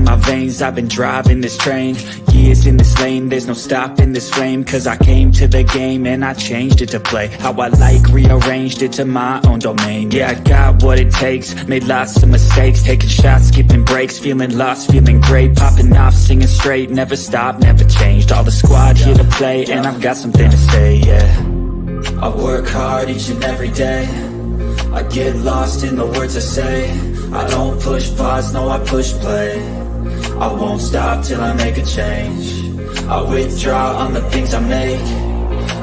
my veins, I've been driving this train. Years in this lane, there's no stopping this flame. Cause I came to the game and I changed it to play how I like, rearranged it to my own domain. Yeah, I got what it takes, made lots of mistakes, taking shots, skipping breaks, feeling lost, feeling great, popping off, singing straight, never stopped, never changed. All the squad here to play, and I've got something to say, yeah. I work hard each and every day, I get lost in the words I say. I don't push pause, no I push play. I won't stop till I make a change. I withdraw on the things I make.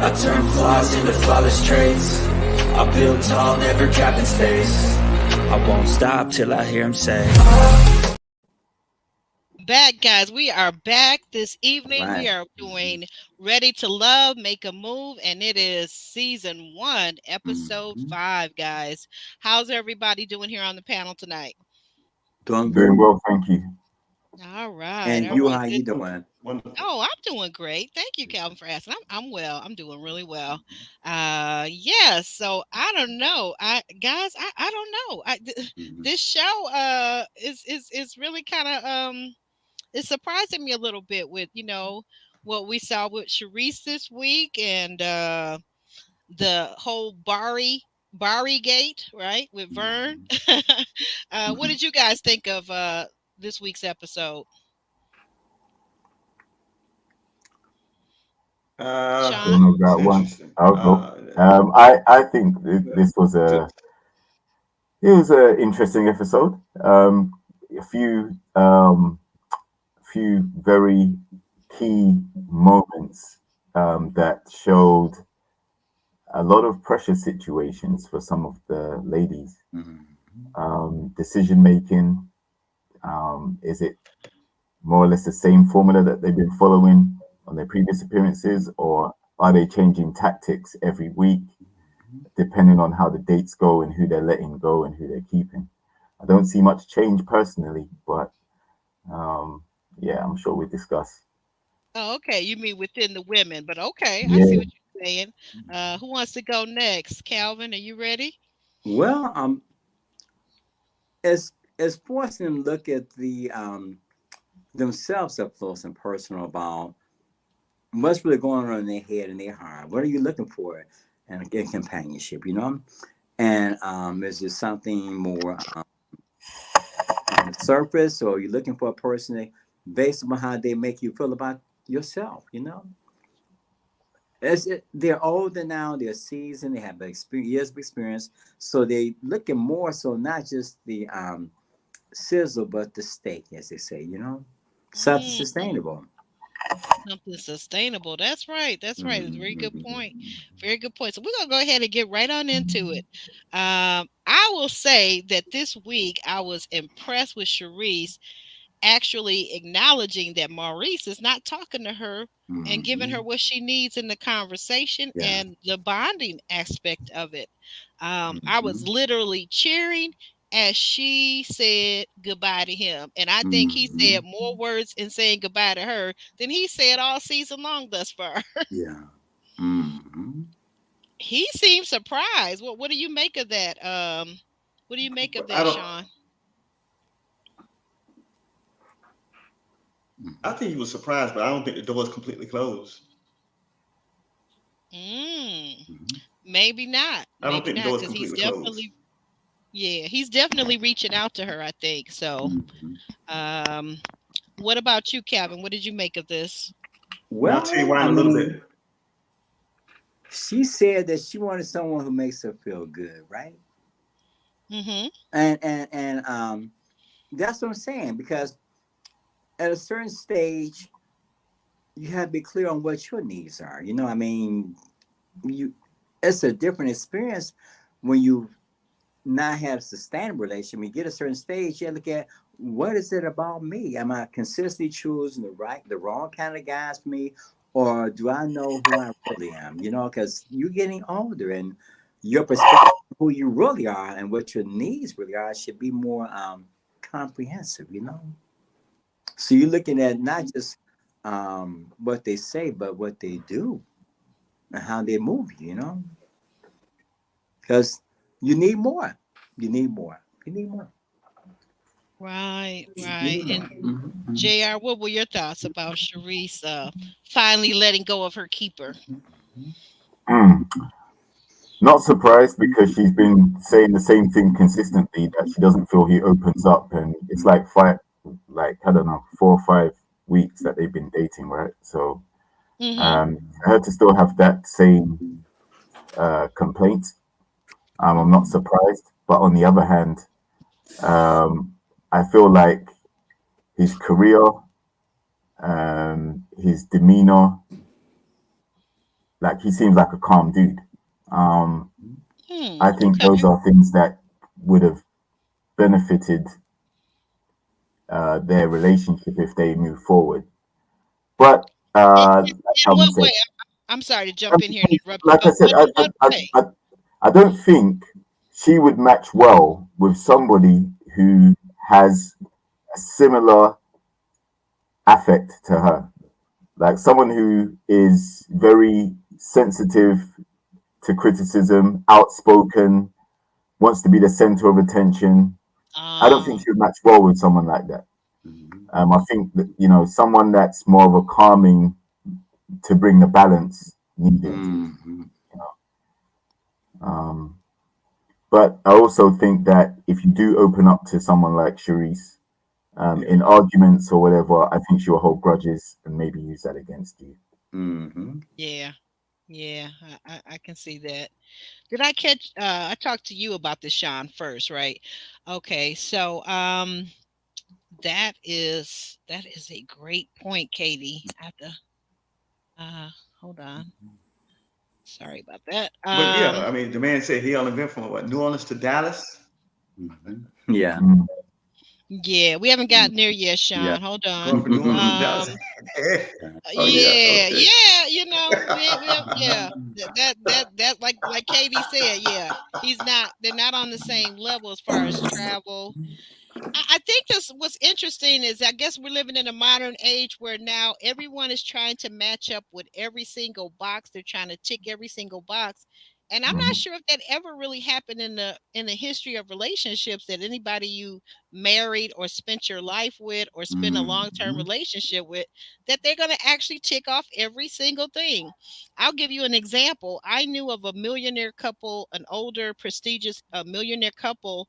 I turn flaws into flawless traits. I build tall, never capping space. I won't stop till I hear him say, Back, guys. We are back this evening. We are doing Ready to Love, Make a Move, and it is season 1, episode 5, guys. How's everybody doing here on the panel tonight? Doing Very well, thank you. All right. And you, how you doing? Oh, I'm doing great. Thank you, Calvin, for asking. I'm well. I'm doing really well. Yeah. So I don't know. I don't know. This show is really kind of it's surprising me a little bit with what we saw with Sharice this week and the whole Bari gate, right, with Vern. What did you guys think of this week's episode? Sean? That one. I'll go. I think this was an interesting episode. A few very key moments that showed a lot of pressure situations for some of the ladies. Decision making. Is it more or less the same formula that they've been following on their previous appearances, or are they changing tactics every week depending on how the dates go and who they're letting go and who they're keeping? I don't see much change personally, but yeah, I'm sure we discuss. Oh, okay. You mean within the women, but okay, I see Yeah. what you're saying. Who wants to go next? Calvin, are you ready? Well, as forcing them to look at the themselves up close and personal about what's really going on in their head and their heart. What are you looking for in companionship, And is there something more on the surface, or are you looking for a person that, based on how they make you feel about yourself, They're older now, they're seasoned, they have years of experience, so they looking more so not just the sizzle, but the steak, as they say, something sustainable. Something sustainable. That's right. That's right. It's a very good point. Very good point. So we're gonna go ahead and get right on into it. I will say that this week I was impressed with Sharice actually acknowledging that Maurice is not talking to her and giving her what she needs in the conversation and the bonding aspect of it. I was literally cheering as she said goodbye to him. And I think he said more words in saying goodbye to her than he said all season long thus far. Yeah. He seemed surprised. What do you make of that? What do you make of that, Sean? I think he was surprised, but I don't think the door was completely closed. Maybe not. I don't think the door was because he's completely definitely closed. he's definitely reaching out to her, I think. So what about you, Calvin? What did you make of this? Well, I'll tell you why in a little bit. She said that she wanted someone who makes her feel good, right? And that's what I'm saying, because at a certain stage, you have to be clear on what your needs are. It's a different experience when you not have a sustainable relationship. When you get a certain stage, you have to look at, what is it about me? Am I consistently choosing the wrong kind of guys for me? Or do I know who I really am? Because you're getting older, and your perspective of who you really are and what your needs really are should be more comprehensive, So you're looking at not just what they say, but what they do and how they move, Because you need more. You need more. Right, right. Yeah. And JR, what were your thoughts about Sharice finally letting go of her keeper? Mm. Not surprised because she's been saying the same thing consistently that she doesn't feel he opens up, and it's like I don't know, 4 or 5 weeks that they've been dating, right? So Mm-hmm. for her to still have that same complaint, I'm not surprised. But on the other hand, I feel like his career, his demeanor, like he seems like a calm dude. Um, Hmm. I think Okay. those are things that would have benefited their relationship if they move forward. But In, like in Calvin what said, way? I'm sorry to jump in here and interrupt you. like I said, What in what way? I don't think she would match well with somebody who has a similar affect to her. Like someone who is very sensitive to criticism, outspoken, wants to be the center of attention. I don't think Um, she would match well with someone like that. I think that someone that's more of a calming to bring the balance needed. Um, but I also think that if you do open up to someone like Charisse in arguments or whatever, I think she'll hold grudges and maybe use that against you. yeah, yeah, I can see that. Did I catch I talked to you about this, Sean, first, right? Okay, so that is a great point, Katie. I have to uh hold on. Sorry about that. But yeah, I mean, the man said he only been from what, New Orleans to Dallas. Yeah. Mm, Yeah, we haven't gotten there yet, Yeah. Sean. Hold on. Going from New Orleans to Dallas. Um Oh yeah, yeah, okay. yeah, yeah. That like Katie said, yeah. They're not on the same level as far as travel. I think this what's interesting is I guess we're living in a modern age where now everyone is trying to match up with every single box. They're trying to tick every single box. And I'm not mhm, sure if that ever really happened in the history of relationships that anybody you married or spent your life with or spent a long-term relationship with that they're going to actually tick off every single thing. I'll give you an example. I knew of a millionaire couple, an older prestigious millionaire couple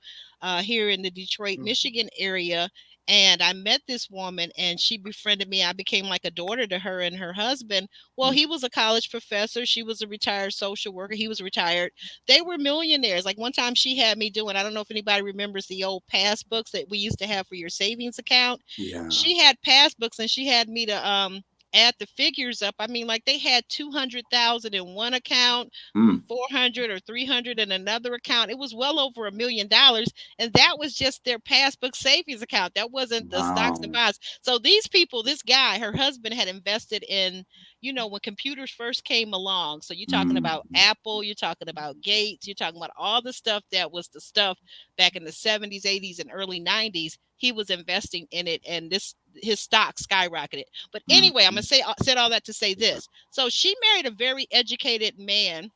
here in the Detroit, Michigan area. And I met this woman and she befriended me. I became like a daughter to her and her husband. Well, he was a college professor. She was a retired social worker. He was retired. They were millionaires. Like one time she had me doing, I don't know if anybody remembers the old passbooks that we used to have for your savings account. Yeah. She had passbooks and she had me to add the figures up. I mean, like they had 200,000 in one account, Mm. 400 or 300 in another account. It was well over $1 million. And that was just their passbook savings account. That wasn't the stocks and Wow. bonds. So these people, this guy, her husband had invested in, when computers first came along. So you're talking about Apple, you're talking about Gates, you're talking about all the stuff that was the stuff back in the 70s, 80s, and early 90s. He was investing in it, and his stock skyrocketed. But anyway, I'm gonna say said all that to say this. So she married a very educated man,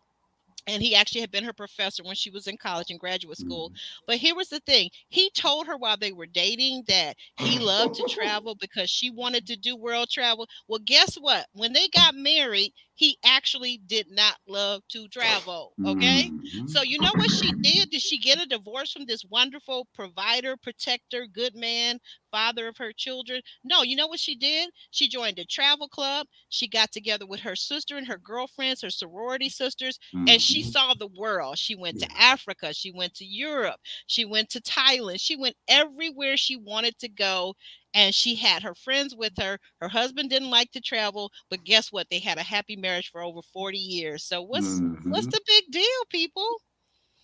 and he actually had been her professor when she was in college and graduate school. But here was the thing. He told her while they were dating that he loved to travel because she wanted to do world travel. Well, guess what? When they got married, he actually did not love to travel. Okay. So you know what she did? Did she get a divorce from this wonderful provider, protector, good man, father of her children? No, you know what she did? She joined a travel club. She got together with her sister and her girlfriends, her sorority sisters, and she saw the world. She went to Africa, she went to Europe, she went to Thailand, she went everywhere she wanted to go. And she had her friends with her. Her husband didn't like to travel, but guess what? They had a happy marriage for over 40 years. So what's the big deal, people?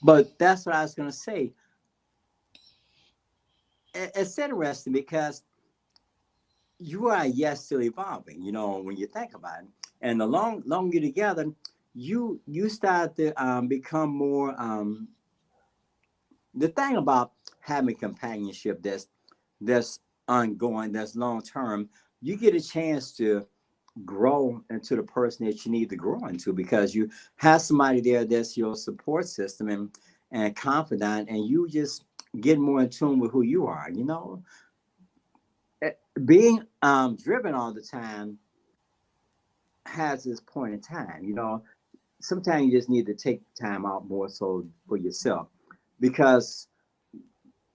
But that's what I was going to say. It's interesting because you are yes still evolving. When you think about it, and the longer you're together, you start to become more. The thing about having companionship that's ongoing, that's long term, you get a chance to grow into the person that you need to grow into because you have somebody there that's your support system and confidant, and you just getting more in tune with who you are. Being driven all the time has this point in time. Sometimes you just need to take time out more so for yourself, because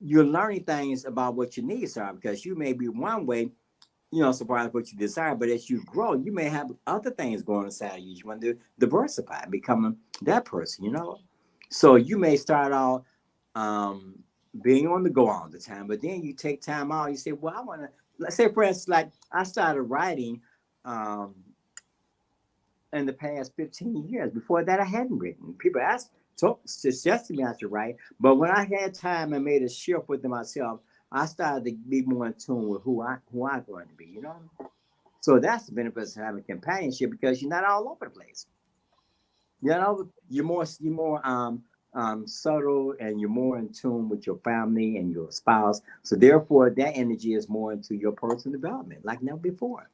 you're learning things about what your needs are, because you may be one way, so far as what you desire, but as you grow, you may have other things going inside you. You want to diversify, becoming that person. So you may start out being on the go all the time, but then you take time out. You say, well, I want to, let's say, for instance, like I started writing in the past 15 years. Before that, I hadn't written. People suggested me I should write, but when I had time and made a shift within myself, I started to be more in tune with who I'm going to be. So that's the benefits of having companionship, because you're not all over the place. You're more subtle, and you're more in tune with your family and your spouse. So therefore, that energy is more into your personal development, like never before.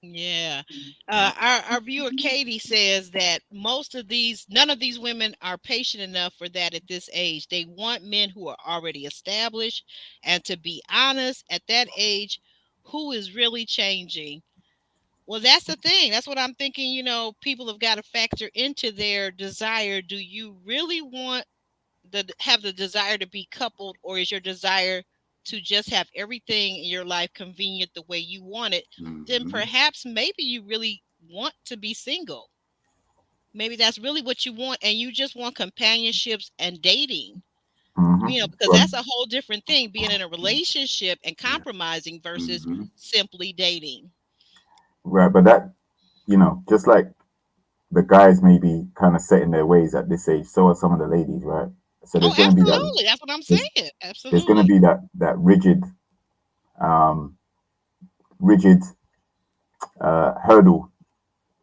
Yeah. Our viewer Katie says that none of these women are patient enough for that at this age. They want men who are already established. And to be honest, at that age, who is really changing? Well, that's the thing. That's what I'm thinking. People have got to factor into their desire. Do you really have the desire to be coupled, or is your desire to just have everything in your life convenient the way you want it? Then perhaps maybe you really want to be single. Maybe that's really what you want, and you just want companionships and dating. Because Well, that's a whole different thing, being in a relationship and compromising versus simply dating. right, but that, just like the guys may be kind of set in their ways at this age, so are some of the ladies, right? So Oh, there's going to be that absolutely. That's what I'm there's, saying. there's going to Absolutely. be that um, rigid hurdle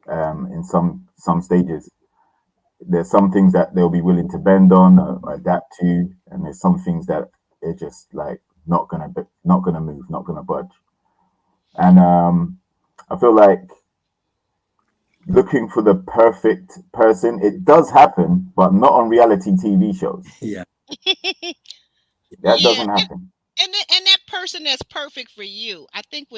in some stages. There's some things that they'll be willing to bend on, adapt to, and there's some things that they're just like not gonna move, not gonna budge. And I feel like looking for the perfect person, it does happen, but not on reality TV shows. Yeah. That Yeah. doesn't happen. And that person that's perfect for you, I think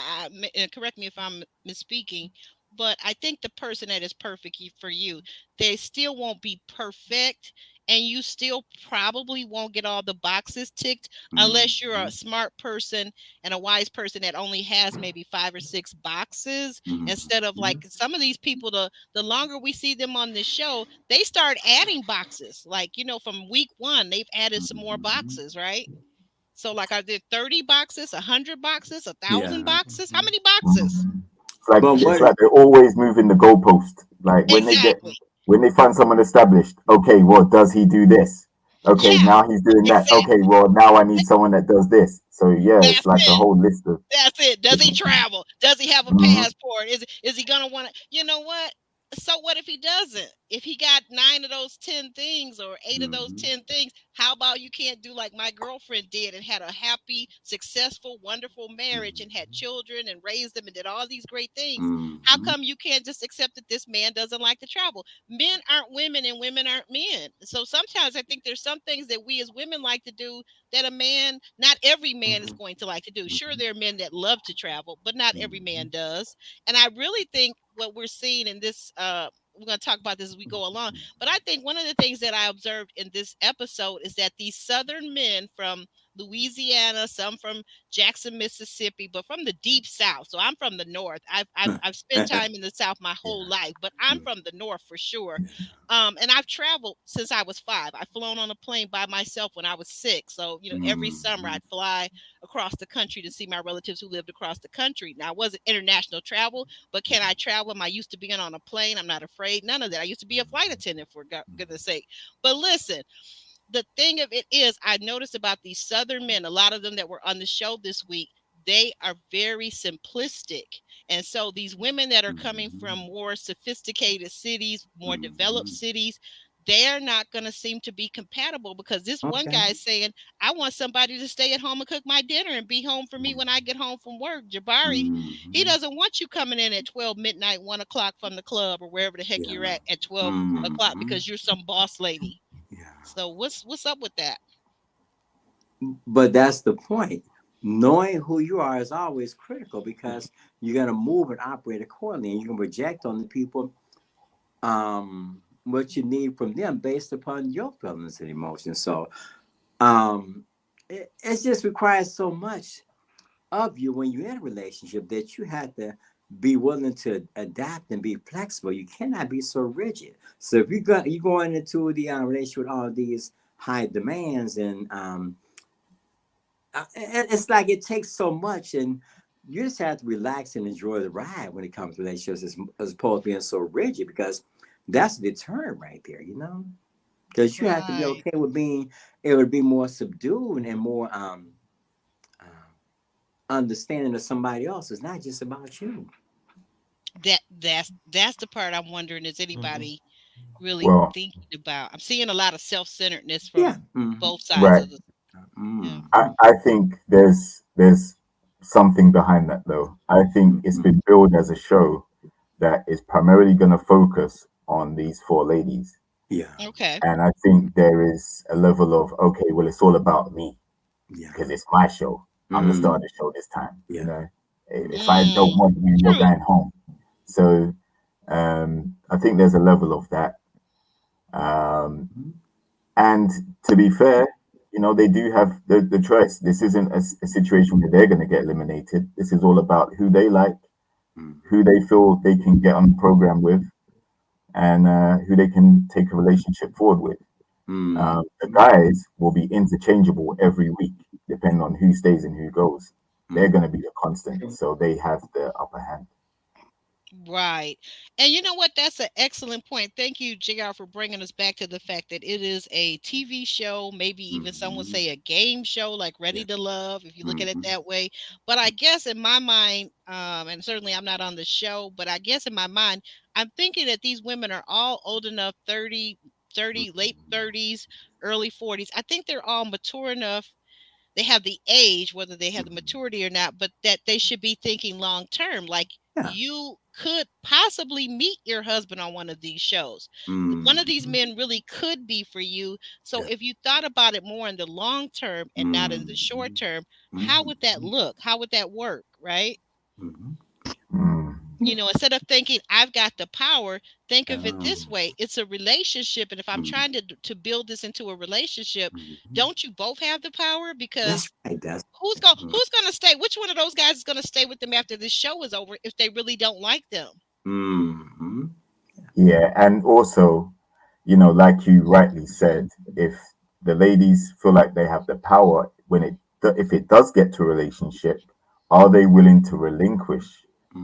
and correct me if I'm misspeaking, but I think the person that is perfect for you, they still won't be perfect, and you still probably won't get all the boxes ticked unless you're a smart person and a wise person that only has maybe 5 or 6 boxes, instead of like some of these people. The longer we see them on this show, they start adding boxes. Like, from week 1, they've added some more boxes, right? So, like, are there 30 boxes, 100 boxes, 1,000 Yeah. boxes? How many boxes? But It's what? like they're always moving the goalpost. Like Exactly. when they find someone established, okay, well, does he do this? Okay, Yeah, now he's doing that. Okay, exactly. well, now I need someone that does this. So yeah, it's That's like a it. whole list of That's it. Does he different things. travel? Does he have a Hmm. passport? Is he gonna want to? You know what? So what if he doesn't? If he got 9 of those 10 things, or 8 of those 10 things, how about you can't do like my girlfriend did and had a happy, successful, wonderful marriage and had children and raised them and did all these great things? How come you can't just accept that this man doesn't like to travel? Men aren't women and women aren't men. So sometimes I think there's some things that we as women like to do that not every man is going to like to do. Sure, there are men that love to travel, but not every man does. And I really think what we're seeing in this, we're going to talk about this as we go along, but I think one of the things that I observed in this episode is that these Southern men from Louisiana, some from Jackson, Mississippi, but from the deep South. So I'm from the North. I've spent time in the South my whole Yeah. life, but I'm from the North for sure. And I've traveled since I was 5. I've flown on a plane by myself when I was 6. So, every summer I'd fly across the country to see my relatives who lived across the country. Now, it wasn't international travel, but can I travel? Am I used to being on a plane? I'm not afraid. None of that. I used to be a flight attendant, for goodness sake. But listen, the thing of it is, I noticed about these Southern men, a lot of them that were on the show this week, they are very simplistic. And so these women that are coming from more sophisticated cities, more developed cities, they're not going to seem to be compatible, because this one Okay. guy is saying, I want somebody to stay at home and cook my dinner and be home for me when I get home from work. Jabari, he doesn't want you coming in at 12 midnight, 1 o'clock from the club or wherever the heck you're Yeah. at 12 o'clock because you're some boss lady. Yeah. So what's up with that? But that's the point. Knowing who you are is always critical because you're going to move and operate accordingly, and you can project on the people what you need from them based upon your feelings and emotions. So it just requires so much of you when you're in a relationship that you have to be willing to adapt and be flexible. You cannot be so rigid. So if you're going into the relationship with all these high demands and it's like it takes so much, and you just have to relax and enjoy the ride when it comes to relationships, as opposed to being so rigid, because that's the deterrent right there, because you have to be Right. okay with being able to be more subdued and more uh, understanding of somebody else. It's not just about you. That's the part I'm wondering, is Mhm. anybody really Well, thinking about? I'm seeing a lot of self-centeredness Yeah. from Hmm. both sides right. of the yeah. Hmm. I think there's something behind that though. I think it's Hmm. been billed as a show that is primarily going to focus on these four ladies. Yeah. Okay. And I think there is a level of, okay, well, it's all about me Yeah. because it's my show. I'm the star Mm. of the show this time. Yeah. If I Mm, don't want you, you're true. going home. So I think there's a level of that. Um, Mhm. and to be fair, they do have the choice. This isn't a situation where they're going to get eliminated. This is all about who they like, who they feel they can get on the program with, and who they can take a relationship forward with. Mhm. The guys will be interchangeable every week, depending on who stays and who goes. They're Mhm. going to be the constant, so they have the upper hand. Right. And you know what? That's an excellent point. Thank you, JR, for bringing us back to the fact that it is a TV show, maybe even some would Mhm. say a game show like Yeah. Ready to Love, if you look at it Mhm. that way. But I guess in my mind, and certainly I'm not on the show, but I guess in my mind, I'm thinking that these women are all old enough, 30, late 30s, early 40s. I think they're all mature enough, they have the age, whether they have the Mhm. maturity or not, but that they should be thinking long term. Like, Yeah. you could possibly meet your husband on one of these shows. One of these Mhm. men really could be for you. So Yeah. if you thought about it more in the long term and not in the short Mhm. term, how Mhm. would that look? How would that work? Right? Mhm. Mm. Instead of thinking I've got the power, think of it this Um, way. It's a relationship. And if I'm mhm. trying to build this into a relationship, Mhm. don't you both have the power? That's Because right. That's mhm. who's gonna stay? Which one of those guys is gonna stay with them after this show is over if they really don't like them? Mhm. Yeah, and also, like you rightly said, if the ladies feel like they have the power if it does get to a relationship, are they willing to relinquish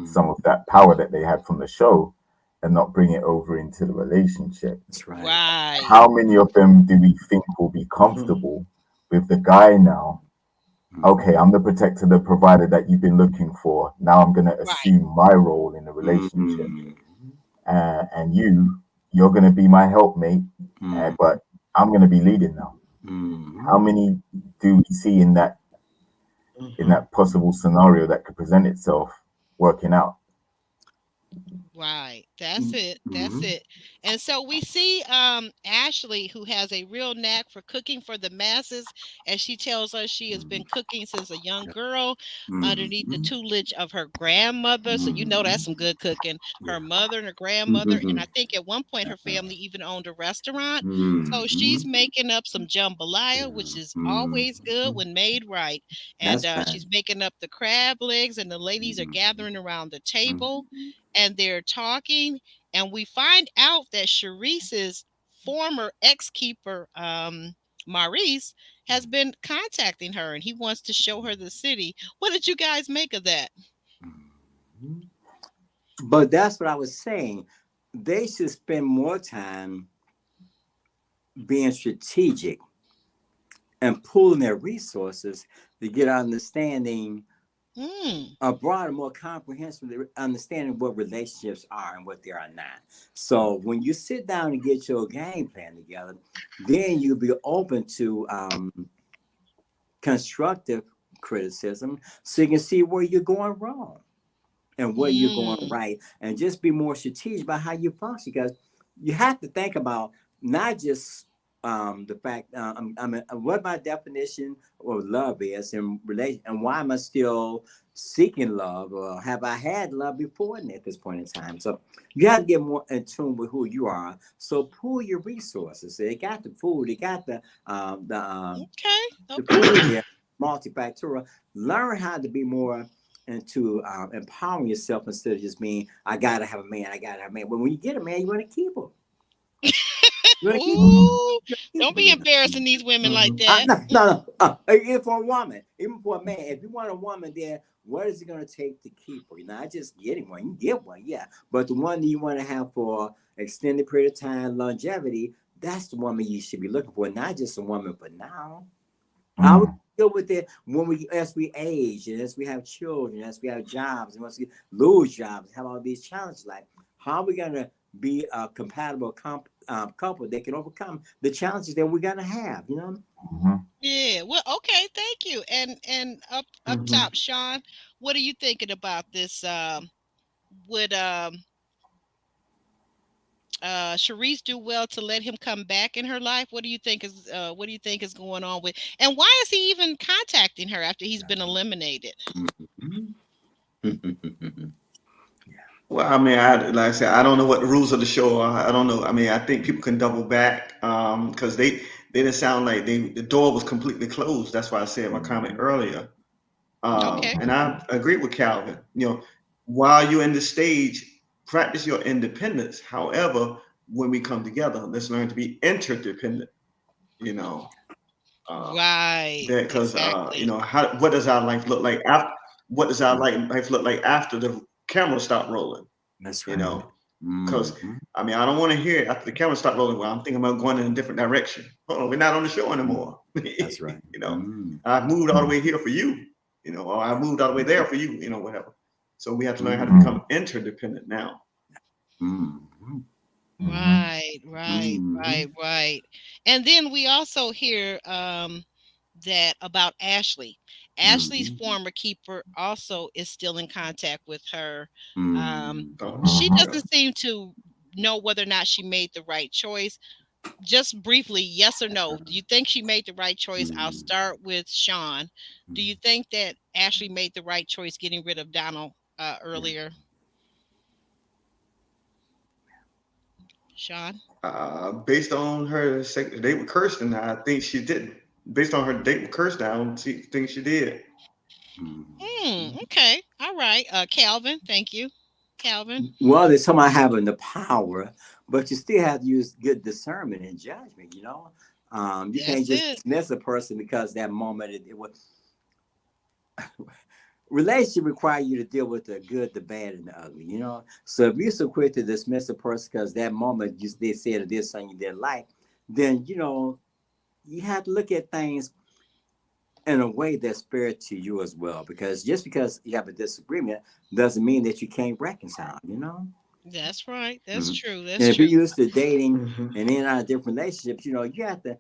some Mhm. of that power that they had from the show and not bring it over into the relationship? That's right. Right. How many of them do we think will be comfortable with the guy now? Mhm. Okay, I'm the protector, the provider that you've been looking for. Now I'm going to Right. assume my role in the relationship, Mhm. and you're going to be my helpmate, Mhm. but I'm going to be leading now. How Mhm. many do we see in that possible scenario that could present itself working out? Right. That's Mhm. it. That's Mhm. it. And so we see Ashley, who has a real knack for cooking for the masses. As she tells us, she has been cooking since a young girl underneath the Mhm. tutelage of her grandmother. So that's Mhm. some good cooking. Her Yeah. mother and her grandmother. And Mhm. I think at one point her family even owned a restaurant. So she's Mhm. making up some jambalaya, which Yeah. is always good Mhm. when made right. And That's right. she's making up the crab legs, and the ladies are Mhm. gathering around the table Mhm. and they're talking, and we find out that Sharice's former ex-keeper, Maurice, has been contacting her, and he wants to show her the city. What did you guys make of that? Mhm. But that's what I was saying. They should spend more time being strategic and pooling their resources to get understanding Mm, a broader, more comprehensive understanding of what relationships are and what they are not. So when you sit down and get your game plan together, then you'll be open to constructive criticism, so you can see where you're going wrong and where you're going mm, right, and just be more strategic about how you function, because you have to think about not just the fact what my definition of love is in relation, and why am I still seeking love, or have I had love before at this point in time? So you have to get more in tune with who you are. So pull your resources. They got the food, they got Okay. the Okay. food there, multifactorial. Learn how to be more into empowering yourself instead of just being, I gotta have a man, I gotta have a man. But when you get a man, you want to keep him. You want to keep him. Ooh, You wanna keep don't him. be embarrassing these women like Mhm. that. No, no, no. Even for a woman, even for a man, if you want a woman there, what is it going to take to keep her? You're not just getting one. You can get one, yeah. But the one that you want to have for extended period of time, longevity, that's the woman you should be looking for, not just a woman for now. How we Mm. deal with it when we, as we age, and as we have children, as we have jobs, and once we lose jobs, have all these challenges. Like, how are we gonna be a compatible couple that can overcome the challenges that we're gonna have? You know. Mhm. Yeah. Well, okay, thank you. And up Mhm. top, Sean, what are you thinking about this? Would Sharice do well to let him come back in her life? What do you think is going on with, and why is he even contacting her after he's been eliminated? Mhm. Well, I mean, like I said, I don't know what the rules of the show are. I don't know. I mean, I think people can double back because they didn't sound like the door was completely closed. That's why I said my comment earlier. Okay. And I agree with Calvin. While you're in the stage, practice your independence. However, when we come together, let's learn to be interdependent. You know, uh, Right. that because Exactly. how what does our life look like after? What does our life look like after the camera stop rolling? That's You right. know, because Mhm. I mean, I don't want to hear it after the camera stop rolling. Well, I'm thinking about going in a different direction. Oh, we're not on the show anymore. That's right. I've moved all the Mm. way here for you. Or I moved all the way there for you. Whatever. So we have to learn how to Mm. become interdependent now. Mhm. Mhm. Right, right, Mhm. right, right. And then we also hear that about Ashley. Ashley's Mhm. former keeper also is still in contact with her. Um, Mhm. Oh, she Mhm. yeah. doesn't seem to know whether or not she made the right choice. Just briefly, yes or no? Do you think she made the right choice? I'll Mhm. start with Sean. Do you think that Ashley made the right choice getting rid of Donald Yeah. earlier? Sean? Based on her second date with Kirsten, I think she didn't. Based on her date with Kirsten, I don't think she did. Mhm. Okay. All right. Calvin, thank you. Calvin. Well, there's somebody having the power, but you still have to use good discernment and judgment. You That's can't just it. dismiss a person because that moment it was. Relationship require you to deal with the good, the bad, and the ugly. So if you're so quick to dismiss a person because that moment just they said or did something you didn't like, then you have to look at things in a way that's fair to you as well. Because just because you have a disagreement doesn't mean that you can't reconcile. That's right. That's Mhm. true. That's And if you're true. used to dating Hmm. and in out of different relationships, you have to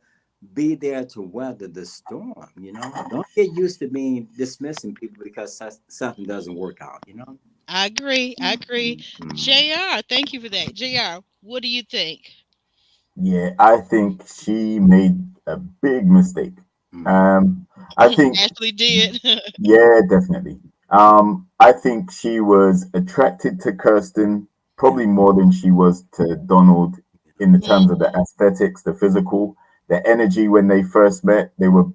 be there to weather the storm. Don't get used to being dismissing people because something doesn't work out. I agree. I agree. Mhm. JR, thank you for that. JR, what do you think? Yeah, I think she made a big mistake. Mhm. Um, I think, Ashley did. yeah, definitely. I think she was attracted to Kirsten Yeah. probably more than she was to Donald in the terms of the Mhm. aesthetics, the physical, the energy when they first met. They were,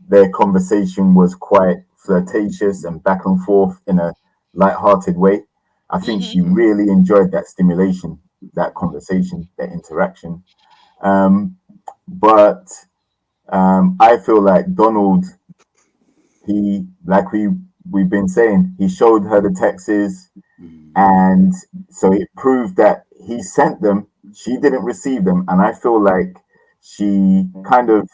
their conversation was quite flirtatious and back and forth in a light-hearted way. I think Mhm. she really enjoyed that stimulation, that conversation, that interaction. Um, but I feel like Donald, he, like we've been saying, he showed her the texts, Mhm. and so it proved that he sent them. She didn't receive them, and I feel like she kind of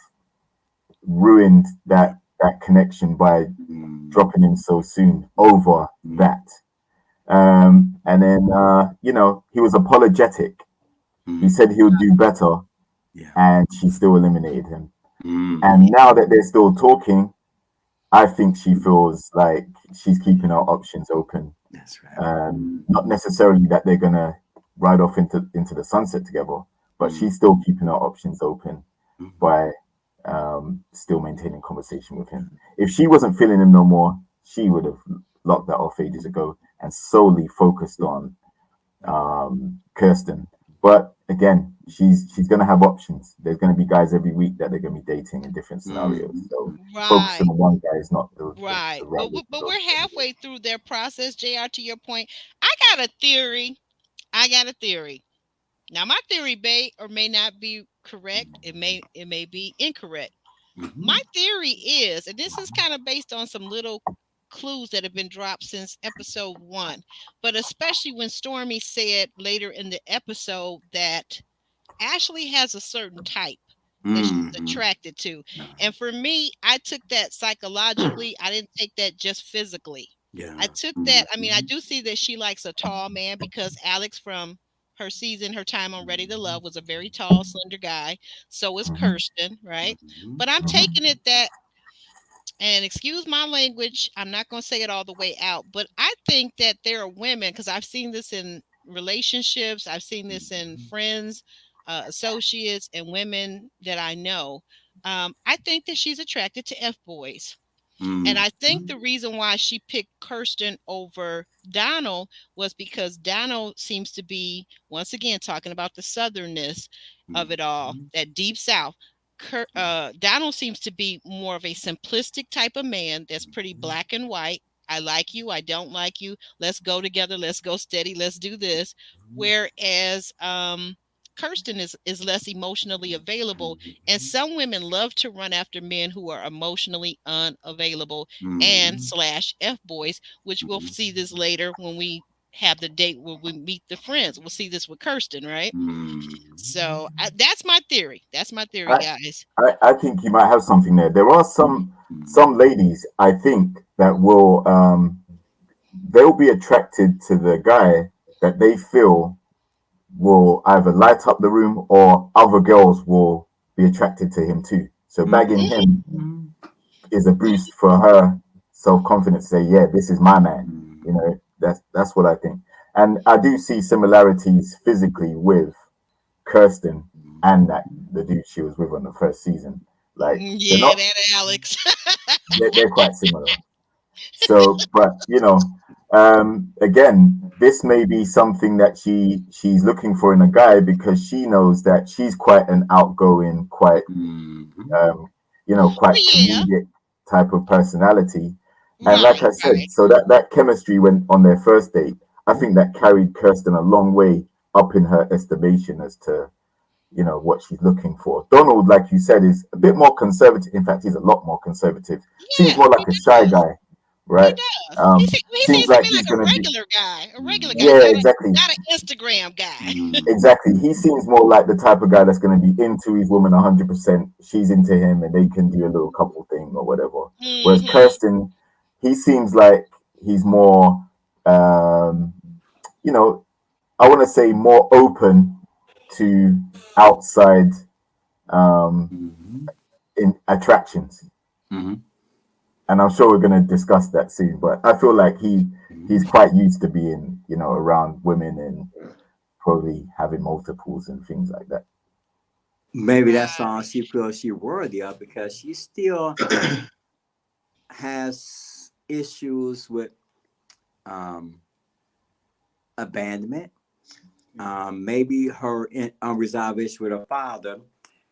ruined that connection by Mhm. dropping him so soon over Mhm. that. And then he was apologetic. He Mhm. said he would do better, Yeah. and she still eliminated him. Mhm. And now that they're still talking, I think she feels like she's keeping her options open. That's right. Not necessarily that they're gonna ride off into the sunset together, but she's still keeping her options open by still maintaining conversation with him. If she wasn't feeling him no more, she would have locked that off ages ago and solely focused on Kirsten. But again, she's going to have options. There's going to be guys every week that they're going to be dating in different scenarios. So Right. focusing on one guy is not the Right. right way to But go. we're halfway through their process, JR, to your point. I got a theory. I got a theory. Now my theory may or may not be correct. It may be incorrect. My theory is, and this is kind of based on some little clues that have been dropped since episode 1, but especially when Stormy said later in the episode that Ashlee has a certain type that she's attracted to. And for me, I took that psychologically. I didn't take that just physically. I took that. I mean, I do see that she likes a tall man because Alex from her season, her time on Ready to Love, was a very tall, slender guy. So is Kirsten, right? But I'm taking it that, and excuse my language, I'm not going to say it all the way out, but I think that there are women, because I've seen this in relationships, I've seen this in friends, associates, and women that I know. I think that she's attracted to F boys. And I think the reason why she picked Kirsten over Donald was because Donald seems to be, once again, talking about the southernness of it all, that deep south. Donald seems to be more of a simplistic type of man that's pretty black and white. I like you. I don't like you. Let's go together. Let's go steady. Let's do this. Whereas Kirsten is less emotionally available, and some women love to run after men who are emotionally unavailable and slash F boys, which we'll see this later when we have the date where we meet the friends. We'll see this with Kirsten, right? So that's my theory. That's my theory, guys. I think you might have something there. There are some ladies I think that will they'll be attracted to the guy that they feel will either light up the room or other girls will be attracted to him too. So bagging him is a boost for her self-confidence. Say, yeah, this is my man. You know, that's what I think. And I do see similarities physically with Kirsten and that the dude she was with on the first season. Like they're Yeah, not that Alex. they're quite similar. So, but again, this may be something that she's looking for in a guy because she knows that she's quite an outgoing, quite quite Yeah. comedic type of personality. And like Right, I said, right. so that chemistry went on their first date. I think that carried Kirsten a long way up in her estimation as to what she's looking for. Donald, like you said, is a bit more conservative. In fact, he's a lot more conservative. Seems Yeah, more like he a shy does. guy, He right? does. He Seems seems to like be he's like a going to be. regular guy, Yeah, exactly. not an Instagram guy. Exactly. He seems more like the type of guy that's going to be into his woman 100%. She's into him and they can do a little couple thing or whatever. Whereas Hmm. Kirsten, he seems like he's more, you know, I want to say more open to outside in attractions. And I'm sure we're going to discuss that soon. But I feel like he's quite used to being, around women and probably having multiples and things like that. Maybe that's all Right. she feels she worthy of because she still has issues with um, abandonment. Maybe her unresolved issue with her father.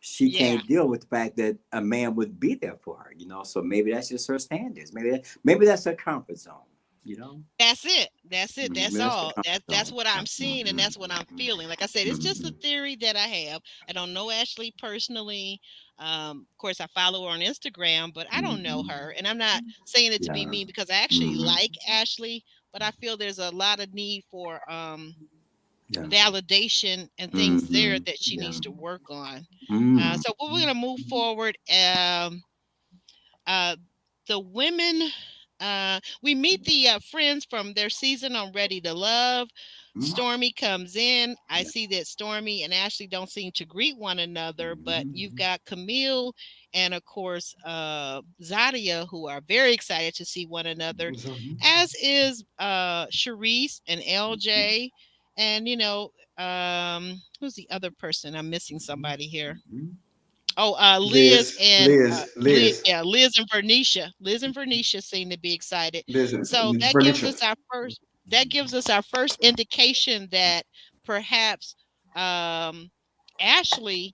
She Yeah. can't deal with the fact that a man would be there for her. So maybe that's just her standards. Maybe that's her comfort zone. You know, That's it. That's it. That's maybe that's her all. comfort That's zone. what I'm seeing and that's what I'm feeling. Like I said, it's just a theory that I have. I don't know Ashlee personally. Of course, I follow her on Instagram, but I don't know her. And I'm not saying it to be Yeah. mean because I actually like Ashlee, but I feel there's a lot of need for Yeah. validation and things there that she Yeah. needs to work on. Mm. So we're gonna move forward. Uh, the women, we meet the friends from their season on Ready to Love. Stormy comes in. I see that Stormy and Ashlee don't seem to greet one another, but you've got Camille and, of course, Zadia, who are very excited to see one another, as is Sharice and LJ. And, Who's the other person? I'm missing somebody here. Mhm. Oh, Liz Liz, and Liz, Liz, Liz and Vernisha. Liz and Vernisha seem to be excited. Liz, So and that gives furniture. us our first. That gives us our first indication that perhaps um, Ashlee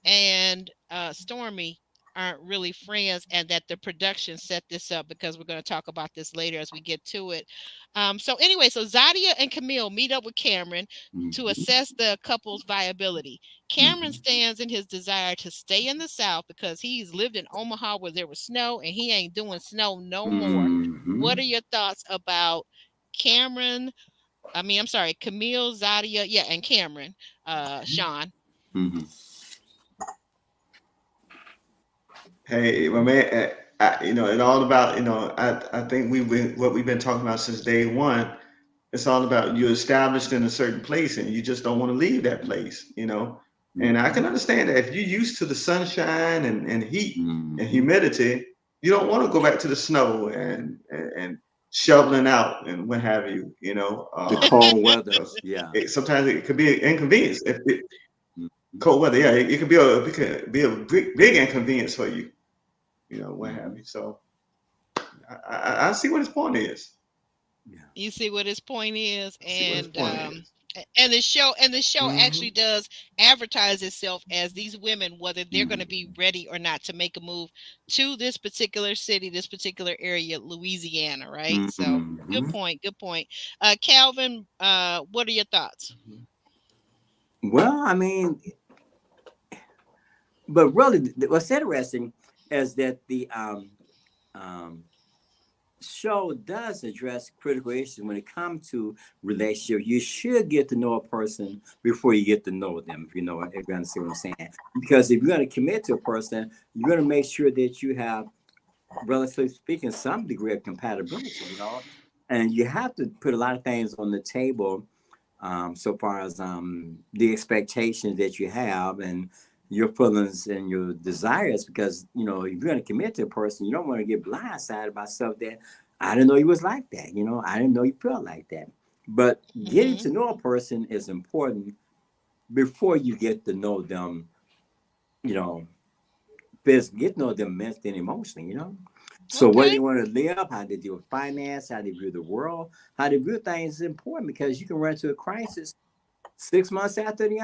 and Stormy aren't really friends, and that the production set this up, because we're going to talk about this later as we get to it. So anyway, so Zadia and Camille meet up with Cameron to Mhm. assess the couple's viability. Cameron Mhm. stands in his desire to stay in the South because he's lived in Omaha where there was snow, and he ain't doing snow no more. What Mhm. are your thoughts about Cameron? I mean, I'm sorry, Camille, Zadia, yeah, and Cameron, Sean. Mhm. Hey, my man, it's all about, I think what we've been talking about since day one. It's all about you established in a certain place and you just don't want to leave that place. And I can Mhm. understand that if you're used to the sunshine and heat and Mhm. humidity, you don't want to go back to the snow and shoveling out and what have you. The cold weather. 'Cause Yeah. sometimes it could be an inconvenience. If Mhm. cold weather, yeah, it could be a big inconvenience for you, what have Mhm. you. So I see what his point is. Yeah. You see what his point is, I see what his point is. and the show Hmm. actually does advertise itself as these women, whether they're going to be Mhm. ready or not to make a move to this particular city, this particular area, Louisiana, right? So good Mhm. point, good point. Calvin, what are your thoughts? Well, I mean, but really, what's interesting is that the um, show does address critical issues when it comes to relationships. You should get to know a person before you get to know them, if you understand what I'm saying. Because if you're going to commit to a person, you're going to make sure that you have, relatively speaking, some degree of compatibility. And you have to put a lot of things on the table, so far as the expectations that you have and your feelings and your desires, because if you're going to commit to a person, you don't want to get blindsided by stuff that I didn't know you was like that. I didn't know you felt like that. But getting Hmm. to know a person is important before you get to know them. You know, get to know them mentally and emotionally. So where Okay. they want to live, how they deal with finance, how they view the world, how they view things is important, because you can run into a crisis 6 months after the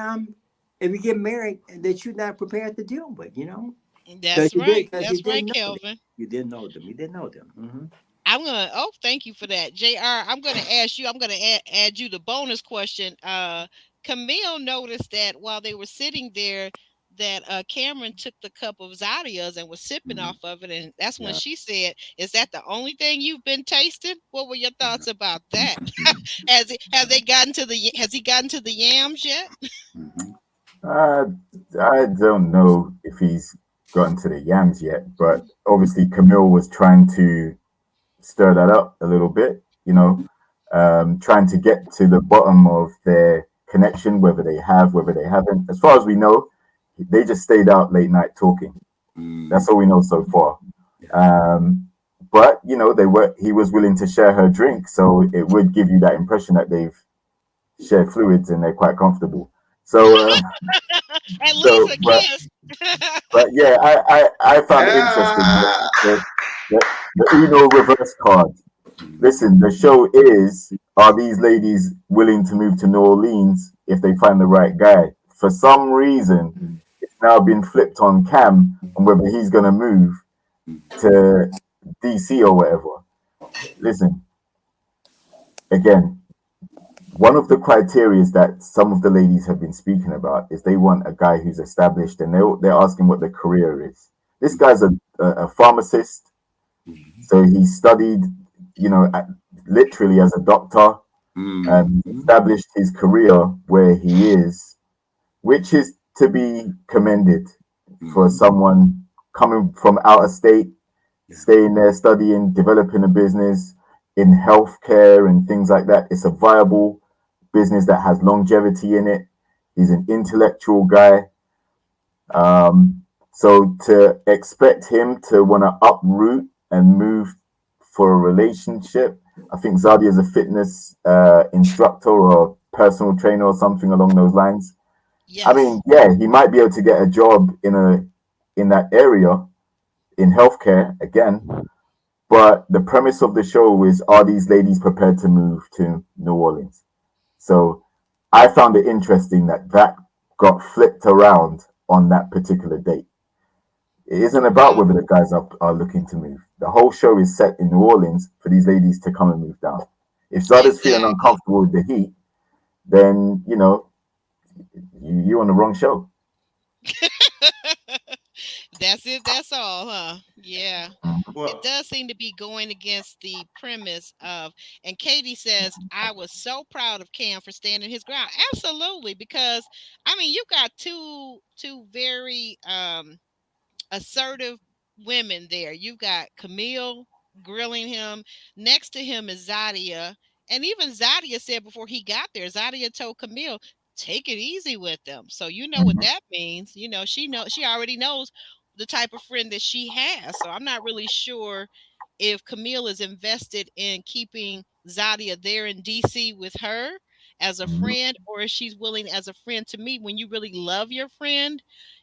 if you get married that you're not prepared to deal with. Because That's you did right. because you That's right, didn't know them. Kelvin. You didn't know them. You didn't know them. Oh, thank you for that. JR, I'm gonna add you the bonus question. Camille noticed that while they were sitting there, that Cameron took the cup of Zadia's and was sipping Hmm. off of it, and that's when Yeah. she said, "Is that the only thing you've been tasting?" What were your thoughts about that? Hmm. Has he gotten to the yams yet? Hmm. Uh, I don't know if he's gotten to the yams yet, but obviously Camille was trying to stir that up a little bit, trying to get to the bottom of their connection, whether they have, whether they haven't. As far as we know, they just stayed out late night talking. Hmm. That's all we know so far. Yeah. But he was willing to share her drink, so it would give you that impression that they've shared fluids and they're quite comfortable. So, At least a but kiss. yeah, I found it interesting Ah, the Uno reverse card. Hmm. Listen, the show is, are these ladies willing to move to New Orleans if they find the right guy? For some reason, it's now been flipped on Cam on whether he's going to move to DC or whatever. Listen, again, one of the criteria that some of the ladies have been speaking about is they want a guy who's established, and they're asking what the career is. This guy's a pharmacist, Hmm. so he studied, literally as a doctor, and Hmm. established his career where he is, which is to be commended for Hmm. someone coming from out of state, Yeah. staying there, studying, developing a business in healthcare and things like that. It's a viable business that has longevity in it. He's an intellectual guy. Um, so to expect him to want to uproot and move for a relationship, I think Zadi is a fitness instructor or personal trainer or something along those lines. I Yes. mean, yeah, he might be able to get a job in that area in healthcare again. But the premise of the show is, are these ladies prepared to move to New Orleans? So I found it interesting that that got flipped around on that particular date. It isn't about Wow. whether the guys are looking to move. The whole show is set in New Orleans for these ladies to come and move down. If Zada's feeling Exactly. uncomfortable with the heat, then you're on the wrong show. That's it. That's all, huh? Yeah. It Well, does seem to be going against the premise of, and Katie says, I was so proud of Cam for standing his ground. Absolutely, because I mean, you got two very assertive women there. You've got Camille grilling him. Next to him is Zadia. And even Zadia said before he got there, Zadia told Camille, take it easy with them. So you know what Mhm. that means. She already knows the type of friend that she has. So I'm not really sure if Camille is invested in keeping Zadia there in DC with her as a Mhm. friend, or if she's willing as a friend. To me, when you really love your friend,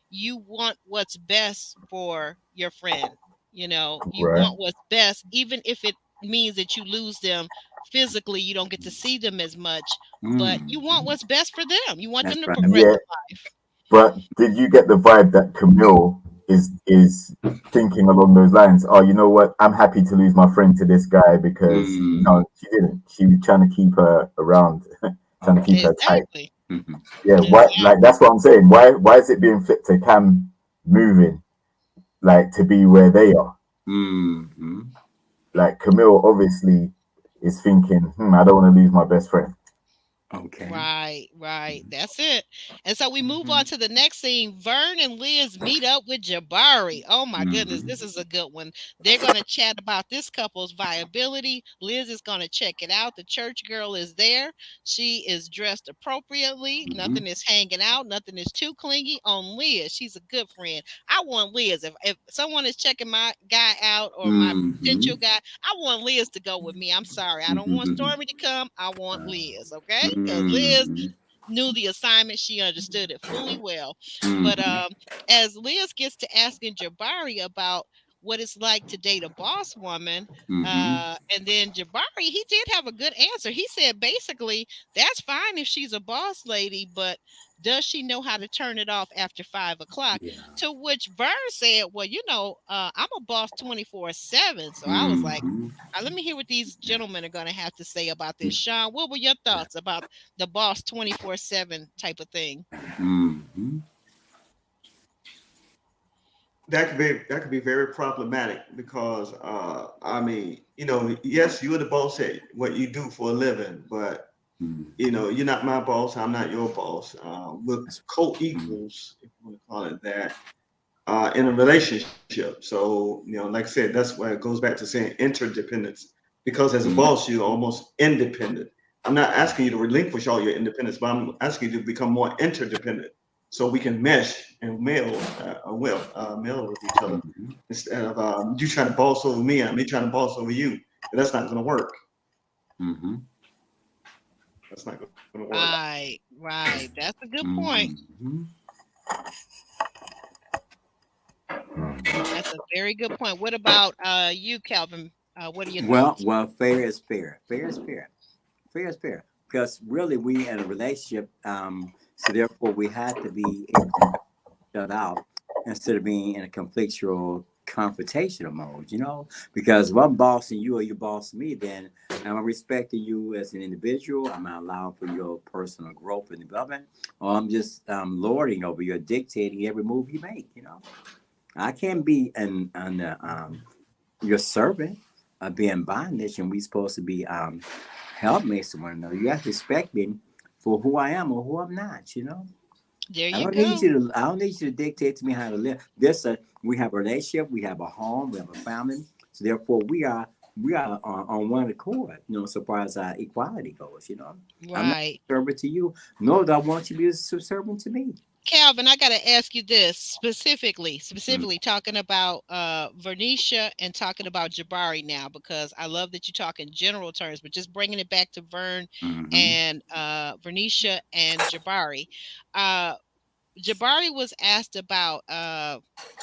you want what's best for your friend. You Right. want what's best, even if it means that you lose them physically, you don't get to see them as much, but you want Mm. what's best for them. You want That's them to right. progress Yeah, in life. but did you get the vibe that Camille is thinking along those lines? Oh, you know what? I'm happy to lose my friend to this guy because Mm. no, she didn't. She was trying to keep her around, trying to keep Okay. her tight. Exactly. Mhm. Yeah, why? Like Exactly. that's what I'm saying. Why is it being flipped to Cam moving like to be where they are? Mhm. Like Camille obviously is thinking, I don't want to lose my best friend. Okay. Right, right. That's it. And so we move on Mhm. to the next scene. Vern and Liz meet up with Jabari. Oh my goodness, Mhm. this is a good one. They're going to chat about this couple's viability. Liz is going to check it out. The church girl is there. She is dressed appropriately. Mhm. Nothing is hanging out. Nothing is too clingy on Liz. She's a good friend. I want Liz. If someone is checking my guy out or my potential Mhm. guy, I want Liz to go with me. I'm sorry. I don't want Mhm. Stormy to come. I want Liz. Okay. Because Liz Mhm. knew the assignment. She understood it fully well. But Mhm. as Liz gets to asking Jabari about what it's like to date a boss woman, Mhm. and then Jabari, he did have a good answer. He said basically, that's fine if she's a boss lady, but does she know how to turn it off after 5 o'clock? Yeah. To which Vern said, well, I'm a boss 24/7. So I was like, Mhm. let me hear what these gentlemen are going to have to say about this. Sean, what were your thoughts about the boss 24/7 type of thing? Mhm. that could be very problematic because I mean, yes, you're the boss at what you do for a living, but Mhm. you're not my boss, I'm not your boss. We're That's mhm. co-equals, if you want to call it that, in a relationship. So, like I said, that's why it goes back to saying interdependence. Because as a Mhm. boss, you're almost independent. I'm not asking you to relinquish all your independence, but I'm asking you to become more interdependent so we can mesh and meld with each other Mhm. instead of you trying to boss over me and me trying to boss over you. That's not going to work. Mhm. That's not going to work. Right, right. That's a good point. Mhm. That's a very good point. What about you, Calvin? What are your Well, thoughts? fair is fair. Fair is fair. Fair is fair. Because really, we in a relationship, so therefore we have to be able to shut out instead of being in a conflictual, confrontational mode. Because if I'm bossing you or you're bossing me, then am I respecting you as an individual? Am I allowing for your personal growth and development, or I'm just lording over you, dictating every move you make? I can't be your servant, be in bondage, and we supposed to be helpmates to one another. You have to respect me for who I am or who I'm not. There I you don't need go. you to. I don't need you to dictate to me how to live. We have a relationship. We have a home. We have a family. So therefore, we are on one accord. So far as equality goes. I'm not Right. a servant to you, nor do I want you to be a servant to me. Calvin, I got to ask you this specifically talking about Vernisha and talking about Jabari now, because I love that you talk in general terms, but just bringing it back to Vern Mm-hmm. and Vernisha and Jabari. Uh, Jabari was asked about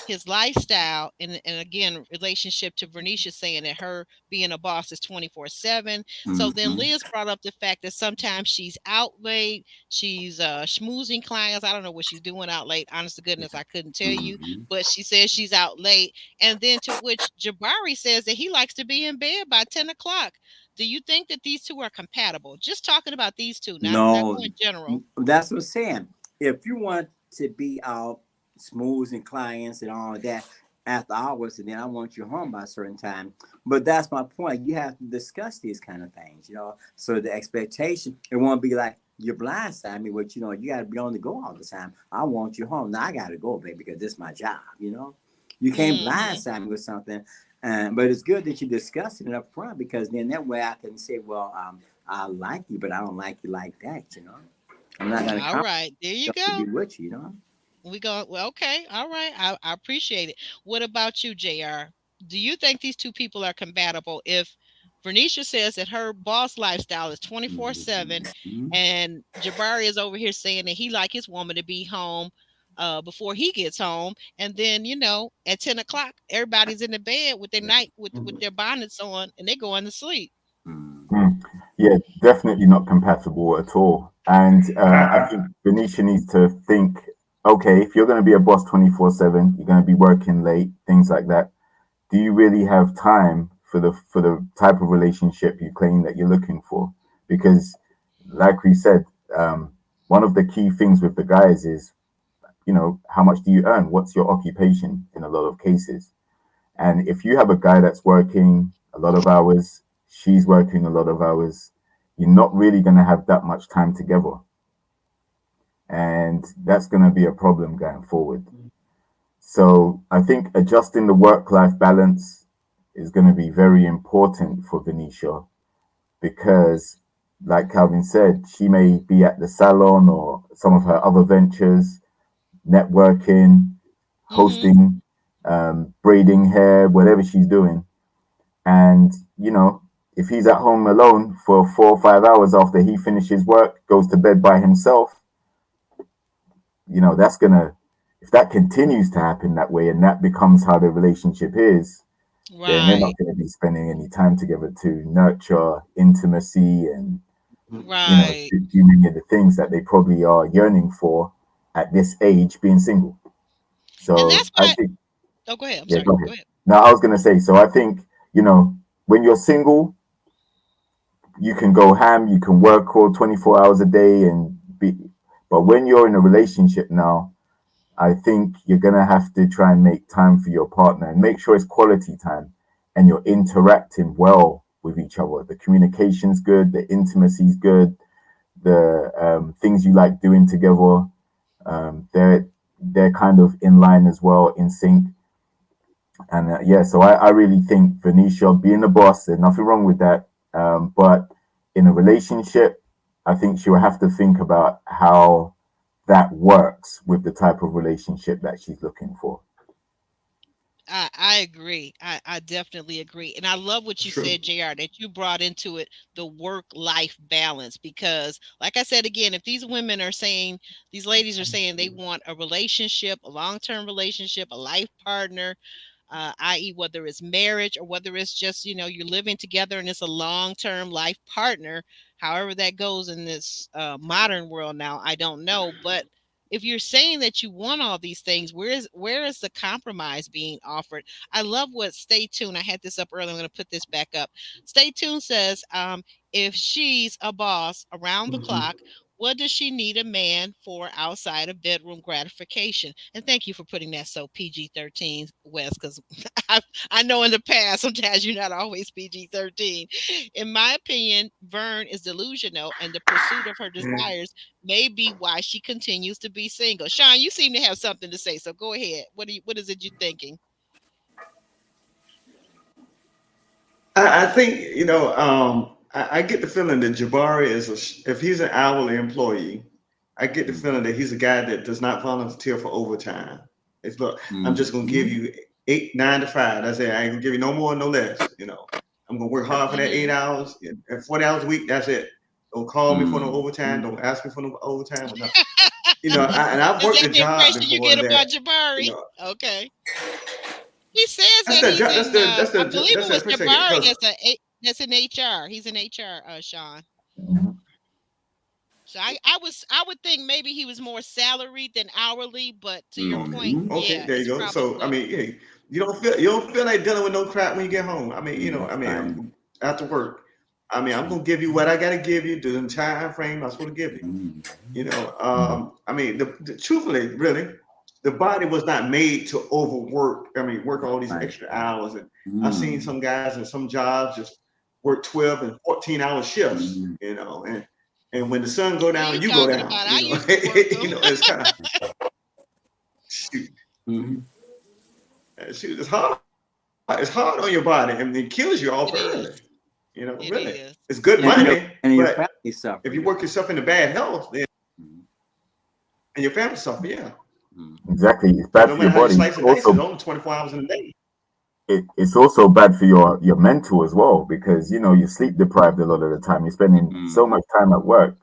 his lifestyle and again relationship to Vernisha, saying that her being a boss is 24/7. So then Mm-hmm. Liz brought up the fact that sometimes she's out late, she's schmoozing clients. I don't know what she's doing out late. Honest to goodness, I couldn't tell you, Mm-hmm. but she says she's out late. And then to which Jabari says that he likes to be in bed by 10 o'clock. Do you think that these two are compatible? Just talking about these two, not No, going general. that's what I'm saying. If you want to be out smooth and clients and all of that after hours, and then I want you home by a certain time. But that's my point. You have to discuss these kind of things, So the expectation, it won't be like you're blindside me, but you got to be on the go all the time. I want you home. Now I got to go, baby, because this is my job. You can't Hmm. blindside me with something. But it's good that you discuss it up front, because then that way I can say, well, I like you, but I don't like you like that. I'm not gonna All come right, there you to be go. with you. We go. Well, okay, all right. I appreciate it. What about you, Jr.? Do you think these two people are compatible? If Vernisha says that her boss lifestyle is 24/7, Mhm. and Jabari is over here saying that he like his woman to be home before he gets home, and then at 10 o'clock everybody's in the bed with their night with their bonnets on, and they're going to sleep. Mhm. Mm. Yeah, definitely not compatible at all. And I think Venetia needs to think, okay, if you're going to be a boss 24/7, you're going to be working late, things like that. Do you really have time for the type of relationship you claim that you're looking for? Because, like we said, one of the key things with the guys is, how much do you earn? What's your occupation in a lot of cases? And if you have a guy that's working a lot of hours, she's working a lot of hours, you're not really going to have that much time together. And that's going to be a problem going forward. So I think adjusting the work life balance is going to be very important for Venetia because, like Calvin said, she may be at the salon or some of her other ventures, networking, Mm-hmm. hosting, braiding hair, whatever she's doing. And, if he's at home alone for 4 or 5 hours after he finishes work, goes to bed by himself, that's going to, if that continues to happen that way and that becomes how the relationship is, then they're not Right. going to be spending any time together to nurture intimacy and, Right. do many of the things that they probably are yearning for at this age being single. And So that's I why. think, Oh, go ahead. I'm yeah, sorry. go Go ahead. ahead. Now, I was going to say, so I think, when you're single, you can go ham, you can work all 24 hours a day but when you're in a relationship now, I think you're going to have to try and make time for your partner and make sure it's quality time and you're interacting well with each other. The communication's good, the intimacy's good, the things you like doing together, they're kind of in line as well, in sync. And yeah, so I really think Venetia being the boss, there's nothing wrong with that. But in a relationship, I think she will have to think about how that works with the type of relationship that she's looking for. I agree. I definitely agree. And I love what you True. said, JR, that you brought into it the work life balance. Because, like I said again, if these women are saying, these ladies are saying they want a relationship, a long term relationship, a life partner, i.e., whether it's marriage or whether it's just, you're living together and it's a long term life partner, however that goes in this modern world now, I don't know. But if you're saying that you want all these things, where is the compromise being offered? I love what Stay Tuned. I had this up earlier. I'm going to put this back up. Stay Tuned says, if she's a boss around the clock, what does she need a man for outside of bedroom gratification? And thank you for putting that so PG-13, Wes, because I know in the past sometimes you're not always PG-13. In my opinion, Vern is delusional, and the pursuit of her desires may be why she continues to be single. Sean, you seem to have something to say, so go ahead. What is it you're thinking? I think I get the feeling that Jabari if he's an hourly employee, I get the feeling that he's a guy that does not volunteer for overtime. It's look, I'm just gonna give you 9 to 5. That's it. I ain't gonna give you no more, no less. I'm gonna work hard for that 8 hours and 40 hours a week. That's it. Don't call me for no overtime. Don't ask me for no overtime or nothing. And I've Is worked that a the job impression you before get that, about you Jabari? know, Okay. He says that's that the he's job. in. I believe That's it the was impression I get Jabari because that's in HR. He's in HR, Sean. Mhm. So I would think maybe he was more salaried than hourly, but to your point, okay, yeah, there you it's go. So I probably mean, yeah, you don't feel like dealing with no crap when you get home. After work, I'm gonna give you what I gotta give you the time frame I'm supposed to give you. Truthfully, really, the body was not made to overwork. Work all these extra hours. And I've seen some guys in some jobs just work 12 and 14-hour shifts. And when the sun go what are down, you you go talking down. about? I used to work them. It's kind of shoot, shoot. It's hard. It's hard on your body, and it kills you off It early. is. It Really, is. it's good money, And your but family suffer. if you work yourself into bad health, then and your family suffer. Yeah. Exactly. It's So bad no for your matter how you body. slice and dice it, it's only 24 hours in a day. It's also bad for your mental as well, because you're sleep deprived a lot of the time. You're spending so much time at work.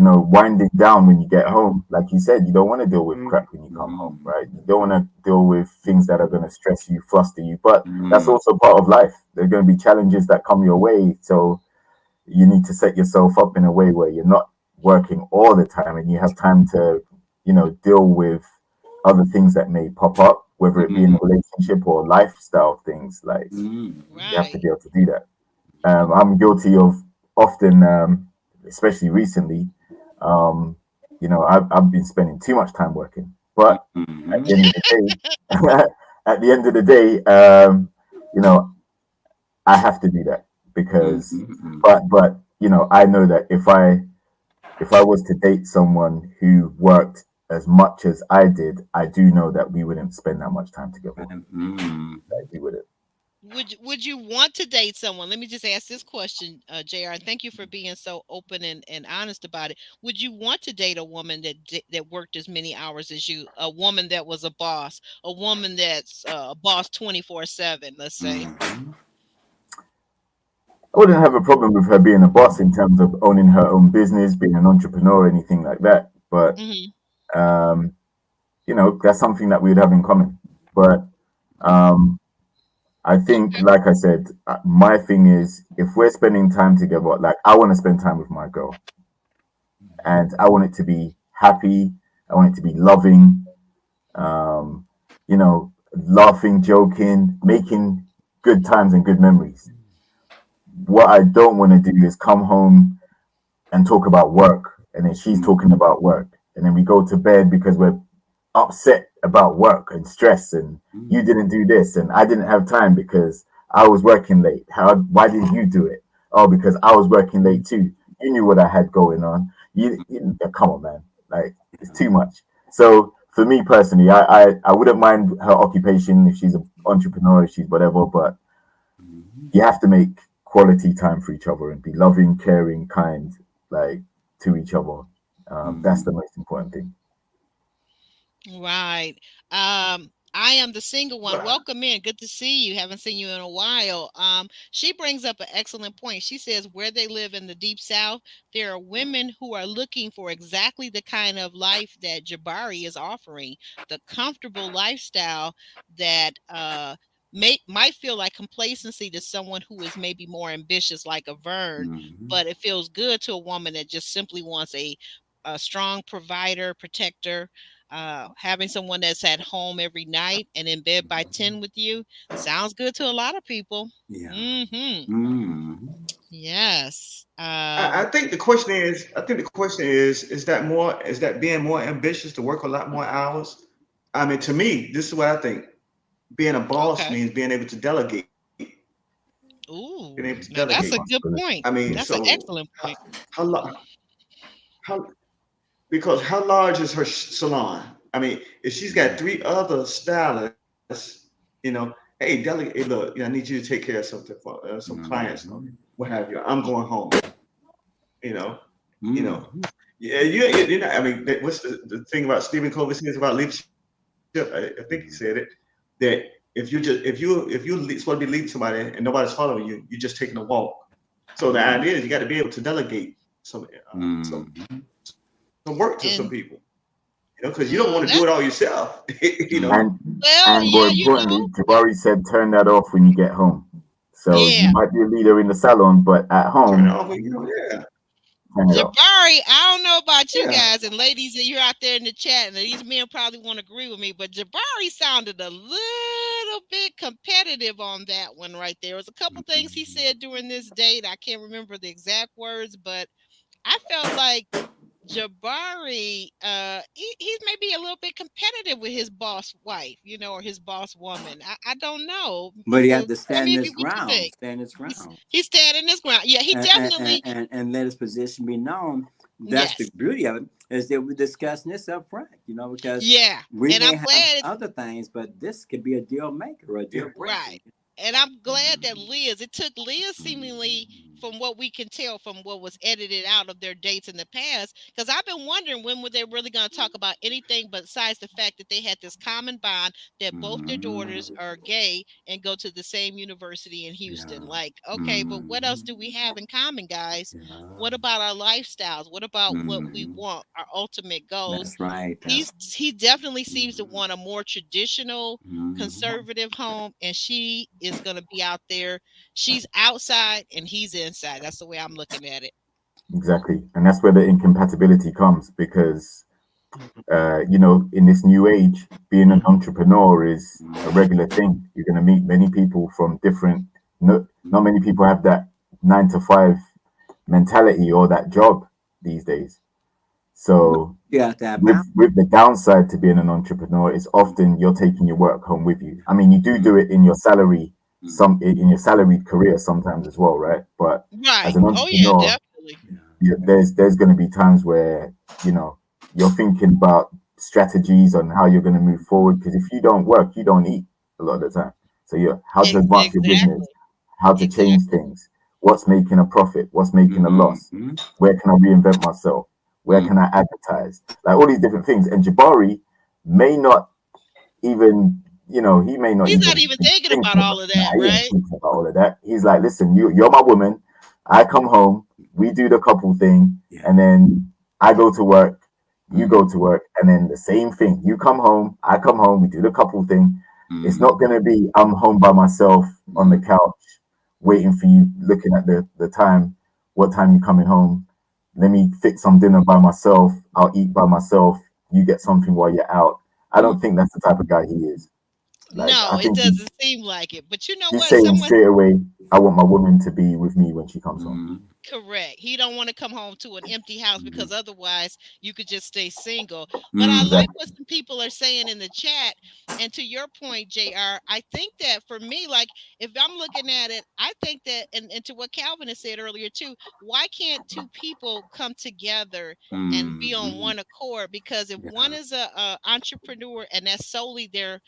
Winding down when you get home. Like you said, you don't want to deal with crap when you come home, right? You don't want to deal with things that are going to stress you, fluster you. But that's also part of life. There are going to be challenges that come your way. So you need to set yourself up in a way where you're not working all the time and you have time to, deal with other things that may pop up, whether it be in a relationship or lifestyle things. Like you have to Right. be able to do that. I'm guilty of often, especially recently, I've been spending too much time working. But at the end of the day, at the end of the day, you know, I have to do that because, but I know that if I was to date someone who worked as much as I did, I do know that we wouldn't spend that much time together. Like we wouldn't. Would you want to date someone? Let me just ask this question, Jr. And thank you for being so open and honest about it. Would you want to date a woman that worked as many hours as you? A woman that was a boss, a woman that's a boss 24/7. Let's say. I wouldn't have a problem with her being a boss in terms of owning her own business, being an entrepreneur, or anything like that. But Hmm. um, that's something that we'd have in common. But um, I think, Okay. like I said, my thing is if we're spending time together, like I want to spend time with my girl, and I want it to be happy. I want it to be loving. Um, laughing, joking, making good times and good memories. What I don't want to do is come home and talk about work, and then she's talking about work, and then we go to bed because we're upset about work and stress, and you didn't do this, and I didn't have time because I was working late. Why didn't you do it? Oh, because I was working late too. You knew what I had going on. Come on, man. Like it's too much. So for me personally, I wouldn't mind her occupation if she's an entrepreneur, if she's whatever, but you have to make quality time for each other and be loving, caring, kind, like to each other. That's the most important thing. Right. I am the single one. But Welcome in. Good to see you. Haven't seen you in a while. She brings up an excellent point. She says where they live in the deep south, there are women who are looking for exactly the kind of life that Jabari is offering, the comfortable lifestyle that might feel like complacency to someone who is maybe more ambitious like a Vern, but it feels good to a woman that just simply wants a strong provider, protector, having someone that's at home every night and in bed by 10 with you sounds good to a lot of people. Yeah. Hmm. Yes. I think the question is that is that being more ambitious to work a lot more hours? To me, this is what I think. Being a boss Okay. means being able to delegate. Being Ooh, able to now that's a delegate. good point. That's an So excellent point. how, lo- how because how large is her salon? If she's got 3 other stylists, hey, delegate. Hey, look, I need you to take care of something for some clients, what have you. I'm going home. You know, you know. Yeah, you know, I mean, what's the thing about Stephen Covey says about leadership? I think he said it that if you're supposed to be leading somebody and nobody's following you, you're just taking a walk. So the idea is you got to be able to delegate Mm-hmm. some work to some And people, you know, because you don't want to do that's it all yourself, you know. And well, more yeah, importantly, Jabari said, turn that off when you get home. So you yeah. might be a leader in the salon, but at Turn it home, off, you know, yeah, turn it off. Jabari, I don't know about you yeah. guys and ladies that you're out there in the chat, and these men probably won't agree with me, but Jabari sounded a little bit competitive on that one right there. There was a couple things he said during this date. I can't remember the exact words, but I felt like Jabari, he's maybe a little bit competitive with his boss wife, you know, or his boss woman. I don't know. But he had Well, to tell stand me his what you ground, think. stand his ground, He's standing his ground. Yeah, he definitely. and let his position be known. That's the Yes. beauty of it, is that we're discussing this up front, you know, because Yeah, we and may I'm have glad. other things, but this could be a deal maker or a deal breaker. Right. And I'm glad that it took Liz seemingly, from what we can tell from what was edited out of their dates in the past, because I've been wondering when were they really going to talk about anything besides the fact that they had this common bond that both their daughters are gay and go to the same university in Houston. Yeah. Like, okay, but what else do we have in common, guys? Yeah. What about our lifestyles? What about what we Mhm. want, our ultimate goals? That's right. He definitely seems to want a more traditional Mhm. conservative home, and she is going to be out there. She's outside and he's inside. That's the way I'm looking at it. Exactly. And that's where the incompatibility comes because, you know, in this new age, being an entrepreneur is a regular thing. You're going to meet many people from different, no, not many people have that 9 to 5 mentality or that job these days. So You have to have with balance. the downside to being an entrepreneur is often you're taking your work home with you. I mean, you do it in your salary, in your salaried career sometimes as well, right? But as Right. an Oh yeah, entrepreneur, definitely. there's going to be times where you know you're thinking about strategies on how you're going to move forward. Because if you don't work, you don't eat a lot of the time. So yeah, how to advance your business, Exactly. how to change Exactly. things, what's making a profit, what's making a loss, Mhm. where can I reinvent myself, where can I advertise, like all these different things. And Jabari may not even, you know, he may not He's not even even be thinking thinking about about, all of nah, that, he ain't right? thinking about all of that. He's like, listen, you're my woman. I come home, we do the couple thing, Yeah. and then I go to work, you Mhm. go to work, and then the same thing. You come home, I come home, we do the couple thing. It's Mhm. not gonna be I'm home by myself on the couch, waiting for you, looking at the time, what time you coming home. Let me fix some dinner by myself. I'll eat by myself. You get something while you're out. I don't think that's the type of guy he is. Like, I No, it think doesn't seem like it. But you know he's what? saying Someone straight away, I want my woman to be with me when she comes home. Mhm. correct. He don't want to come home to an empty house Mhm. because otherwise you could just stay single. But I Mhm. like Exactly. what some people are saying in the chat. And to your point, JR, I think that for me, like if I'm looking at it, I think that and to what Calvin has said earlier too, why can't two people come together and be on Mhm. one accord? Because if one Yeah. is a entrepreneur and that's solely their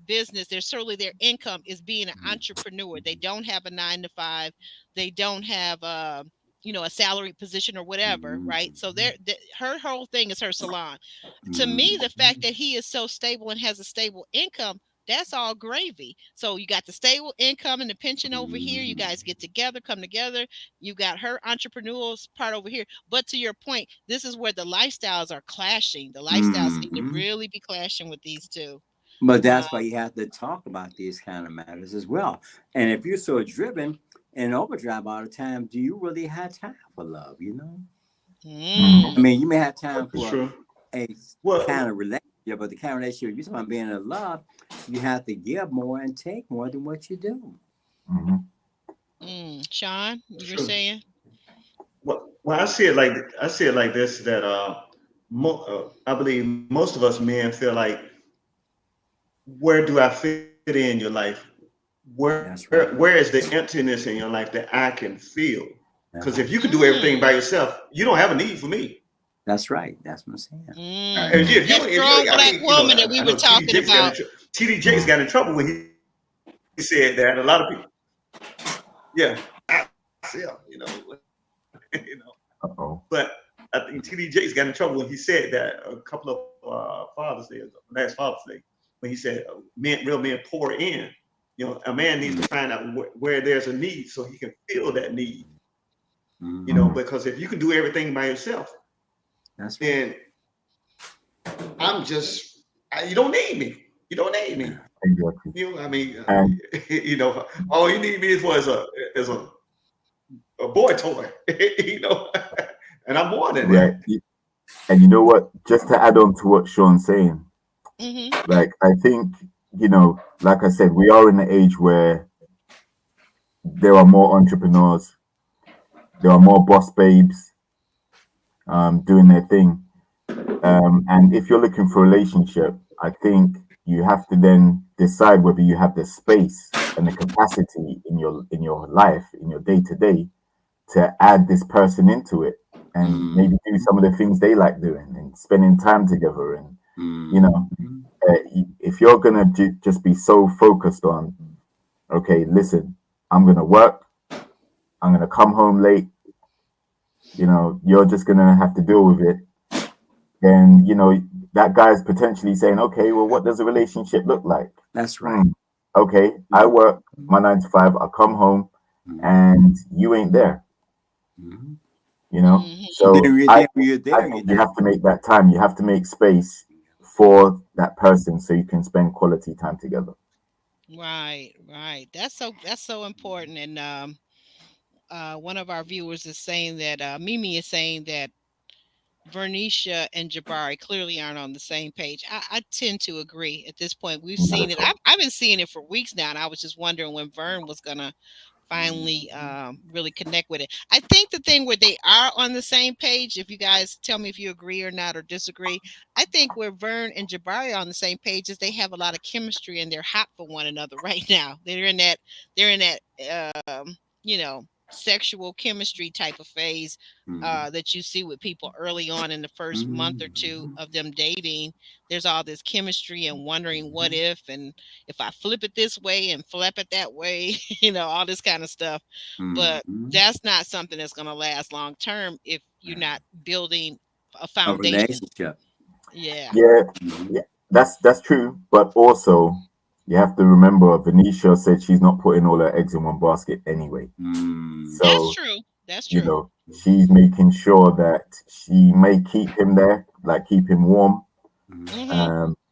business, their solely their income is being an entrepreneur. They don't have a 9 to 5. They don't have a salary position or whatever, right? Mhm. So her whole thing is her salon. To me, the fact Mhm. that he is so stable and has a stable income, that's all gravy. So you got the stable income and the pension over here. You guys get together, come together. You got her entrepreneurial part over here. But to your point, this is where the lifestyles are clashing. The lifestyles seem to Mhm. really be clashing with these two. But Uh, that's why you have to talk about these kind of matters as well. And if you're so driven and overdrive all the time, do you really have time for love? You know, I mm, mean, you may have time That's for true. a kind Well, of relationship, but the kind of relationship you're talking about being in love, you have to give more and take more than what you do. Hmm. Sean, that's you were true. saying? Well, I see it like this that I believe most of us men feel like, where do I fit in your life? That's Where right. is the emptiness in your life that I can feel? Because if you could do everything by Mm, yourself, you don't have a need for me. That's right. That's what I'm saying. mm. That If you, strong I black mean, you know, woman that we I were know talking about. TD Jakes got in trouble when he said that. A lot of people, yeah, I myself, you know, you know, Uh-oh. but I think TD Jakes got in trouble when he said that a couple of Father's Day, last Father's Day, when he said real men pour in. A man needs to find out where there's a need so he can fill that need. Because if you can do everything by yourself, then I'm just, you don't need me. You don't need me. Exactly. I mean, all you need me is for is a boy toy, and I'm more than that. And you know what? Just to add on to what Sean's saying, like I think, like I said, we are in an age where there are more entrepreneurs, there are more boss babes doing their thing. And if you're looking for a relationship, I think you have to then decide whether you have the space and the capacity in your life, in your day to day, to add this person into it and maybe do some of the things they like doing and spending time together. And if you're gonna just be so focused on, okay, listen, I'm gonna work, I'm gonna come home late, you're just gonna have to deal with it. Then that guy's potentially saying, okay, well, what does a relationship look like? That's right. Okay, I work my 9 to 5, I come home, and you ain't there. So I think you have to make that time. You have to make space for that person so you can spend quality time together. Right. That's so important. And one of our viewers is saying that Mimi is saying that Vernisha and Jabari clearly aren't on the same page. I tend to agree at this point. We've seen it. I've been seeing it for weeks now, and I was just wondering when Vern was gonna finally really connect with it. I think the thing where they are on the same page, if you guys tell me if you agree or not or disagree, I think where Vern and Jabari are on the same page is they have a lot of chemistry and they're hot for one another right now. They're in that sexual chemistry type of phase that you see with people early on in the first month or two of them dating. There's all this chemistry and wondering what and if I flip it this way and flap it that way, all this kind of stuff. But that's not something that's going to last long term if you're not building a foundation. Relationship. Yeah. That's true. But also, you have to remember, Venetia said she's not putting all her eggs in one basket anyway. So that's true. She's making sure that she may keep him there, like keep him warm.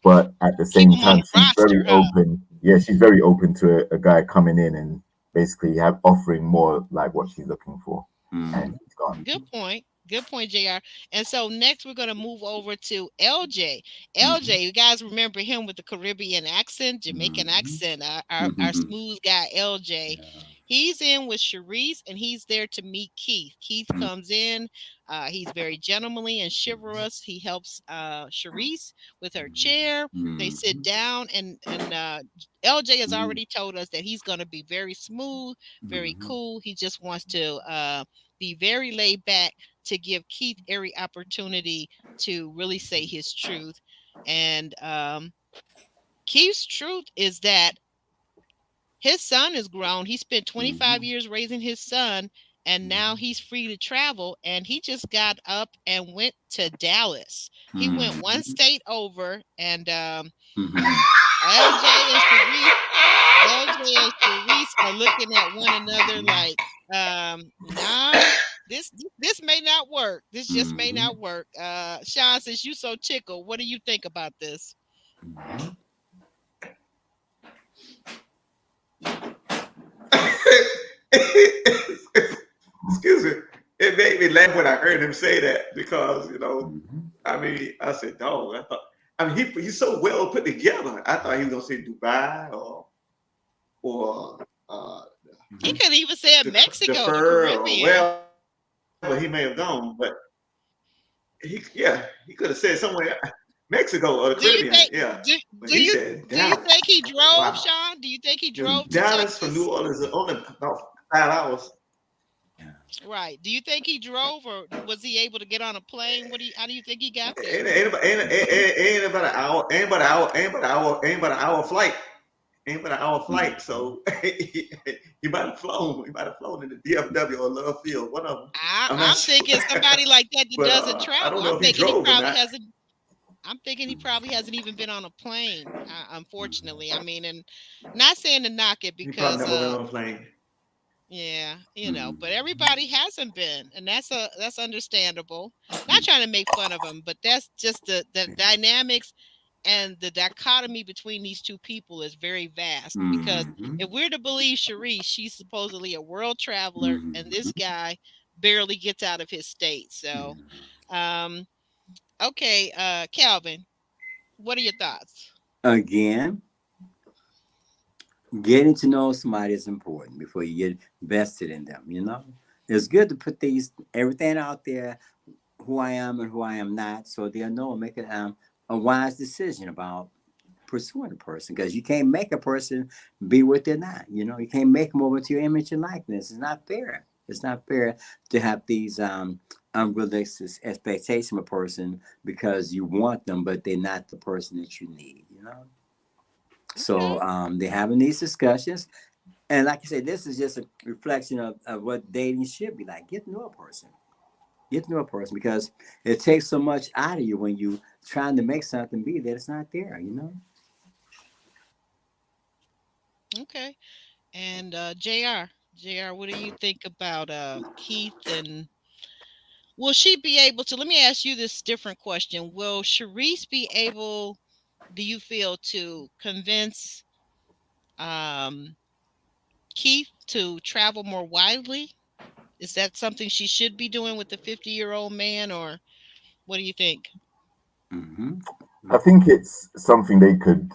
But at the same time, she's very open. Yeah, she's very open to a guy coming in and basically offering more like what she's looking for. And he's gone. Good point, JR. And so next we're going to move over to LJ. LJ, you guys remember him with the Caribbean accent, Jamaican accent, our smooth guy, LJ. Yeah. He's in with Sharice, and he's there to meet Keith. Keith comes in. He's very gentlemanly and chivalrous. He helps Sharice with her chair. They sit down, and LJ has already told us that he's going to be very smooth, very cool. He just wants to be very laid back to give Keith every opportunity to really say his truth. And Keith's truth is that his son is grown. He spent 25 years raising his son, and now he's free to travel. And he just got up and went to Dallas. He went one state over, and LJ and Sharice are looking at one another like, nah, this may not work. This just may not work. Sean, since you so tickled, what do you think about this? Excuse me. It made me laugh when I heard him say that because, I mean, I said, dog, he's so well put together. I thought he was going to say Dubai or he could even say Mexico, the Caribbean. Well, he may have gone, but he could have said somewhere Mexico or the Caribbean. Do you think he drove, Sean? Do you think he drove to Dallas from New Orleans is only about 5 hours? Right. Do you think he drove, or was he able to get on a plane? How do you think he got there? Ain't about an hour flight. ain't but an hour flight, so he might have flown. He might have flown in the DFW or Love Field, one of them. I'm not I'm sure, thinking somebody like that that but doesn't I don't travel. know if he drove or not. I'm thinking he probably hasn't even been on a plane. Unfortunately, I mean, and not saying to knock it He probably because never went on a plane. yeah, but everybody hasn't been, and that's understandable. Not trying to make fun of him, but that's just the dynamics and the dichotomy between these two people is very vast. Because if we're to believe Sharice, she's supposedly a world traveler, and this guy barely gets out of his state. So, um, okay, Calvin, what are your thoughts? Again, getting to know somebody is important before you get vested in them. It's good to put these everything out there, who I am and who I am not, so they'll know and make a wise decision about pursuing a person. Because you can't make a person be what they're not. You can't make them over to your image and likeness. It's not fair. It's not fair to have these unrealistic expectations of a person because you want them, but they're not the person that you need. Okay. So they're having these discussions. And like I said, this is just a reflection of what dating should be like. Get to know a person. Get to know a person because it takes so much out of you when you trying to make something be that it's not there. Okay. And JR, what do you think about Keith, and will she be able to? Let me ask you this different question. Will Sharice be able, do you feel, to convince um, Keith to travel more widely? Is that something she should be doing with the 50-year-old man, or what do you think? Mm-hmm. I think it's something they could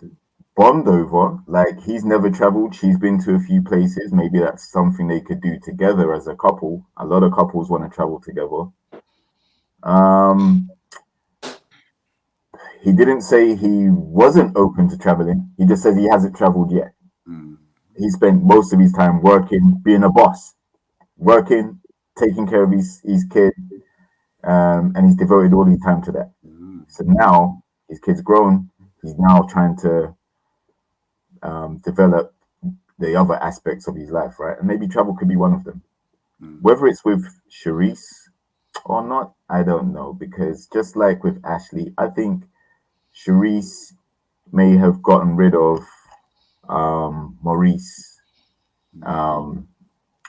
bond over. Like he's never traveled, she's been to a few places. Maybe that's something they could do together as a couple. A lot of couples want to travel together. Um, he didn't say he wasn't open to traveling. He just says he hasn't traveled yet. Mm-hmm. He spent most of his time working, being a boss, working, taking care of his kid, and he's devoted all his time to that. So now his kid's grown. He's now trying to develop the other aspects of his life, right? And maybe travel could be one of them. Whether it's with Sharice or not, I don't know. Because just like with Ashlee, I think Sharice may have gotten rid of Maurice.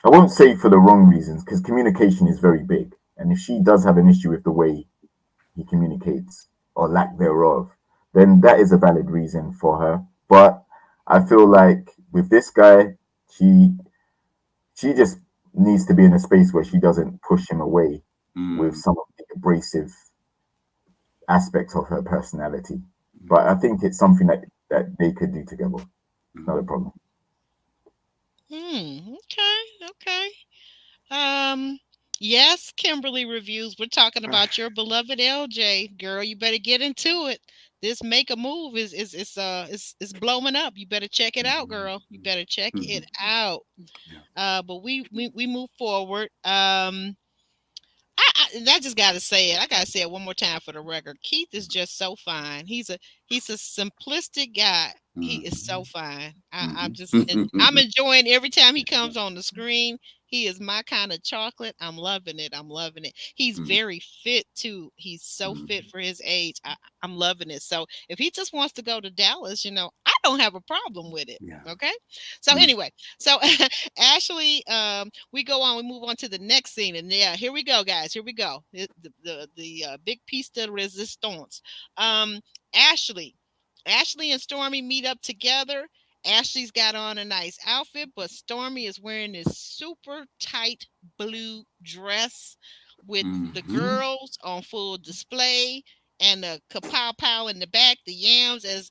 I won't say for the wrong reasons, because communication is very big. And if she does have an issue with the way he communicates or lack thereof, then that is a valid reason for her. But I feel like with this guy, she she just needs to be in a space where she doesn't push him away with some of the abrasive aspects of her personality. But I think it's something that they could do together. Not a problem. Okay. Okay. Um, yes, Kimberly Reviews. We're talking about your beloved LJ. Girl, you better get into it. This make a move is blowing up. You better check it out, girl. You better check it out. But we move forward. I just gotta say it. I gotta say it one more time for the record. Keith is just so fine. He's a simplistic guy. He is so fine. I'm enjoying every time he comes on the screen. He is my kind of chocolate. I'm loving it. I'm loving it. He's very fit too. He's so fit for his age. I'm loving it. So if he just wants to go to Dallas, I don't have a problem with it. Yeah. Okay. So anyway, so Ashlee, we go on. We move on to the next scene, and yeah, here we go, guys. Here we go. The big piece de resistance. Um, Ashlee, Ashlee and Stormy meet up together. Ashlee's got on a nice outfit, but Stormy is wearing this super tight blue dress with the girls on full display and the kapow pow in the back, the yams, as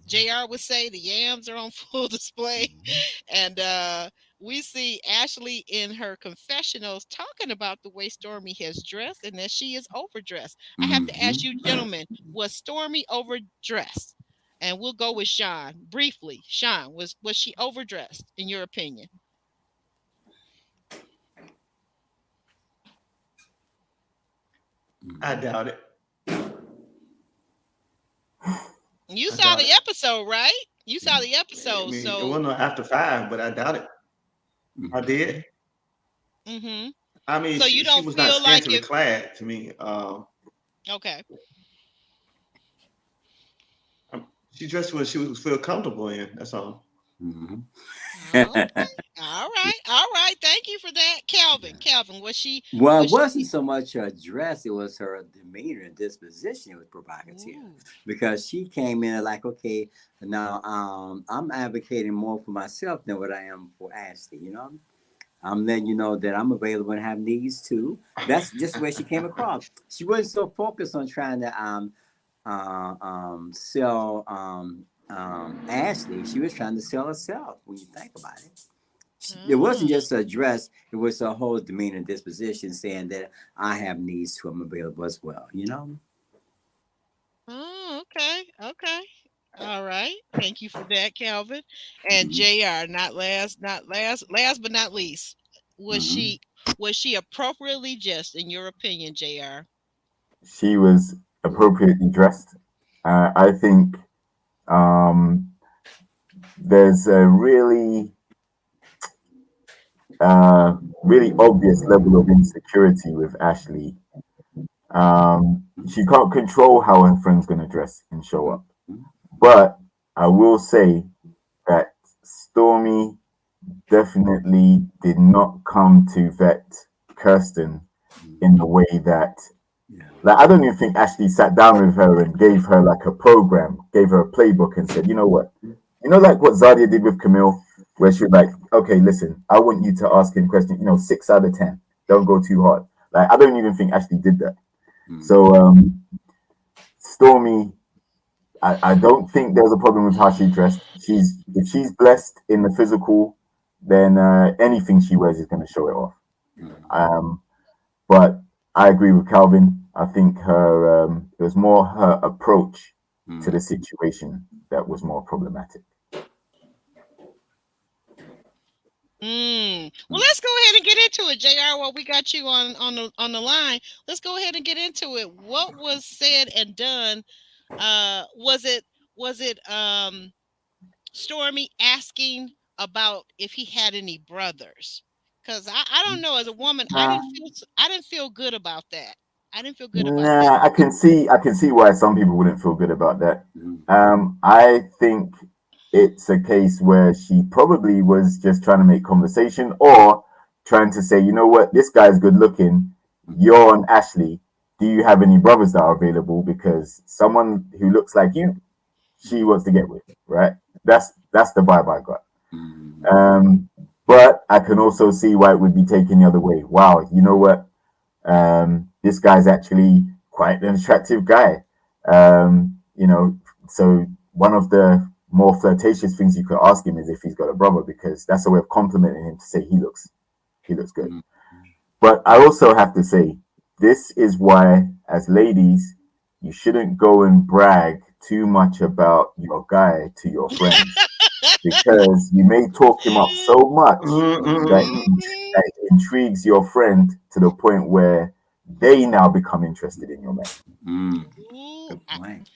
JR would say, the yams are on full display. And we see Ashlee in her confessionals talking about the way Stormy has dressed and that she is overdressed. I have to ask you, gentlemen, was Stormy overdressed? And we'll go with Sean briefly. Sean, was she overdressed in your opinion? I doubt it. You I saw doubt the it. episode, right? You saw the I episode, mean, it so. wasn't no after 5, but I doubt it. I did. Mm-hmm. I mean, So you she don't was not feel like scantily it. clad to me. Okay. She dressed what she was feel comfortable in. That's all. Mhm. Okay. All right. All right. Thank you for that, Calvin. Calvin, was she? Well, it Was wasn't she? so much her dress; it was her demeanor and disposition was provocative. Ooh. Because she came in like, okay, now I'm advocating more for myself than what I am for Ashley. You know, I'm letting you know that I'm available and have needs too. That's just the way she came across. She wasn't so focused on trying to sell Ashley. She was trying to sell herself. When you think about it, it wasn't Mm. just a dress; it was a whole demeanor and disposition, saying that I have needs too. I'm available as well. You know. Oh, okay. Okay. All right. Thank you for that, Calvin. And Mm-hmm. Jr. Last but not least, was Mm-hmm. she? Was she appropriately just, in your opinion, Jr.? She was appropriately dressed. I think um, there's a really obvious level of insecurity with Ashley. She can't control how her friend's going to dress and show up. But I will say that Stormy definitely did not come to vet Kirsten in the way that, Yeah. like, I don't even think Ashley sat down with her and gave her like a program, gave her a playbook and said, you know what? You know, like what Zadia did with Camille, where she was like, okay, listen, I want you to ask him questions, 6 out of 10. Don't go too hard. Like, I don't even think Ashley did that. So, Stormy, I don't think there's a problem with how she dressed. If she's blessed in the physical, then anything she wears is going to show it off. Um, but I agree with Calvin. I think it was more her approach to the situation that was more problematic. Well, let's go ahead and get into it, Jr. While we got you on the line, let's go ahead and get into it. What was said and done? Was it Stormy asking about if he had any brothers? Because I don't know. As a woman, Nah, I didn't feel good about that. I didn't feel good about that. nah, I can see why some people wouldn't feel good about that. I think it's a case where she probably was just trying to make conversation or trying to say, you know what, this guy's good looking. You're on Ashley. Do you have any brothers that are available? Because someone who looks like you, she wants to get with, right? That's the vibe I got. But I can also see why it would be taken the other way. Wow, you know what? This guy's actually quite an attractive guy. So one of the more flirtatious things you could ask him is if he's got a brother, because that's a way of complimenting him to say he looks good. But I also have to say, this is why, as ladies, you shouldn't go and brag too much about your guy to your friends, because you may talk him up so much that it intrigues your friend to the point where they now become interested in your man. Ooh, Good point.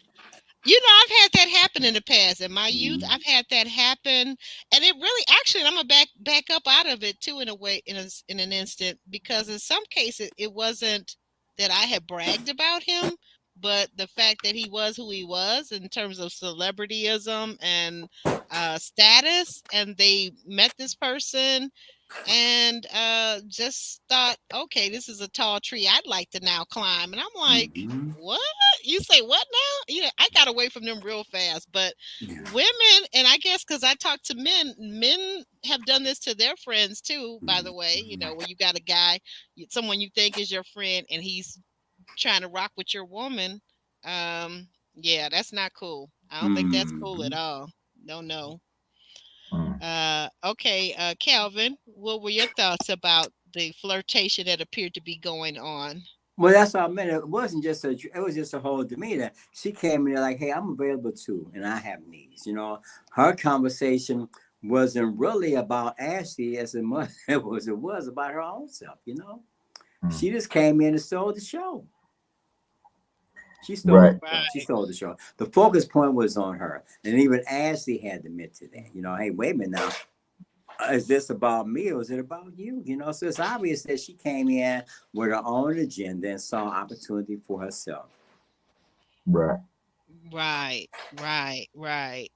I've had that happen in the past. In my youth, I've had that happen, and it really, actually, I'm gonna back up out of it too, in a way, in an instant, because in some cases, it wasn't that I had bragged about him, but the fact that he was who he was in terms of celebrityism and status, and they met this person and just thought, okay, this is a tall tree I'd like to now climb. And I'm like, what? You say what now? I got away from them real fast. But Yeah. women, and I guess because I talk to men have done this to their friends too, by the way, where you got a guy, someone you think is your friend, and he's trying to rock with your woman. Yeah, that's not cool. I don't think that's cool at all. No. Okay, Calvin, what were your thoughts about the flirtation that appeared to be going on? Well, that's what I meant. It wasn't just it was just a whole demeanor. She came in there like, hey, I'm available too, and I have needs. Her conversation wasn't really about Ashley as much it was about her own self. She just came in and stole the show. She stole Right. the show. She Right. stole the show. The focus point was on her, and even Ashley had to admit to that. Hey, wait a minute now. Is this about me or is it about you? So it's obvious that she came in with her own agenda and saw opportunity for herself. Right. Right. Right. Right.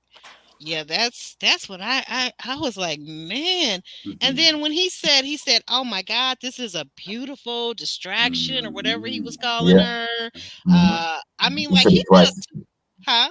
Yeah, that's what I was like, man. And Mm-hmm. then when he said, "Oh my God, this is a beautiful distraction," or whatever he Mm-hmm. was calling Yeah. her. Hmm. I mean, He like said he it does, twice. huh?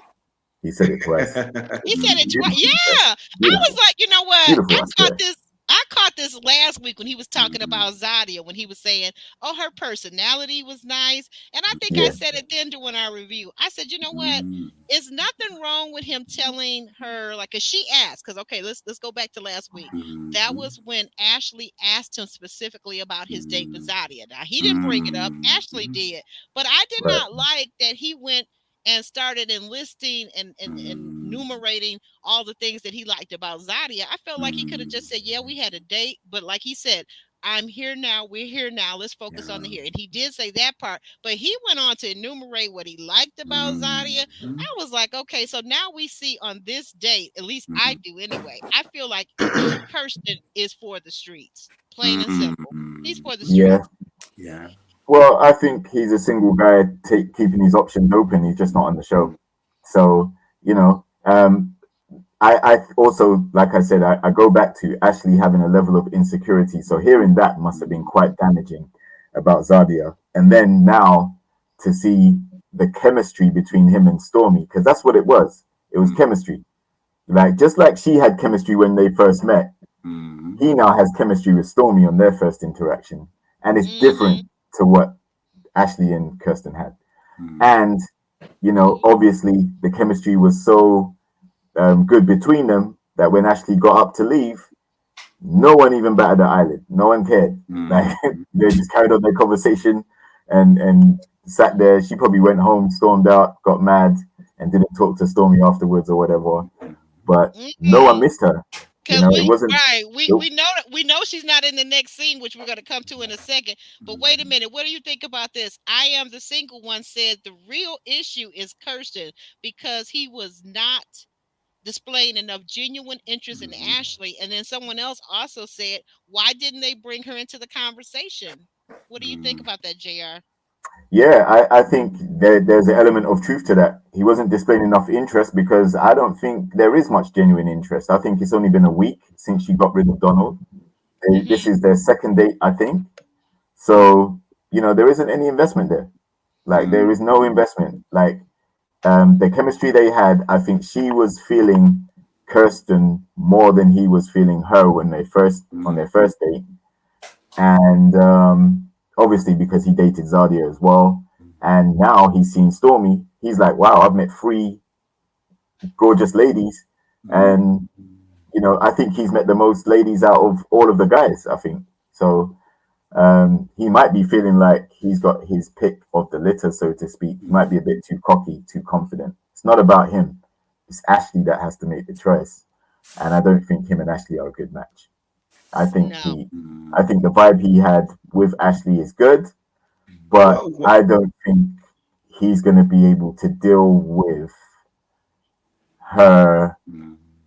He said it twice. He said it twice. Beautiful. Yeah. I was Beautiful. like, you know what? Beautiful. I I caught swear. this. I caught this last week when he was talking Mm-hmm. about Zadia, when he was saying, "Oh, her personality was nice." And I think I Yeah. said it then during our review. I said, you know what? Mm-hmm. It's nothing wrong with him telling her, like, cause she asked, cause okay, let's go back to last week. That Mm-hmm. was when Ashlee asked him specifically about his date with Zadia. Now he didn't bring it up. Ashley Mm-hmm. did, but I did Right. not like that he went and started enlisting and enumerating all the things that he liked about Zadia. I felt like he could have just said, "Yeah, we had a date," but like he said, "I'm here now. We're here now. Let's focus on the Yeah. here." And he did say that part, but he went on to enumerate what he liked about Zadia. Mm-hmm. I was like, okay, so now we see on this date, at least I Mm-hmm. do anyway. I feel like Kirsten is for the streets, plain and simple. He's Mm-hmm. for the Yeah. streets. Yeah. Well, I think he's a single guy keeping his options open. He's just not on the show. So, you know, I also, like I said, I go back to Ashley having a level of insecurity. So hearing that must have been quite damaging about Zadia. And then now to see the chemistry between him and Stormy, because that's what it was. It was chemistry. Like, just like she had chemistry when they first met, Mm-hmm. he now has chemistry with Stormy on their first interaction. And it's Mm-hmm. different to what Ashley and Kirsten had. Mm-hmm. And, obviously the chemistry was so good between them that when Ashley got up to leave, no one even batted an eyelid. No one cared. Like Mm-hmm. they just carried on their conversation and sat there. She probably went home, stormed out, got mad, and didn't talk to Stormy afterwards or whatever. But no one Mm-hmm. missed her. Cause It we wasn't. right, we It, we know we know she's not in the next scene, which we're gonna come to in a second. But wait a minute, what do you think about this? I am the single one said the real issue is Kirsten because he was not displaying enough genuine interest in Mm-hmm. Ashley. And then someone else also said, why didn't they bring her into the conversation? What do you think about that, JR? yeah, I think there's an element of truth to that. He wasn't displaying enough interest because I don't think there is much genuine interest. I think it's only been a week since she got rid of Donald. This Mm-hmm. is their second date, I think. So, there isn't any investment there. Like, there is no investment. Like, the chemistry they had, I think she was feeling Kirsten more than he was feeling her when they first on their first date. And obviously because he dated Zadia as well. And now he's seen Stormy, he's like, wow, I've met three gorgeous ladies. And, I think he's met the most ladies out of all of the guys, I think. So he might be feeling like he's got his pick of the litter, so to speak. He might be a bit too cocky, too confident. It's not about him. It's Ashley that has to make the choice. And I don't think him and Ashley are a good match. I think No. he I think the vibe he had with Ashley is good, but Well, I don't think he's gonna be able to deal with her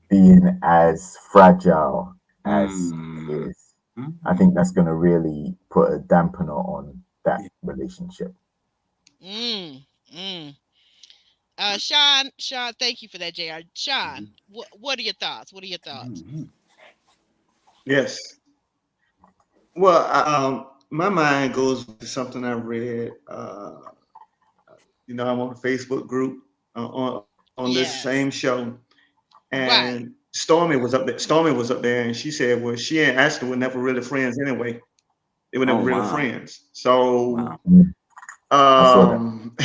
being as fragile as he is. I think that's going to really put a dampener on that relationship. Mm, mm. Sean, thank you for that, JR. Sean, what are your thoughts? What are your thoughts? yes. Well, my mind goes to something I read. I'm on a Facebook group on this same Yes. show, Right. and Stormy was up there. Stormy was up there, and she said, "Well, she and Ashley were never really friends anyway. They were never Oh really wow. friends." So, Wow. Mm, I saw that. um,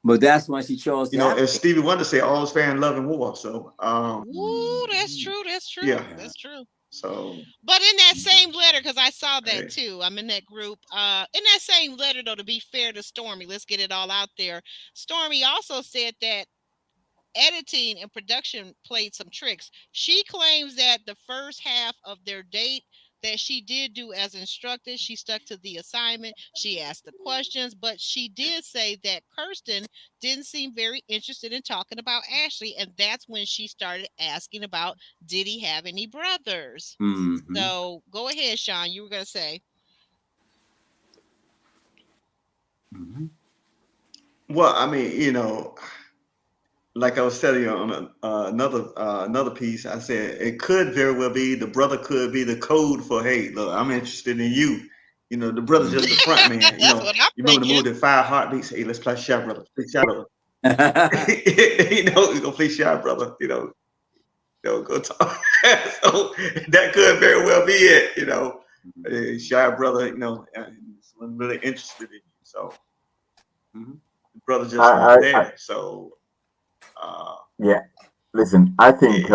But that's when she chose to as advocate. Stevie Wonder said, "All's fair in love and war." So, Woo, that's true. That's yeah. true. That's true. So, But in that same letter, because I saw that hey, too, I'm in that group. In that same letter, though, to be fair to Stormy, let's get it all out there. Stormy also said that editing and production played some tricks. She claims that the first half of their date, that she did do as instructed. She stuck to the assignment. She asked the questions, but she did say that Kirsten didn't seem very interested in talking about Ashlee, and that's when she started asking about, did he have any brothers? Mm-hmm. So go ahead, Sean. You were going to say. Mm-hmm. Well, I mean, like I was telling you on another piece, I said it could very well be the brother could be the code for, hey, look, I'm interested in you. The brother's just the front man. That's what I'm You remember the thinking. movie Five Heartbeats? Hey, let's play Shy Brother. Play Shy Brother. We're gonna play Shy Brother. Go talk. So that could very well be it. Shy Brother. Someone really interested in you. So the brother just not there. So. Yeah. Listen, I think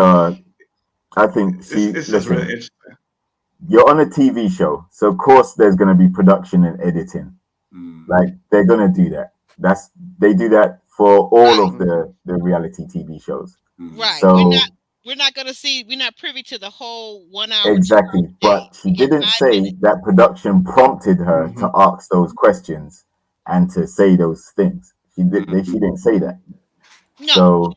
It's just really interesting. You're on a TV show, so of course there's going to be production and editing. Like they're going to do that. They do that for all of the reality TV shows. Right. So we're not going to see. We're not privy to the whole 1 hour. exactly. But she didn't say that production prompted her to ask those questions and to say those things. She didn't say that. No. So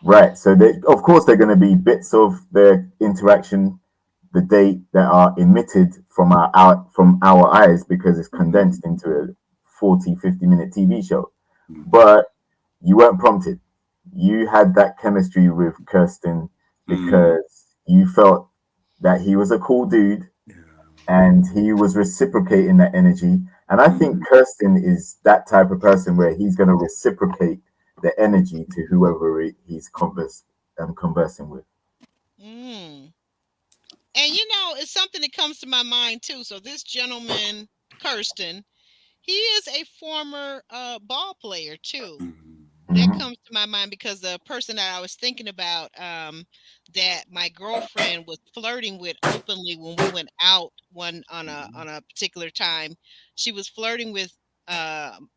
right. So of course they're going to be bits of their interaction, the date, that are emitted from our eyes because it's condensed into a 40-50 minute TV show. But you weren't prompted. You had that chemistry with Kirsten because you felt that he was a cool dude and he was reciprocating that energy. And I think Kirsten is that type of person where he's going to reciprocate the energy to whoever he's conversing with. And it's something that comes to my mind too. So this gentleman, Kirsten, he is a former ball player too. That comes to my mind because the person that I was thinking about, that my girlfriend was flirting with openly when we went out on a particular time, she was flirting with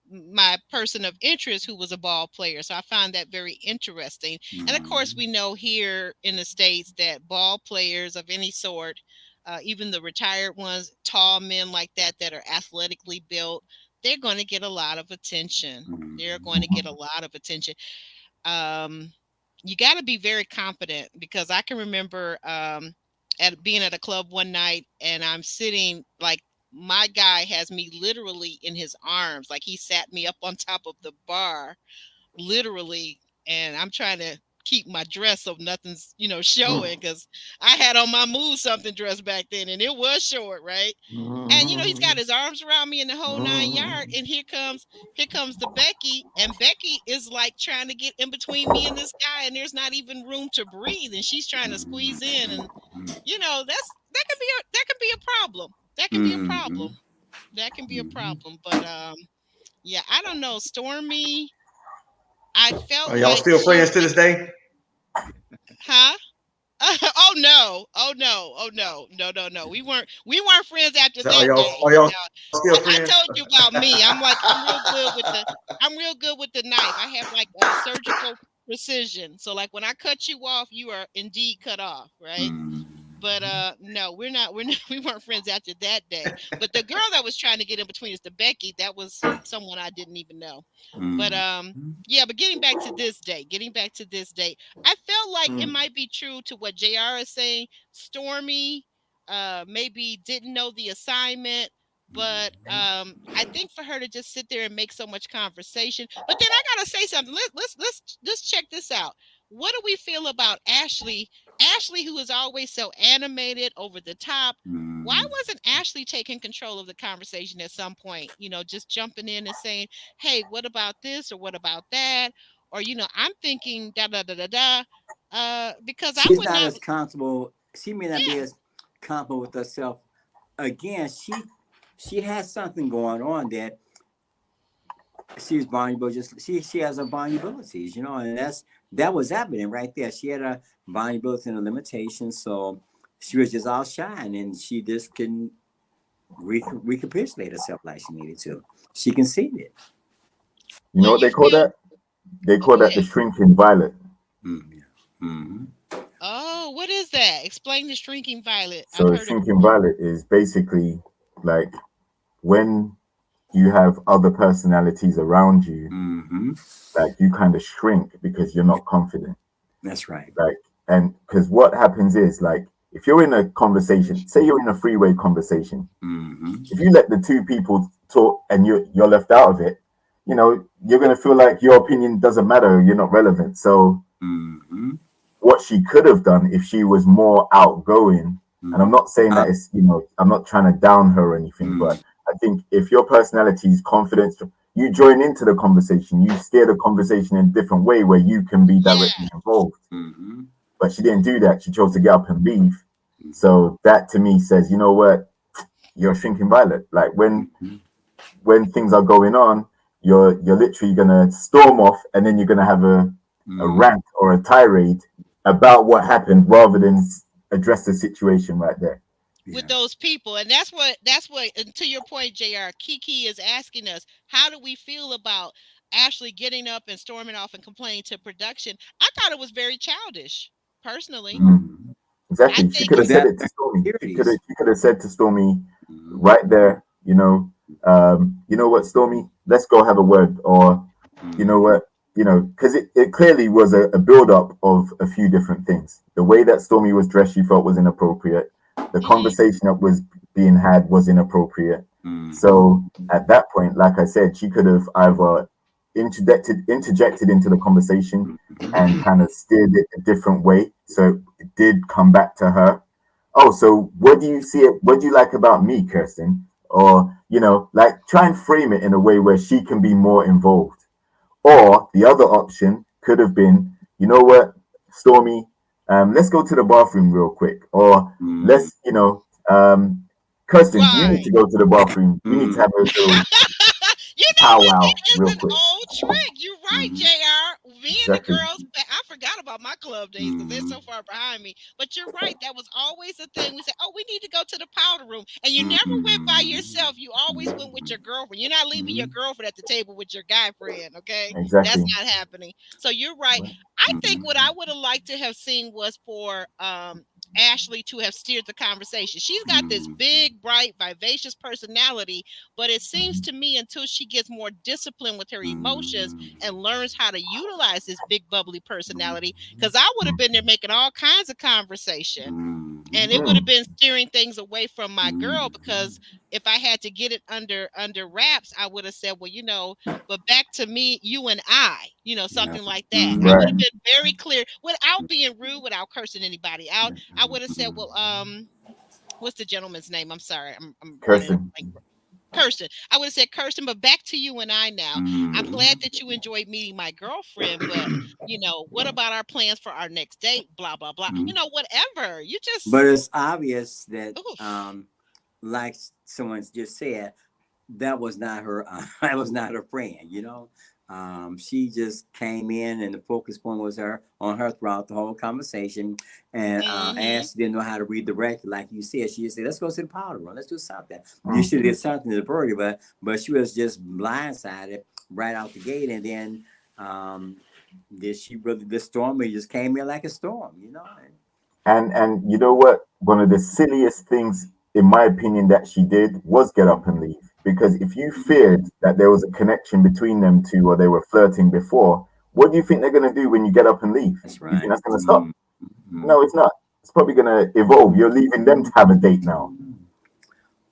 my person of interest who was a ball player. So I found that very interesting. And of course, we know here in the States that ball players of any sort, even the retired ones, tall men like that are athletically built, they're going to get a lot of attention. They're going to get a lot of attention. You got to be very confident because I can remember being at a club one night and I'm sitting like, my guy has me literally in his arms. Like he sat me up on top of the bar, literally. And I'm trying to keep my dress so nothing's, showing because I had on my Move Something dress back then and it was short, right? And he's got his arms around me in the whole 9 yards. And here comes the Becky, and Becky is like trying to get in between me and this guy, and there's not even room to breathe, and she's trying to squeeze in, and that can be a problem. That can be a problem. That can be a problem. But yeah, I don't know, Stormy. I felt Are y'all still friends to this day? Huh? Oh no! We weren't friends after So that are day. y'all still friends? I told you about me. I'm real good with the knife. I have like surgical precision. So like when I cut you off, you are indeed cut off, right? But no, we weren't friends after that day. But the girl that was trying to get in between us, the Becky, that was someone I didn't even know. But yeah, but getting back to this day, I felt like it might be true to what JR is saying. Stormy maybe didn't know the assignment, but I think for her to just sit there and make so much conversation. But then I gotta say something. Let's check this out. What do we feel about Ashlee? Ashlee, who is always so animated, over the top. Why wasn't Ashlee taking control of the conversation at some point? Just jumping in and saying, "Hey, what about this or what about that?" Or I'm thinking da da da da da. Because she's I would not not as comfortable. She may not be as comfortable with herself. Again, she has something going on that she's vulnerable. She has her vulnerabilities, and that was happening right there. She had a vulnerability and a limitation, so she was just all shine, and she just couldn't recapitulate herself like she needed to. She conceded it. You know what they call that? They call that the shrinking violet. Oh, what is that? that? Explain the shrinking violet. I've So heard it shrinking before. violet is basically like when you have other personalities around you, like you kind of shrink because you're not confident. That's right. Like, and because what happens is like if you're in a conversation, say you're in a freeway conversation, if you let the two people talk and you're left out of it, you know, you're gonna feel like your opinion doesn't matter, you're not relevant. So what she could have done if she was more outgoing, and I'm not saying that it's, you know, I'm not trying to down her or anything, but I think if your personality is confident, you join into the conversation, you steer the conversation in a different way where you can be directly Yeah. involved. But she didn't do that. She chose to get up and leave. So that to me says, you know what, you're shrinking violet. Like when things are going on, you're literally gonna storm off, and then you're gonna have a rant or a tirade about what happened rather than address the situation right there. With those people, and that's what and to your point, JR, Kiki is asking us, how do we feel about Ashlee getting up and storming off and complaining to production? I thought it was very childish, personally. I Exactly. She think could have But said that's it to Stormy. securities. She could have said to Stormy right there, you know what, Stormy, let's go have a word. Or you know what, because it clearly was a build up of a few different things. The way that Stormy was dressed, she felt was inappropriate. The conversation that was being had was inappropriate. So at that point, like I said, she could have either interjected into the conversation and kind of steered it a different way, so it did come back to her. Oh, so what do you see it? What do you like about me, Kirsten? Or like try and frame it in a way where she can be more involved. Or the other option could have been, you know what, Stormy, let's go to the bathroom real quick. Or let's, Kirsten, you need right. to go to the bathroom. We need to have a little You know what? powwow That is real an quick. old trick. You're right, JR. Me and the Exactly. girls, I forgot about my club days because they're so far behind me. But you're right. That was always a thing. We said, oh, we need to go to the powder room. And you never went by yourself. You always went with your girlfriend. You're not leaving your girlfriend at the table with your guy friend, okay? That's Exactly. not happening. So you're right. I think what I would have liked to have seen was for Ashlee to have steered the conversation. She's got this big, bright, vivacious personality, but it seems to me until she gets more disciplined with her emotions and learns how to utilize this big, bubbly personality, because I would have been there making all kinds of conversation. And it would have been steering things away from my girl, because if I had to get it under wraps, I would have said, well, but back to me, you and I, something like that. I would Right. have been very clear without being rude, without cursing anybody out. I would have said, well, what's the gentleman's name? I'm sorry, I'm running a Kirsten. blank. Kirsten. I would have said Kirsten, but back to you and I now. I'm glad that you enjoyed meeting my girlfriend, but what about our plans for our next date? Blah blah blah. Whatever. You just But it's obvious that, oof. like someone just said, that was not her. That was not her friend. She just came in, and the focus point was on her throughout the whole conversation. And Ash didn't know how to redirect, like you said. She just said, "Let's go to the powder room. Let's do something." You should have did something to the birdie, but she was just blindsided right out the gate. And then the storm just came in like a storm, And you know what? One of the silliest things, in my opinion, that she did was get up and leave. Because if you feared that there was a connection between them two, or they were flirting before, what do you think they're going to do when you get up and leave? That's You right. think that's going to stop? No, it's not. It's probably going to evolve. You're leaving them to have a date now.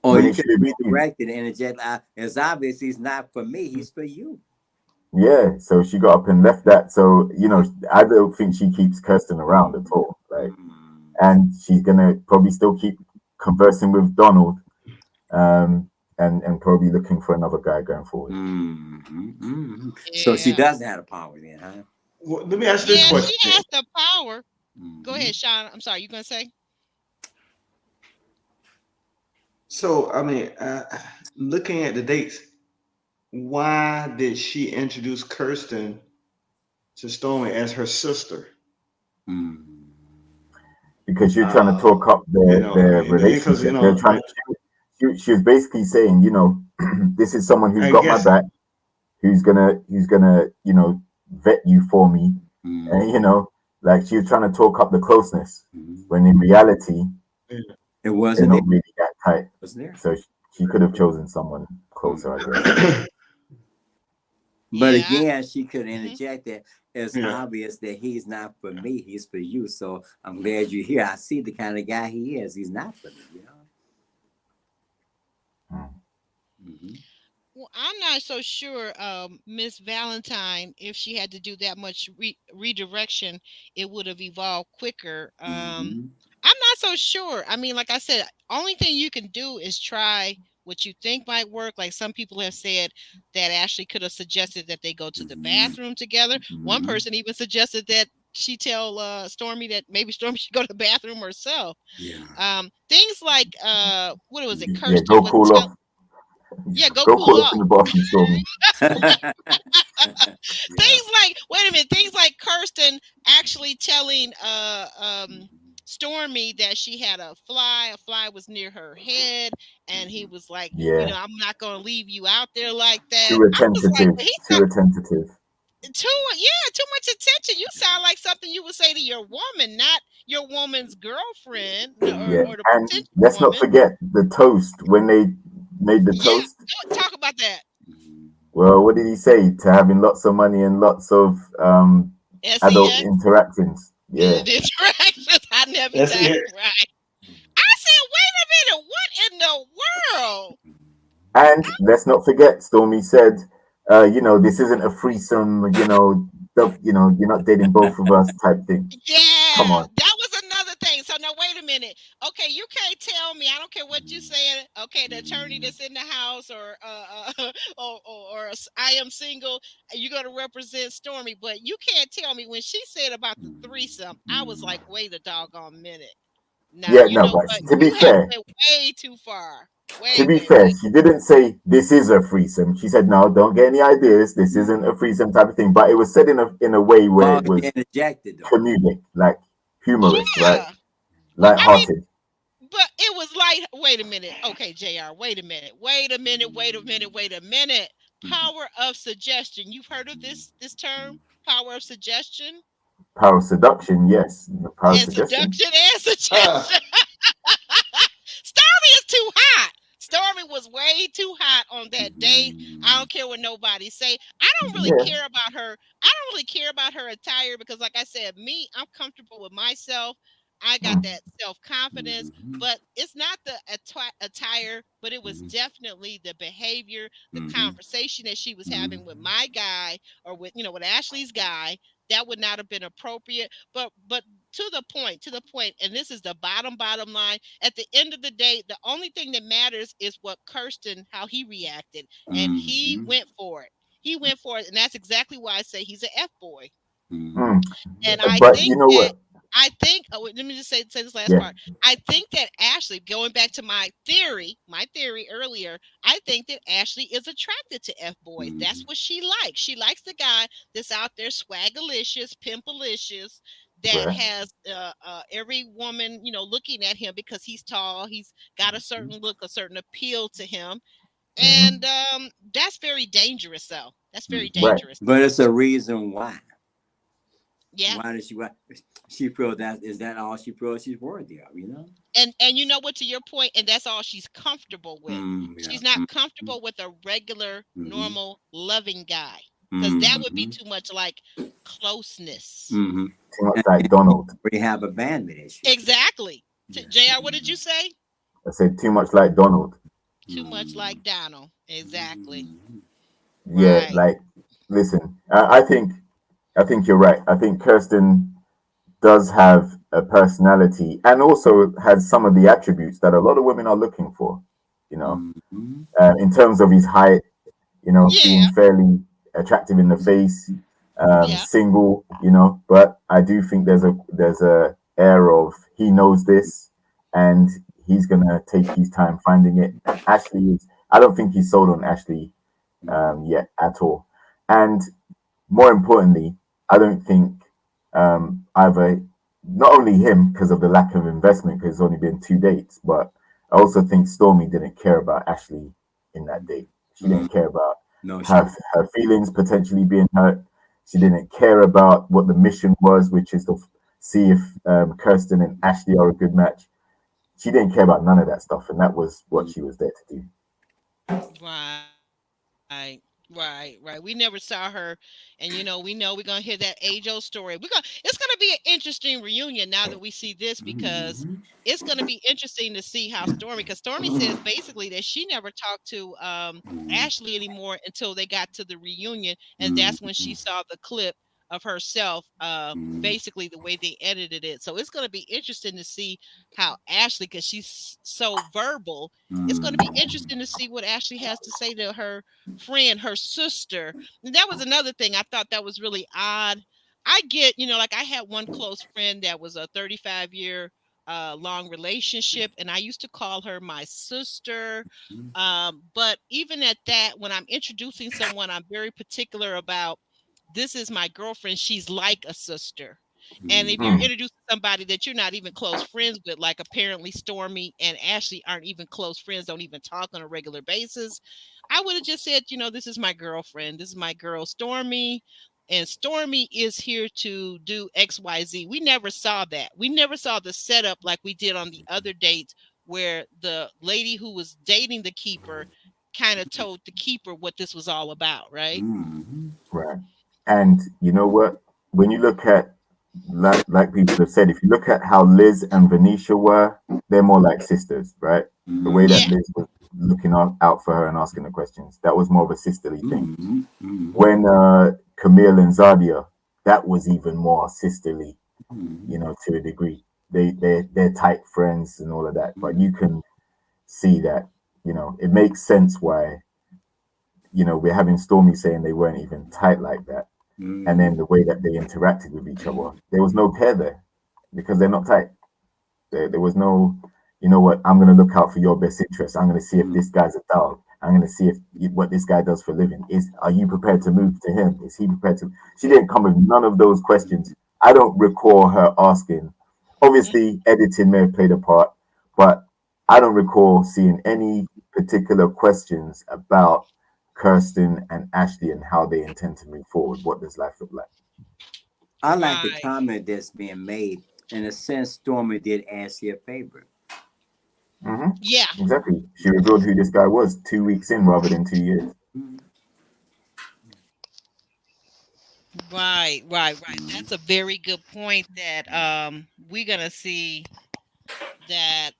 Or when you it could should be you. redirect it and just as obvious he's not for me, he's for you. Yeah, so she got up and left that. So, I don't think she keeps Kirsten around at all. Like, and she's gonna probably still keep conversing with Donald, and probably looking for another guy going forward. So she doesn't have the power then, huh? Well, let me ask this Yeah, question. she has the power. Go ahead, Sean. I'm sorry, you gonna say? So, I mean, looking at the dates, why did she introduce Kirsten to Stormy as her sister? Because you're trying to talk up their because relationship. They're trying. She was basically saying, this is someone who's got my back, who's gonna vet you for me, and like she was trying to talk up the closeness, when in reality, It they're wasn't not there. really that tight. Wasn't there. So she could have chosen someone closer, I guess. But Yeah. again, she could Mhm. interject that it's Yeah. obvious that he's not for me, he's for you. So I'm glad you're here. I see the kind of guy he is. He's not for me, you know. Mm-hmm. Well, I'm not so sure, Miss Valentine, if she had to do that much redirection, it would have evolved quicker. Mm-hmm. I'm not so sure. I mean, like I said, only thing you can do is try what you think might work. Like some people have said that Ashley could have suggested that they go to the bathroom together. One Mm-hmm. person even suggested that she tell Stormy that maybe Stormy should go to the bathroom herself. Yeah. Things like what was it? Yeah, Kirsten go was cool off. yeah, go Go cool cool off off. in the bathroom, Stormy. Yeah. Things like wait a minute, things like Kirsten actually telling Stormy that she had a fly was near her head, and he was like, you know, Yeah, I'm not gonna leave you out there like that. too I was like, attentive. well, he's Too attentive. too much attention. You sound like something you would say to your woman, not your woman's girlfriend Yeah, or the and potential let's not woman. forget the toast when they made the Yeah, toast. go talk about that. Well, what did he say? To having lots of money and lots of adult SEX interactions. Yeah, interactions. I never That's died it. right. I said, wait a minute, what in the world? and let's not forget, Stormy said, this isn't a threesome. You're not dating both of us type thing. Come Yeah, on. that was another thing. So now wait a minute. Okay, you can't tell me. I don't care what you said. Okay, the attorney that's in the house, or I am single. You're gonna represent Stormy, but you can't tell me when she said about the threesome. I was like, wait a doggone minute. Now Yeah, you no, know but what? to be You have fair, went way too far. to Way, be way, fair, way. she didn't say this is a threesome. She said, no, don't get any ideas. This isn't a threesome type of thing. But it was said in a way where Well, it he was interjected though. comedic, like humorous, right? Yeah. I mean, Light-hearted. but it was like, wait a minute. Okay, JR, wait a minute. Wait a minute. Wait a minute. Wait a minute. Power of suggestion. You've heard of this term? Power of suggestion Power of seduction, yes. The power of and suggestion. seduction and Ah, suggestion. Stormy is too hot. Stormy was way too hot on that date. I don't care what nobody say. I don't really Yeah. care about her. I don't really care about her attire because, like I said, I'm comfortable with myself. I got Mm. that self confidence, but it's not the attire, but it was definitely the behavior, the conversation that she was having with my guy or with Ashley's guy. That would not have been appropriate. But to the point, and this is the bottom line. At the end of the day, the only thing that matters is what Kirsten, how he reacted, and he went for it. He went for it, and that's exactly why I say he's an F boy. Mm. And I But think you know that what? let me just say this last Yeah. part. I think that Ashley, going back to my theory earlier, I think that Ashley is attracted to F boys. That's what she likes. She likes the guy that's out there swagalicious, pimpalicious, that Right. has every woman, looking at him because he's tall, he's got a certain look, a certain appeal to him. And that's very dangerous though. That's very Right. dangerous. But it's a reason why. Yeah. Why does she feel that is that all she feels she's worthy of, And you know what, to your point, and that's all she's comfortable with. Yeah. She's not comfortable with a regular, normal, loving guy. Because that would be too much like closeness. Too much like Donald. We have abandonment issue. Exactly. JR, what did you say? I said too much like Donald. Too much like Donald. Exactly. Yeah, Right. like listen, I think you're right. I think Kirsten does have a personality and also has some of the attributes that a lot of women are looking for, in terms of his height, Yeah. being fairly attractive in the face, Yeah. single, but I do think there's a air of he knows this and he's gonna take his time finding it. Ashley I don't think he's sold on Ashley yet at all. And more importantly, I don't think either, not only him because of the lack of investment, because it's only been 2 dates, but I also think Stormy didn't care about Ashley in that date. She didn't care about her feelings potentially being hurt. She didn't care about what the mission was, which is to see if Kirsten and Ashlee are a good match. She didn't care about none of that stuff, and that was what she was there to do. Right. We never saw her, and we know we're gonna hear that age-old story. It's gonna be an interesting reunion now that we see this, because it's gonna be interesting to see how because Stormy says basically that she never talked to Ashlee anymore until they got to the reunion, and that's when she saw the clip of herself, basically the way they edited it. So it's gonna be interesting to see how Ashlee, because she's so verbal, it's gonna be interesting to see what Ashlee has to say to her friend, her sister. And that was another thing I thought that was really odd. I get, like I had one close friend that was a 35-year long relationship, and I used to call her my sister. But even at that, when I'm introducing someone, I'm very particular about, this is my girlfriend. She's like a sister. And if you're introducing somebody that you're not even close friends with, like apparently Stormy and Ashlee aren't even close friends, don't even talk on a regular basis, I would have just said, this is my girlfriend. This is my girl, Stormy. And Stormy is here to do XYZ. We never saw that. We never saw the setup like we did on the other dates, where the lady who was dating the keeper kind of told the keeper what this was all about, right? Right. And you know what? When you look at, like people have said, if you look at how Liz and Venetia were, they're more like sisters, right? The way that Yeah. Liz was looking out for her and asking the questions, that was more of a sisterly thing. When Camille and Zadia, that was even more sisterly, to a degree. They're tight friends and all of that. But you can see that, it makes sense why, we're having Stormy saying they weren't even tight like that. And then the way that they interacted with each other, there was no care there because they're not tight. There was no, you know what, I'm going to look out for your best interest. I'm going to see if this guy's a dog. I'm going to see if what this guy does for a living. Are you prepared to move to him? Is he prepared to? She didn't come with none of those questions. I don't recall her asking. Obviously, editing may have played a part, but I don't recall seeing any particular questions about Kirsten and Ashlee and how they intend to move forward. What does life look like? I like the comment that's being made. In a sense, Stormy did Ashlee a favor. Yeah. Exactly. She revealed who this guy was 2 weeks in rather than 2 years. Right. That's a very good point that we're gonna see that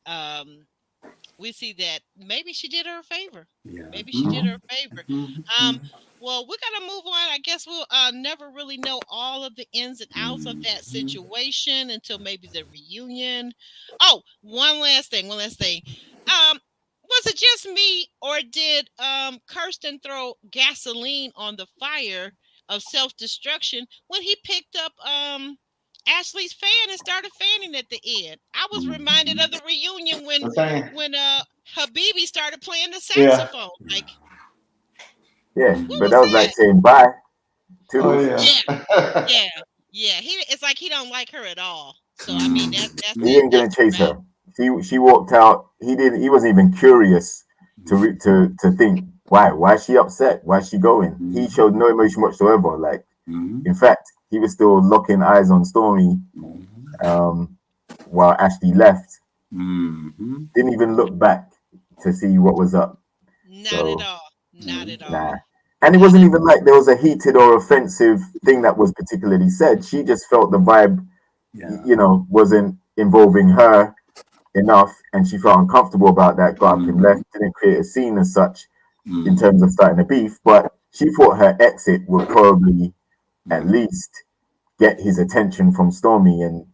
we see that maybe she did her a favor. Yeah. Maybe she did her a favor. Well, we're gonna move on. I guess we'll never really know all of the ins and outs of that situation until maybe the reunion. Oh, one last thing. Was it just me, or did Kirsten throw gasoline on the fire of self-destruction when he picked up Ashlee's fan and started fanning at the end? I was reminded of the reunion when Habibi started playing the saxophone. Like, Yeah, what but was that was like that? saying bye. Toodles. Yeah. It's like he don't like her at all. So I mean that's He it. ain't gonna That's chase a wrap. her. She walked out. He didn't. He wasn't even curious to think why is she upset? Why is she going? He showed no emotion whatsoever. Like, in fact, he was still locking eyes on Stormy while Ashlee left. Didn't even look back to see what was up. Not at all. Not at all. Nah. And it wasn't even like there was a heated or offensive thing that was particularly said. She just felt the vibe, wasn't involving her enough, and she felt uncomfortable about that, got up and left, didn't create a scene as such in terms of starting a beef, but she thought her exit would probably at least get his attention from Stormy and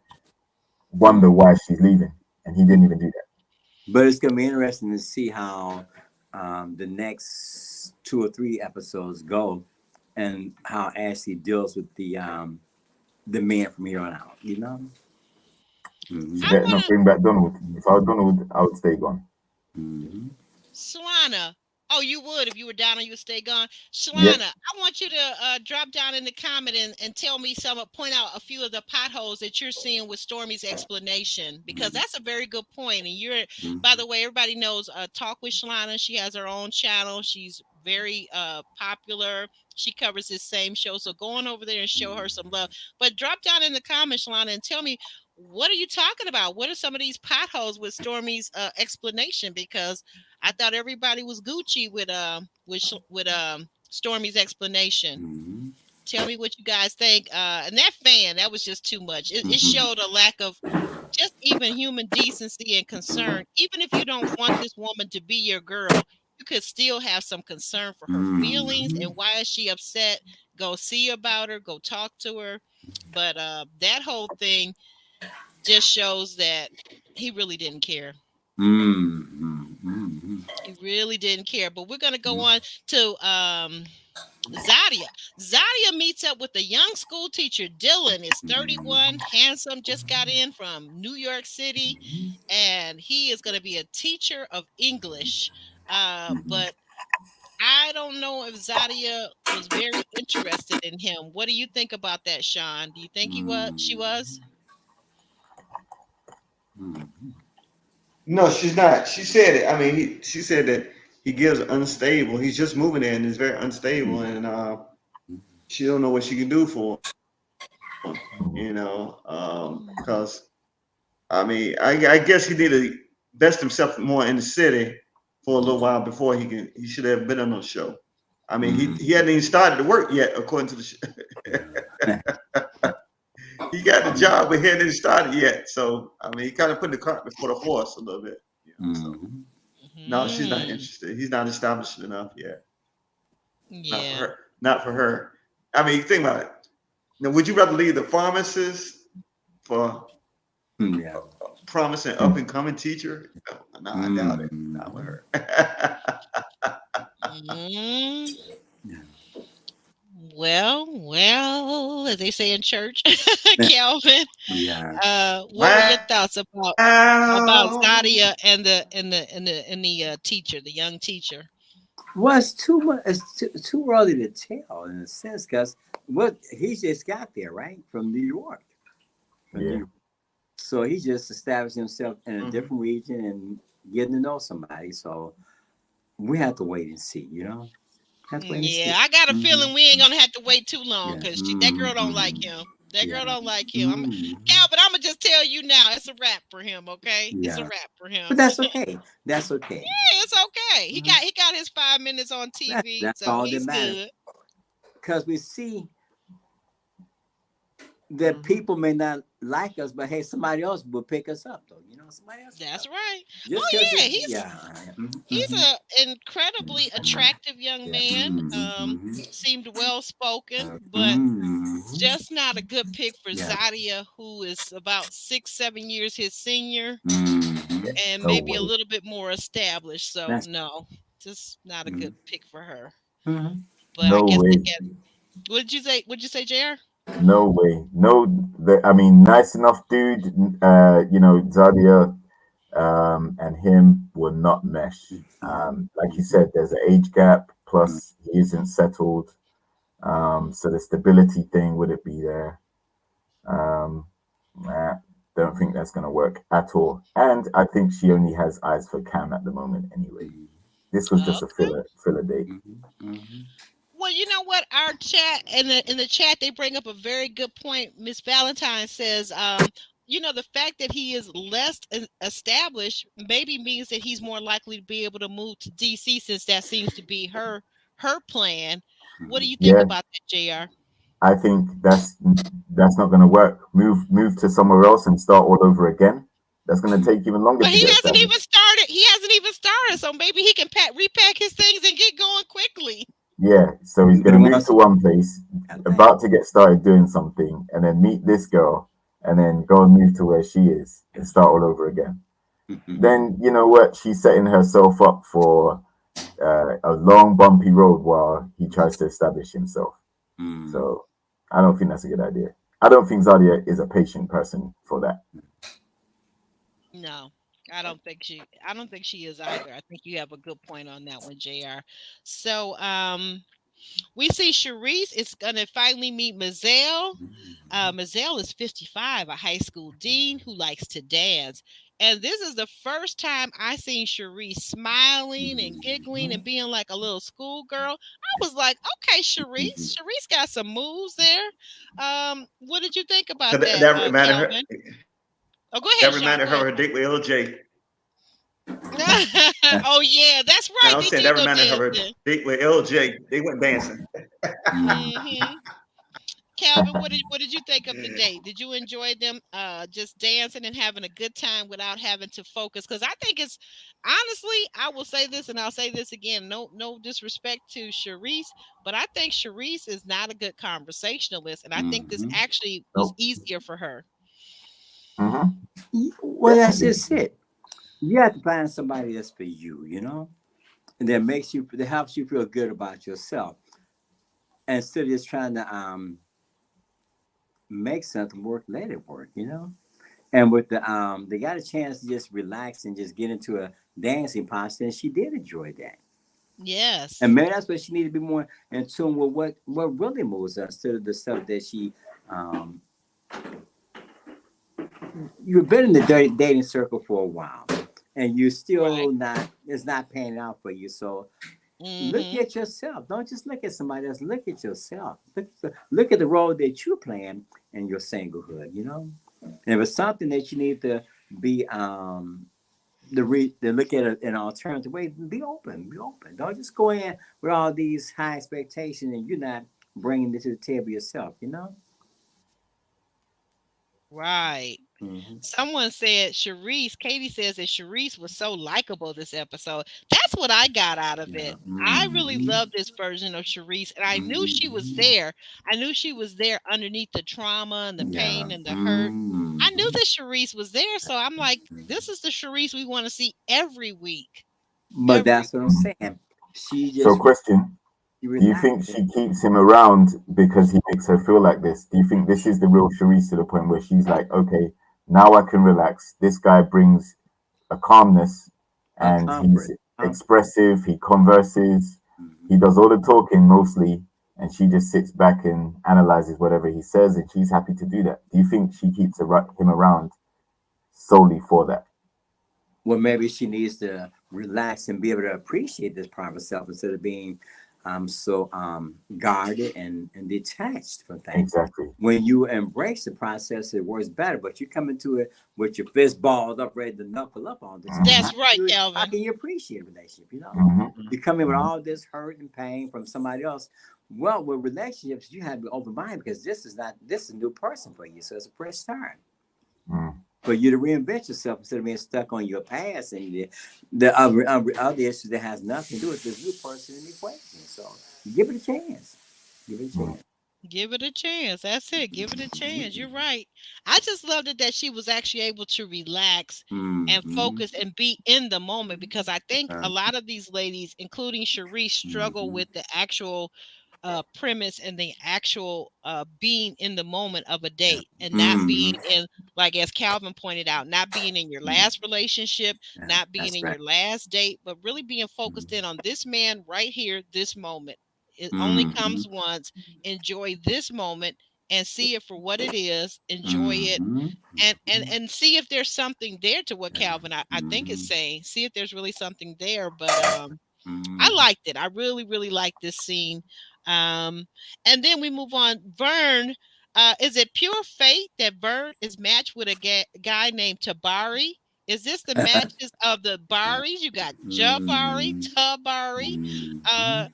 wonder why she's leaving, and he didn't even do that. But it's going to be interesting to see how the next 2 or 3 episodes go, and how Ashlee deals with the man from here on out. She better not bring back Donald. If I was Donald, I would stay gone. Swana. Oh, you would if you were down and you would stay gone. Shalana, Yep. I want you to drop down in the comment and tell me point out a few of the potholes that you're seeing with Stormy's explanation, because that's a very good point. And by the way, everybody knows Talk with Shalana. She has her own channel. She's very popular. She covers this same show. So go on over there and show her some love. But drop down in the comments, Lana, and tell me, what are you talking about? What are some of these potholes with Stormy's explanation? Because I thought everybody was Gucci with Stormy's explanation. Mhm. Tell me what you guys think. And that fan, that was just too much. It showed a lack of just even human decency and concern. Even if you don't want this woman to be your girl, you could still have some concern for her feelings and Mhm. why is she upset. Go see about her, go talk to her. But that whole thing just shows that he really didn't care. Mhm. Mhm. He really didn't care. But we're gonna go on to Zadia. Zadia meets up with a young school teacher. Dylan is 31, handsome, just got in from New York City, and he is going to be a teacher of English. But I don't know if Zadia was very interested in him. What do you think about that, Sean? Do you think he was? She was? Mhm. No, she's not. She said it. I mean, she said that he gives unstable. He's just moving in and is very unstable, and she don't know what she can do for him. Because I mean, I guess he need to best himself more in the city for a little while before he should have been on the show. I mean, he hadn't even started to work yet, according to the he got the job, but he hadn't even started yet. So I mean, he kind of put the cart before the horse a little bit. So Mhm. no, she's not Hmm. interested. He's not established enough yet. Not for Yeah. her. Not for her. I mean, think about it. Now, would you rather leave the pharmacist for Yeah. a promising up and coming teacher? No, I doubt it. Not with Mhm. her. Hmm. Yeah. Well, as they say in church, Calvin. Yeah. What were your thoughts about Wow. Sadia and the teacher, the young teacher? Well, it's too much. It's too early to tell in a sense, because what he just got there, right, from New York, from New Yeah. York. So he just established himself in a Mhm. different region and getting to know somebody. So we have to wait and see. Have to wait and Yeah, see. I got a Hmm. feeling we ain't gonna have to wait too long Yeah. because that girl don't like Hmm. him. That girl Yeah. don't like him. Hmm. Calvin, I'm gonna just tell you now, it's a wrap for him. Okay, it's a Yeah. wrap for But him. that's okay. That's okay. It's okay. He Mhm. got his 5 minutes on TV, That's so all that he's matters. good. Because we see that Mhm. people may not like us, but hey, somebody else will pick us up, though. Somebody else will That's come. right. Just Oh because yeah, it, he's yeah. he's Mm-hmm. a incredibly attractive young Yeah. man. Mm-hmm. Seemed well spoken, but Mm-hmm. just not a good pick for Yeah. Zadia, who is about 6, 7 years his senior Mm-hmm. and No maybe a way. little bit more established. So That's no, just not a mm-hmm. good pick for her. Mm-hmm. But I No guess they way. get. What did you say? What did you say, Jr.? No way. No. I mean, nice enough dude. Zadia and him will not mesh. Like you said, there's an age gap. Plus, he isn't settled. So the stability thing would it be there? Um, nah, don't think that's gonna work at all. And I think she only has eyes for Cam at the moment. Anyway, this was just a Okay. filler date. Mm-hmm. Well, you know what? Our chat in the chat they bring up a very good point. Miss Valentine says, the fact that he is less established maybe means that he's more likely to be able to move to DC since that seems to be her plan. What do you think Yeah, about that, Jr.? I think that's not gonna work. Move to somewhere else and start all over again. That's gonna take even longer But to he get hasn't established. even started. He hasn't even started, so maybe he can repack his things and get going quickly. Yeah, so he's But gonna move once, to one place, okay. about to get started doing something, and then meet this girl, and then go and move to where she is and start all over again. Then you know what? She's setting herself up for a long, bumpy road while he tries to establish himself. Mm-hmm. So I don't think that's a good idea. I don't think Zadia is a patient person for that. No, I don't think she is either. I think you have a good point on that one, Jr. So we see Sharice is gonna finally meet Mazel. Mazel is 55, a high school dean who likes to dance. And this is the first time I seen Cherie smiling and giggling and being like a little schoolgirl. I was like, okay, Cherie's got some moves there. What did you think about That, that, that reminded her. Calvin? Oh, go That ahead, Sean. reminded Go her of ahead. her date with LJ. Oh yeah, that's right. Now I'm They saying did that go reminded her of her dancing. date with LJ. They went dancing. Hmm. Calvin, what did you think of the date? Did you enjoy them just dancing and having a good time without having to focus? Because I think it's honestly, I will say this and I'll say this again. No disrespect to Charisse, but I think Charisse is not a good conversationalist, and I think this actually was Nope. easier for her. Well, that's just it. You have to find somebody that's for you, and that helps you feel good about yourself, instead of just trying to make something work, let it work. And with they got a chance to just relax and just get into a dancing posture, and she did enjoy that. And Yes. maybe that's what she needed to be more in tune with what really moves her, instead of the stuff that she um you've been in the dating circle for a while, and you Right. still not it's not panning out for you. So look Mm-hmm. at yourself. Don't just look at somebody else. Look at yourself. Look at the role that you're playing in your singlehood. And if it's something that you need to be to look at it in an alternative way, be open. Be open. Don't just go in with all these high expectations and you're not bringing it to the table yourself. Right. Mm-hmm. Someone said Katie says that Sharice was so likable this episode. That's what I got out of Yeah. it. I really Mm-hmm. love this version of Sharice, and I knew she was Mm-hmm. there. I knew she was there underneath the trauma and the Yeah. pain and the hurt. I knew Mm-hmm. that Sharice was there, so I'm like, this is the Sharice we want to see every week. But Every that's what I'm saying. She So, just question: she do you relaxed. think she keeps him around because he makes her feel like this? Do you think this is the real Charisse to the point where she's like, okay, now I can relax. This guy brings a calmness, A and he's comfort. Comfort. expressive. He converses. He Mm-hmm. does all the talking mostly, and she just sits back and analyzes whatever he says, and she's happy to do that. Do you think she keeps him around solely for that? Well, maybe she needs to relax and be able to appreciate this part of herself, instead of being so guarded and detached from things. Exactly. When you embrace the process, it works better. But you come into it with your fist balled up, ready to knuckle up all the time. Hmm. That's right, How Calvin. can you appreciate a relationship? Hmm. You come in with Hmm. all this hurt and pain from somebody else. Well, with relationships, you have to be open minded, because this is a new person for you. So it's a fresh start Hmm. for you to reinvent yourself, instead of being stuck on your past and the other issues that has nothing to do with this new person in the equation. So give it a chance. Give it a Hmm. chance. Give it a chance. That's it. Give it a chance. You're right. I just loved it that she was actually able to relax and Mm-hmm. focus and be in the moment, because I think a Um, lot of these ladies, including Cherie, struggle mm-hmm. with the actual premise and the actual being in the moment of a Yeah. date, and not being Mm-hmm. in, like as Calvin pointed out, not being in your last relationship, Yeah, not being that's in right. your last date, but really being focused in on this man right here, this moment. It only Mm-hmm. comes once. Enjoy this moment and see it for what it is. Enjoy it, Mm-hmm. and see if there's something there, to what Yeah. Calvin I think is Mm-hmm. saying. See if there's really something there. But I Mm-hmm. liked it. I really, really liked this scene. Um, and then we move on. Vern, is it pure fate that Vern is matched with a guy named Tabari? Is this the matches of the Baris? You got Jabari, Mm-hmm. Tabari. Mm-hmm. Uh,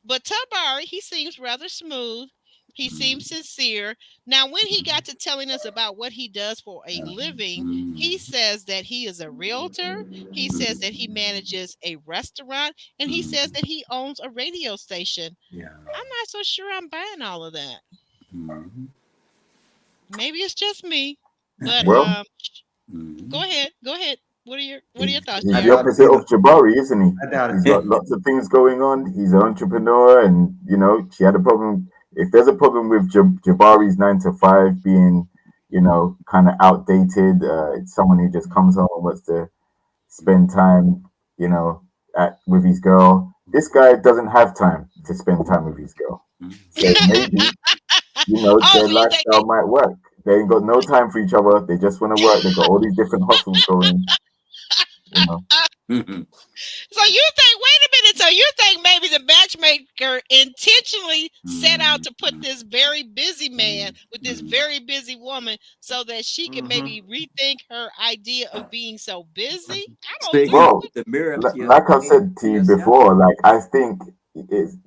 but Tabari, he seems rather smooth. He seems sincere. Now, when he got to telling us about what he does for a living, he says that he is a realtor. He says that he manages a restaurant, and he says that he owns a radio station. Yeah. I'm not so sure I'm buying all of that. Mm-hmm. Maybe it's just me, but Well, go Mm-hmm. ahead, go ahead. What are your thoughts, he's I the Jared? doubt it opposite either. of Jabari, isn't he? I doubt it He's too. got lots of things going on. He's an entrepreneur, and she had a problem. If there's a problem with Jabari's 9 to 5 being, kind of outdated, it's someone who just comes home and wants to spend time, with his girl. This guy doesn't have time to spend time with his girl. So maybe, Oh, their so you think lifestyle might work. They ain't got no time for each other. They just want to work. They got all these different hustles going. You know. Mhm. So you think, wait a minute, so you think maybe the matchmaker intentionally set out to put this very busy man with this very busy woman so that she could maybe rethink her idea of being so busy? I So don't you know. can Well, hold the mirror up to like I've said to you yourself. before, like I think is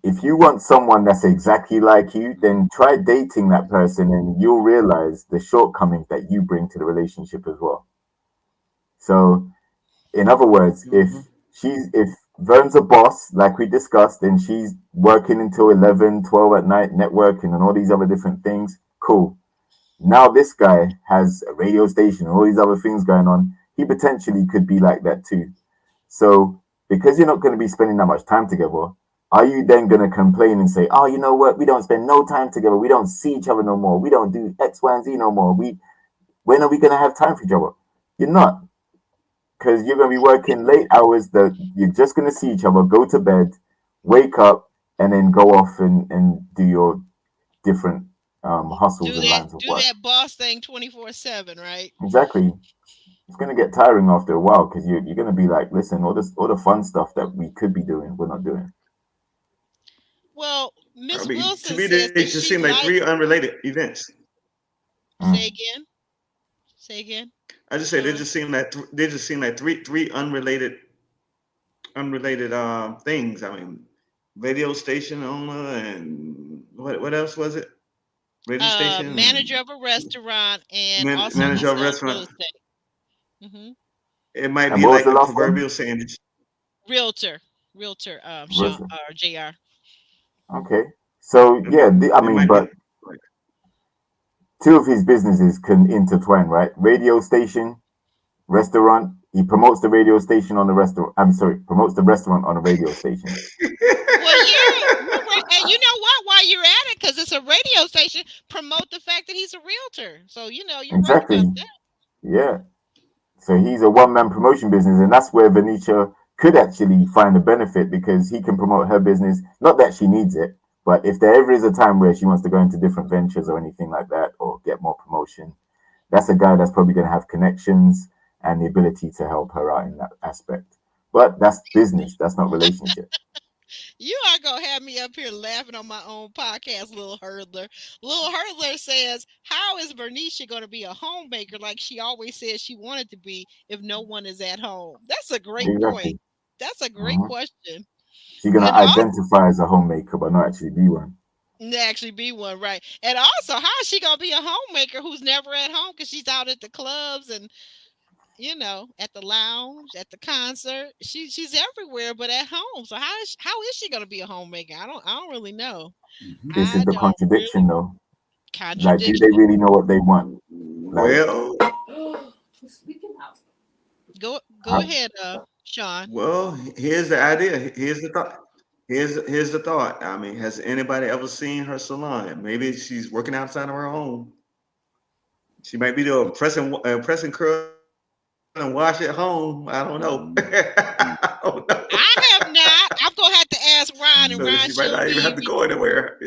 if you want someone that's exactly like you, then try dating that person, and you'll realize the shortcomings that you bring to the relationship as well. So, in other words, if Vern's a boss, like we discussed, and she's working until 11, 12 at night, networking and all these other different things, cool. Now this guy has a radio station and all these other things going on. He potentially could be like that too. So because you're not going to be spending that much time together, are you then going to complain and say, "Oh, you know what? We don't spend no time together. We don't see each other no more. We don't do X, Y, and Z no more. We When are we going to have time for each other?" You're not, because you're going to be working late hours. That you're just going to see each other, go to bed, wake up, and then go off and do your different hustles and lines of Do work. that boss thing 24/7, right? Exactly. It's going to get tiring after a while because you're going to be like, listen, all the fun stuff that we could be doing, we're not doing. Well, I Miss mean, to Wilson me, they says that just seem she like three likes. unrelated events. Say Mm. again. Say again, I just say they Sean. just seem like three unrelated things. I mean, radio station owner and what else was it? Radio station Manager and of a restaurant, and also he manager of a sells real restaurant. estate. Hmm. It might And be what was like the the last one? proverbial saying. Realtor. Sean Was it? or Jr. Okay. So It yeah, might, I it mean, might be but like, two of his businesses can intertwine, right? Radio station, restaurant. He promotes the radio station on the restaurant. I'm sorry, promotes the restaurant on the radio station. Well, yeah, you're right. And you know what? While you're at it, because it's a radio station, promote the fact that he's a realtor. So you're right about Exactly. that. Yeah. So he's a one man promotion business, and that's where Venetia could actually find a benefit because he can promote her business. Not that she needs it, but if there ever is a time where she wants to go into different ventures or anything like that, or get more promotion, that's a guy that's probably going to have connections and the ability to help her out in that aspect. But that's business, that's not relationship. You are gonna have me up here laughing on my own podcast, little hurdler. Little hurdler says, "How is Bernicia going to be a homemaker like she always says she wanted to be if no one is at home?" That's a great point. Exactly. That's a great Mhm. question. She's going to And also, identify as a homemaker, but not actually be one. actually be one, right? And also, how is she gonna be a homemaker who's never at home because she's out at the clubs and at the lounge, at the concert. She's everywhere but at home. So how is she gonna be a homemaker? I don't really know. This is I the don't contradiction, really though. Like, do they contradiction. really know what they want? Like, well, Go how, ahead, Sean. well, here's the idea. Here's the thought. Here's the thought. I mean, has anybody ever seen her salon? Maybe she's working outside of her home. She might be doing pressing curl and wash at home. I don't know. I don't know. I have not. I'm gonna have to ask Ryan, and So Ryan she might she'll not even have to go anywhere.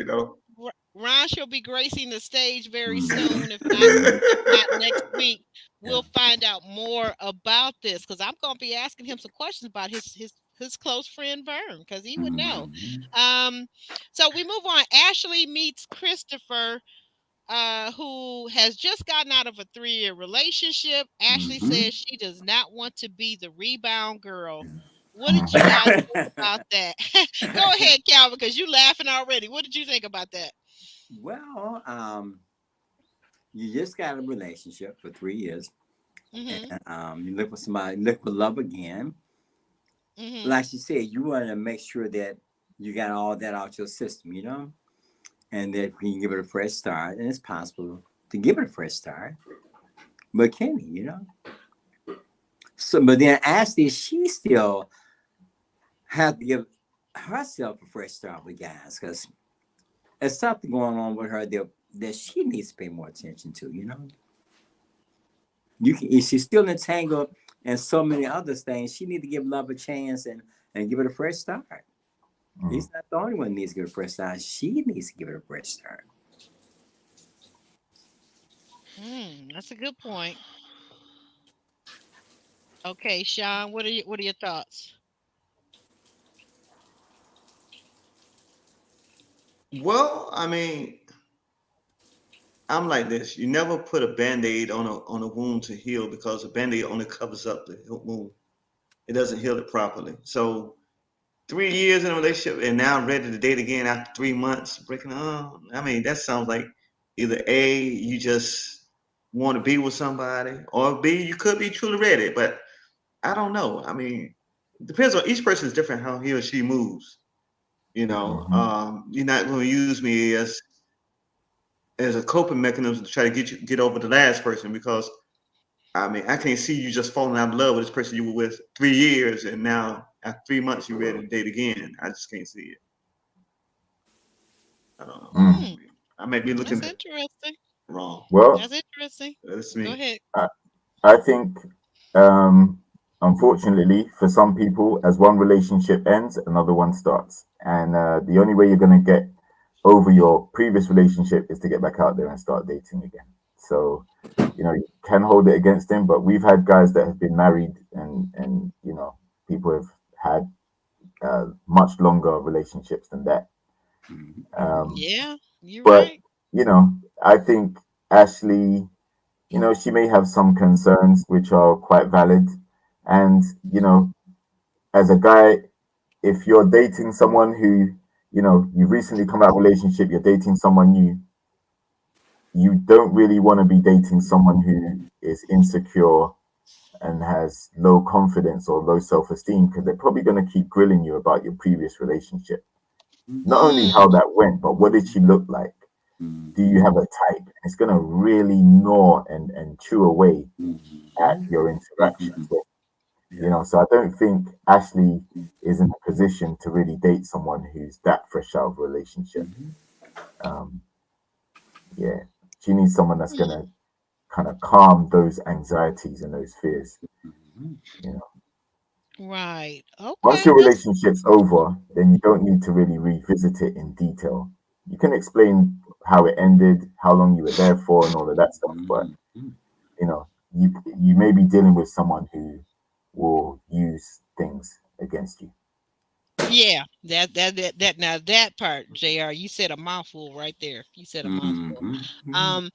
Ron she'll be gracing the stage very soon. If not next week, we'll find out more about this because I'm gonna be asking him some questions about his close friend Vern because he would know. Um, so we move on. Ashley meets Christopher, who has just gotten out of a 3-year relationship. Ashley says she does not want to be the rebound girl. What did you guys think about that? Go ahead, Calvin, because you laughing already. What did you think about that? Well, you just got a relationship for 3 years, Mm-hmm. and you look for somebody, look for love again. Mm-hmm. Like she said, you want to make sure that you got all that out your system, and that we can give it a fresh start. And it's possible to give it a fresh start, but can he? So, but then Ashley, she still have to give herself a fresh start with guys because there's something going on with her that she needs to pay more attention to. If she's still entangled and so many other things, she need to give love a chance and give it a fresh start. He's not the only one who needs to give it a fresh start. She needs to give it a fresh start. That's a good point. Okay, Sean, what are your thoughts? Well, I mean, I'm like this. You never put a band-aid on a wound to heal because a band-aid only covers up the wound. It doesn't heal it properly. So 3 years in a relationship and now I'm ready to date again after 3 months breaking up. I mean, that sounds like either A, you just want to be with somebody, or B, you could be truly ready. But I don't know. I mean, it depends on each person is different how he or she moves. Hmm. You're not going to use me as a coping mechanism to try to get over the last person because I mean I can't see you just falling out of love with this person you were with 3 years and now after 3 months you're ready to date again. I just can't see it. I don't know. Mm. Hmm, I might be that's looking interesting. wrong. Well, That's interesting. That's Go me. ahead. I, I think, unfortunately, for some people, as one relationship ends, another one starts. And the only way you're going to get over your previous relationship is to get back out there and start dating again. So, you can hold it against him, but we've had guys that have been married and people have had much longer relationships than that. Um, Yeah, you're but, right. I think Ashley, she may have some concerns which are quite valid. And, as a guy, if you're dating someone who, you've recently come out of a relationship, you're dating someone new, you don't really want to be dating someone who is insecure and has low confidence or low self esteem because they're probably going to keep grilling you about your previous relationship. Not only how Mm, that went, but what did she look like? Do you have a type? It's going to really gnaw and chew away at your interactions with, so I don't think Ashley is in a position to really date someone who's that fresh out of a relationship. Um, yeah, she needs someone that's going mm, to kind of calm those anxieties and those fears. You know, right. once Okay. your That's relationship's over, then you don't need to really revisit it in detail. You can explain how it ended, how long you were there for, and all of that stuff. But you know, you may be dealing with someone who will use things against you. yeah. That now that part, Jr. You said a mouthful right there. You said a mouthful. Um,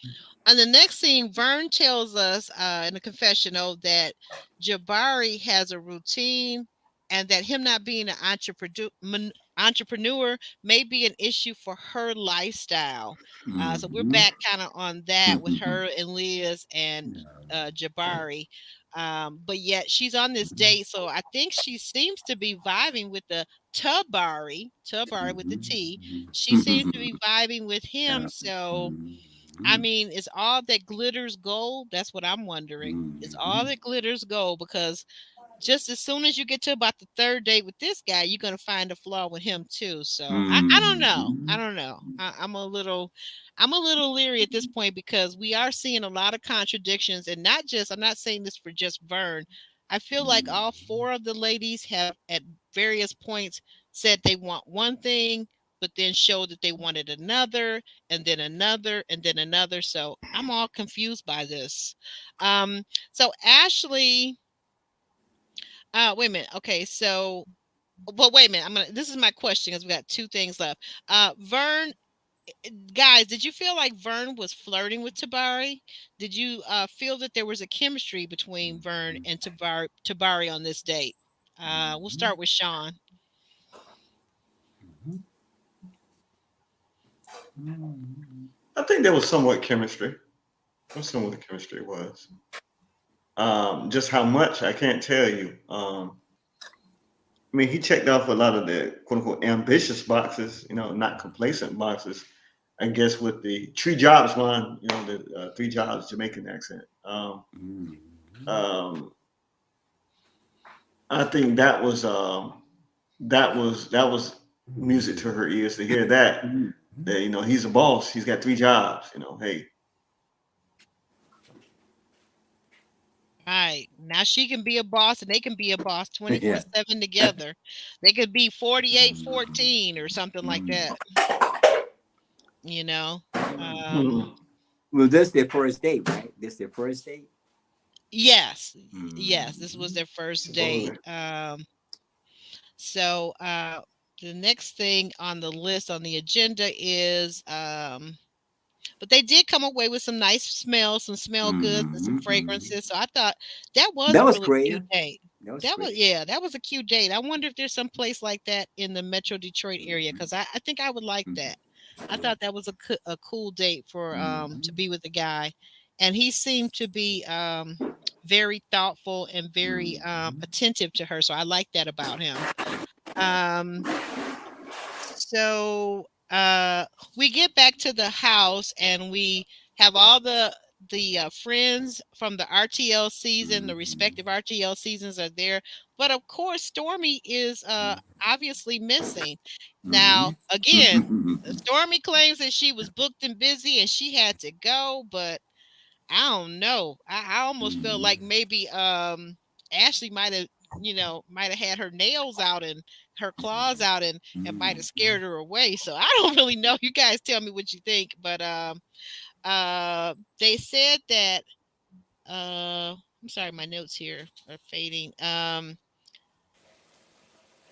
and the next scene, Vern tells us in a confessional that Jabari has a routine and that him not being an entrepreneur may be an issue for her lifestyle. So we're back kind of on that with her and Liz and Jabari. But yet she's on this date, so I think she seems to be vibing with the Tabari with the T. She seems to be vibing with him, so I mean, is all that glitters gold? That's what I'm wondering. Is all that glitters gold? Because just as soon as you get to about the third date with this guy, you're gonna find a flaw with him too. So I don't know. I don't know. I'm a little leery at this point because we are seeing a lot of contradictions, and not just I'm not saying this for just Vern. I feel like all four of the ladies have at various points said they want one thing, but then showed that they wanted another, and then another, and then another. So I'm all confused by this. So Ashley, wait a minute. Okay, so well, wait a minute. This is my question because we got two things left. Vern, guys, did you feel like Vern was flirting with Tabari? Did you feel that there was a chemistry between Vern and Tabari on this date? We'll start with Sean. I think there was somewhat chemistry. Let's know what the chemistry was. Just how much I can't tell you. I mean, he checked off a lot of the quote unquote ambitious boxes, not complacent boxes. I guess with the three jobs one, the three jobs Jamaican accent. Um, I think that was music to her ears to hear that. That he's a boss. He's got three jobs. Hey, Right. Now she can be a boss and they can be a boss Yeah. 24/7 together. They could be 48/14 or something like that, you know. Um hmm. Well, this their first date, right? This their first date. Yes, yes, this was Mhm. their first date. Supposedly. So the next thing on the list on the agenda is but they did come away with some nice smells, some smell goods and some Mhm. fragrances. So I thought that was That a was really cute creative. date. That was That was creative. yeah, that was a cute date. I wonder if there's some place like that in the Metro Detroit area because I think I would like Mhm. that. I thought that was a cool date for to Mhm. be with a guy, and he seemed to be very thoughtful and very Mhm. attentive to her. So I like that about him. Um, so we get back to the house and we have all the friends from the RTL season, the Mhm. respective RTL seasons are there, but of course Stormy is obviously missing. Now Mhm. again, Stormy claims that she was booked and busy and she had to go, but I don't know. I almost felt like Mhm. maybe Ashley might have, might have had her nails out and her claws out and might have Mhm. scared her away. So I don't really know. You guys tell me what you think. But they said that I'm sorry, my notes here are fading.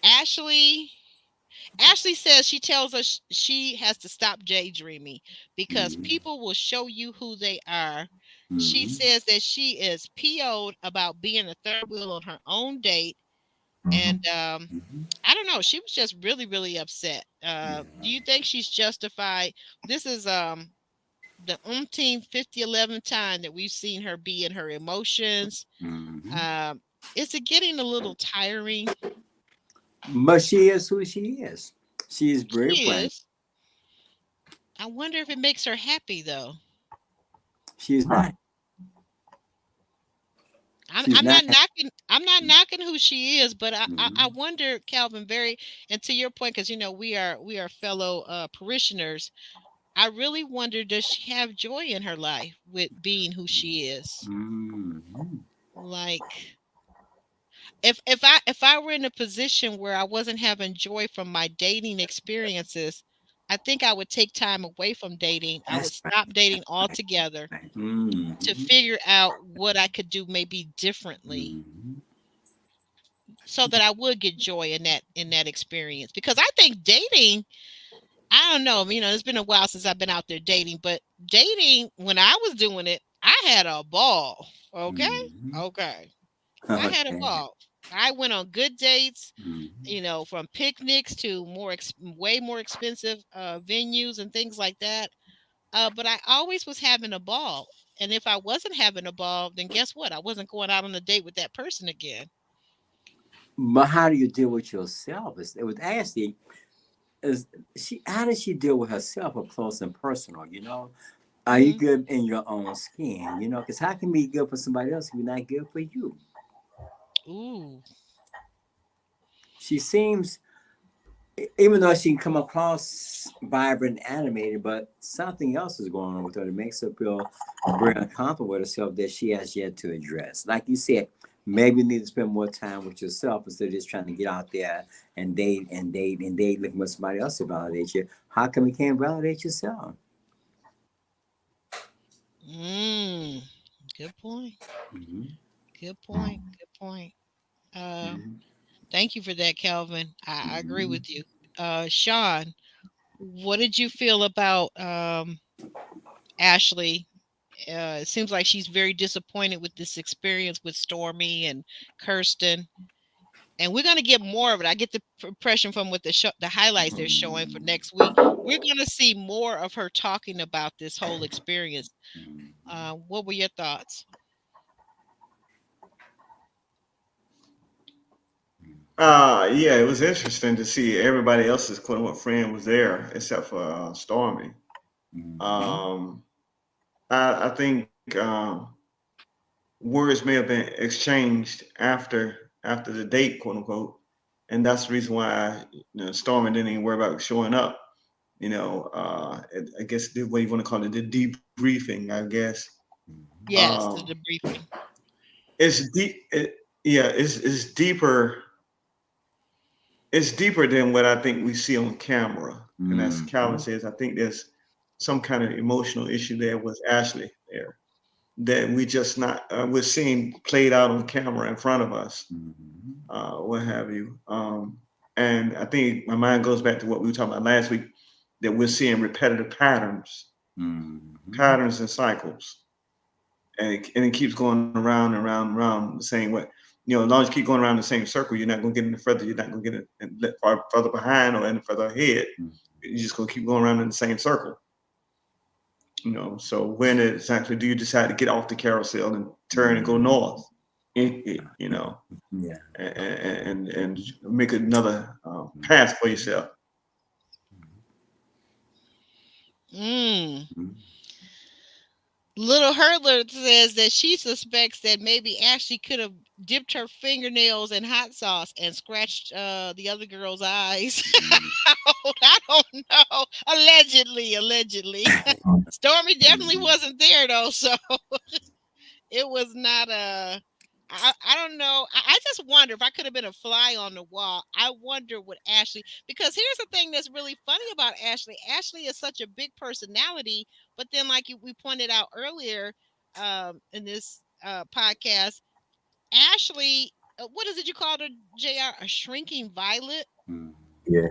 Ashley Ashley says she tells us she has to stop daydreaming because Mhm. people will show you who they are. She Mhm. says that she is PO'd about being a third wheel on her own date. Mhm. And Mhm. I don't know. She was just really, really upset. Do you think she's justified? This is the umpteenth 5011 time that we've seen her be in her emotions. Mhm. Um, is it getting a little tiring? But she is who she is. She is very She frank. is. I wonder if it makes her happy though. She is Huh. not. I'm She's I'm not. not knocking I'm not knocking who she is, but I Mhm. wonder, Calvin, very and to your point, because we are fellow parishioners. I really wonder, does she have joy in her life with being who she is? Mhm. Like if I were in a position where I wasn't having joy from my dating experiences, I think I would take time away from dating. I would That's right. stop dating Right. altogether Right. to Mhm. figure out what I could do maybe differently Mhm. so that I would get joy in that experience. Because I think dating, I don't know, it's been a while since I've been out there dating, but dating when I was doing it, I had a ball. Okay? Mhm. Okay. I had a Okay. ball. I went on good dates, Mhm. from picnics to way more expensive venues and things like that. But I always was having a ball. And if I wasn't having a ball, then guess what? I wasn't going out on a date with that person again. But how do you deal with yourself? It was Ashley. Is she? How does she deal with herself up close and personal? Are you Hmm. good in your own skin? Because how can you be good for somebody else if you're not good for you? Ooh. She seems, even though she can come across vibrant, and animated, but something else is going on with her that makes her feel very uncomfortable with herself that she has yet to address. Like you said, maybe you need to spend more time with yourself instead of just trying to get out there and date and date and date, looking for somebody else to validate you. How come you can't validate yourself? Mm. Good point. Mhm. Good point. Good point. Uh, Mhm. Thank you for that, Calvin. I agree Mhm. with you. Sean, what did you feel about Ashley? It seems like she's very disappointed with this experience with Stormy and Kirsten. And we're going to get more of it. I get the impression from what the highlights they're showing for Mhm. next week. We're going to see more of her talking about this whole experience. What were your thoughts? Yeah, it was interesting to see everybody else's quote unquote friend was there except for Stormy. Mhm. Um, I think words may have been exchanged after the date, quote unquote, and that's the reason why Stormy didn't even worry about showing up. I guess the way you want to call it, the debriefing. I guess Yes, the um, debriefing. it's deep. Yeah, it's deeper. It's deeper than what I think we see on camera, and as Calvin Mhm. says, I think there's some kind of emotional issue there with Ashlee there that we just not we're seeing played out on camera in front of us, what have you. And I think my mind goes back to what we were talking about last week, that we're seeing repetitive patterns and cycles, and it keeps going around and around and around the same way. You know, as long as you keep going around the same circle, you're not going to get any further. You're not going to get it far further behind or any further ahead. You're just going to keep going around in the same circle. You know, so when exactly do you decide to get off the carousel and turn and go north? You know, Yeah. and make another path for yourself. Mm. Little Hurdler says that she suspects that maybe Ashley could have dipped her fingernails in hot sauce and scratched the other girl's eyes. I don't know. Allegedly. Stormy definitely wasn't there though, so it was not a. I don't know. I just wonder if I could have been a fly on the wall. I wonder what Ashley, because here's the thing that's really funny about Ashley. Ashley is such a big personality, but then like we pointed out earlier in this podcast, Ashley, what is it you called her, JR? A shrinking violet? Yeah.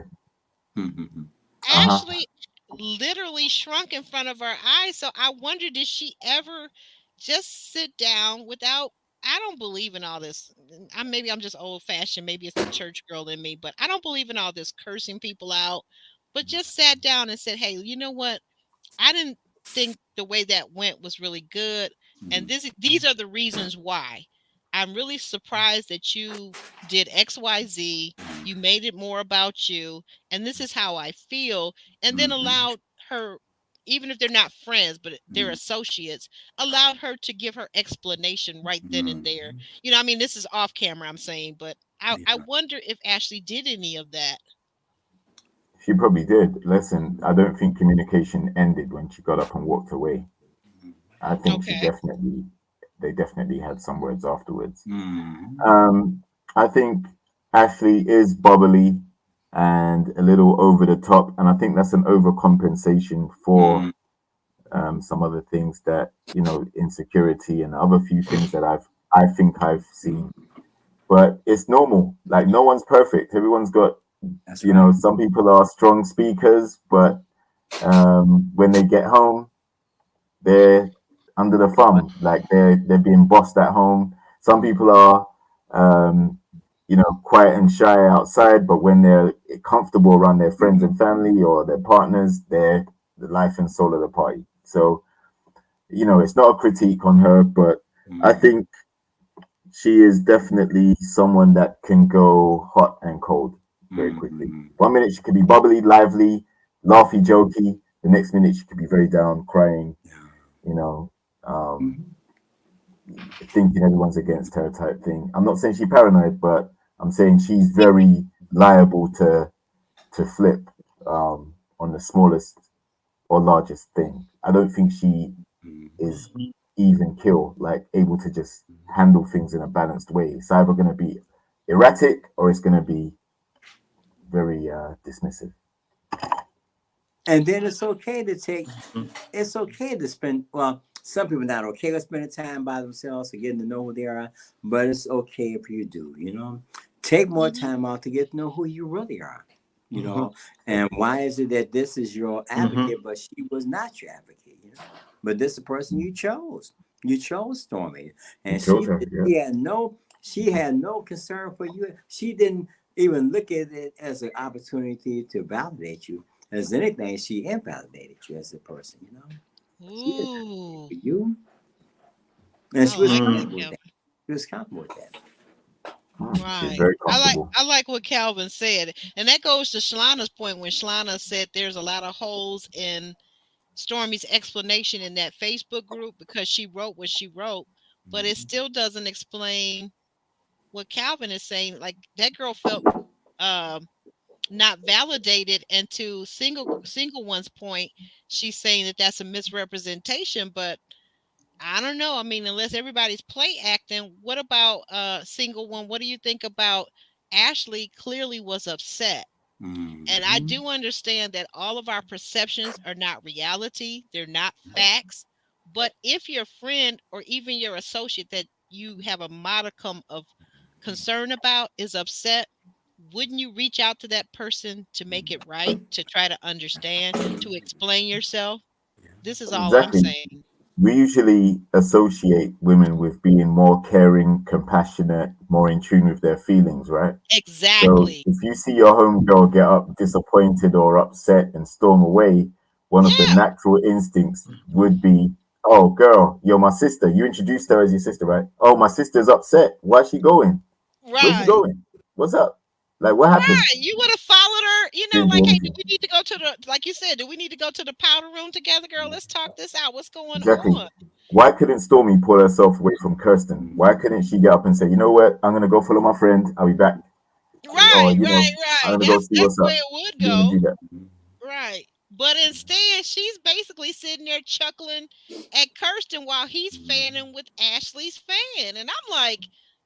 Ashley literally shrunk in front of our eyes. So I wonder, did she ever just sit down without? I don't believe in all this. Maybe I'm just old fashioned. Maybe it's the church girl in me, but I don't believe in all this cursing people out. But just sat down and said, "Hey, you know what? I didn't think the way that went was really good, and these are the reasons why. I'm really surprised that you did XYZ. You made it more about you, and this is how I feel." And then allowed her, even if they're not friends, but they're associates, allowed her to give her explanation right then and there. You know, I mean, this is off camera, I'm saying, but I wonder if Ashley did any of that. She probably did. Listen, I don't think communication ended when she got up and walked away. I think Okay. they definitely had some words afterwards. I think Ashley is bubbly and a little over the top, and I think that's an overcompensation for some other things that, insecurity and other few things that I think I've seen. But it's normal. Like, no one's perfect. Everyone's got, That's right. some people are strong speakers, but when they get home, they're under the thumb, like they're being bossed at home. Some people are, quiet and shy outside, but when they're comfortable around their friends and family or their partners, they're the life and soul of the party. So, it's not a critique on her, but I think she is definitely someone that can go hot and cold very quickly. 1 minute she could be bubbly, lively, laughy, jokey. The next minute she could be very down, crying, you know, um, thinking everyone's against her type thing. I'm not saying she's paranoid, but I'm saying she's very liable to flip on the smallest or largest thing. I don't think she is even kill, like able to just handle things in a balanced way. It's either going to be erratic or it's going to be very dismissive. And then it's okay to spend, well, some people not okay with spending time by themselves or getting to know who they are, but it's okay if you do, take more time out to get to know who you really are, and why is it that this is your advocate, but she was not your advocate, but this is the person you chose Stormy, and Chose her, yeah. she had no concern for you. She didn't even look at it as an opportunity to validate you. As anything, she invalidated you as a person, She didn't Ooh, for you. And I she was like that, comfortable with Kelvin. that. She was comfortable with that. She's Right. very I like comfortable. I like what Calvin said. And that goes to Shalana's point when Shalana said there's a lot of holes in Stormy's explanation in that Facebook group because she wrote what she wrote, but it still doesn't explain what Calvin is saying. Like that girl felt um not validated, and to single one's point, she's saying that that's a misrepresentation, but I don't know. I mean, unless everybody's play acting, what about single one? What do you think about Ashley clearly was upset? And I do understand that all of our perceptions are not reality, they're not facts. But if your friend or even your associate that you have a modicum of concern about is upset, wouldn't you reach out to that person to make it right, to try to understand, to explain yourself? This is all I'm Exactly. saying. We usually associate women with being more caring, compassionate, more in tune with their feelings, right? So Exactly. if you see your homegirl get up disappointed or upset and storm away, one of the Yeah. natural instincts would be, oh, girl, you're my sister. You introduced her as your sister, right? Oh, my sister's upset. Why's she going? Where's she Right. going? What's up? Like, what happened? Right. You would have followed her, Didn't do like, hey, do anything. we need to go to the, like you said, do we need to go to the powder room together, girl? Let's talk this out. What's going Exactly. on? Why couldn't Stormy pull herself away from Kirsten? Why couldn't she get up and say, you know what? I'm going to go follow my friend. I'll be back. Or, Right, right, I'm right. going to go see That's what's the way up. it would She didn't go. do that. Right. But instead, she's basically sitting there chuckling at Kirsten while he's fanning with Ashley's fan. And I'm like,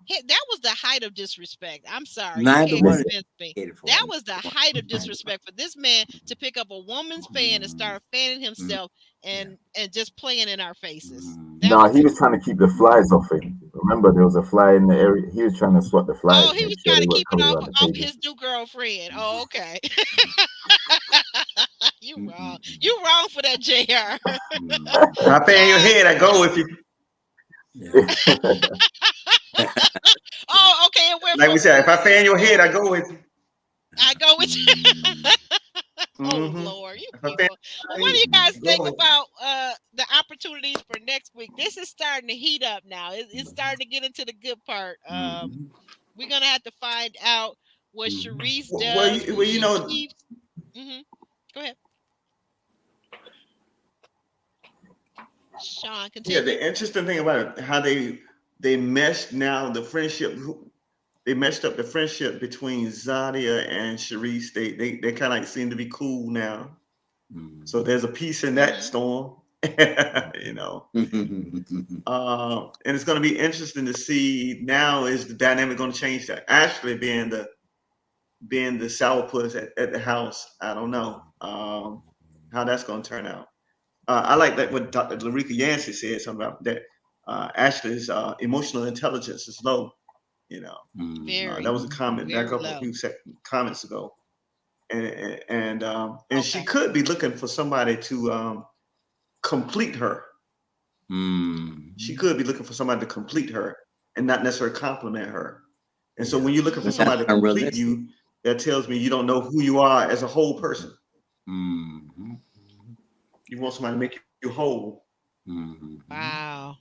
hey, that was the height of disrespect. I'm sorry. You Neither can't one is Listen, convince me. educated for That it. was the height of disrespect for this man to pick up a woman's fan and start fanning Mm, himself yeah. and just playing in our faces. That no, was he was trying to keep the flies off him. Remember, there was a fly in the area. He was trying to swat the flies, oh, he make was sure trying they to weren't keep it coming around the off table. his new girlfriend. Oh, okay. You wrong. You wrong for that, JR. If I fan your John. head, I go with you. Yeah. Oh, okay. It went Like we from said, if I movies and fan your head, sports. I go with you. I go with you. Oh Mm-hmm. Lord, you If I fan people. Well, your what do head, you guys I think go with you. about the opportunities for next week? This is starting to heat up now. It's starting to get into the good part. We're gonna have to find out what Sharice Well, does, who well, you she know, keeps. hmm Go ahead, Sean. yeah. Continue. The interesting thing about it, how they meshed now the friendship. They messed up the friendship between Zadia and Sharice. They kind of like seem to be cool now. So there's a peace in that hmm storm, you know. And it's going to be interesting to see now is the dynamic going to change that. Ashley being the sourpuss at the house, I don't know how that's going to turn out. I like that what Dr. Larika Yancey said something about that. Ashley's emotional intelligence is low. You know, that Very, was a comment back very up a low. few comments ago, and she Okay. could be looking for somebody to complete her. She could be looking for somebody to complete her and not necessarily compliment her. And so Yeah. when you're looking for But that's somebody to complete unrealistic. you, that tells me you don't know who you are as a whole person. You want somebody to make you whole. Wow.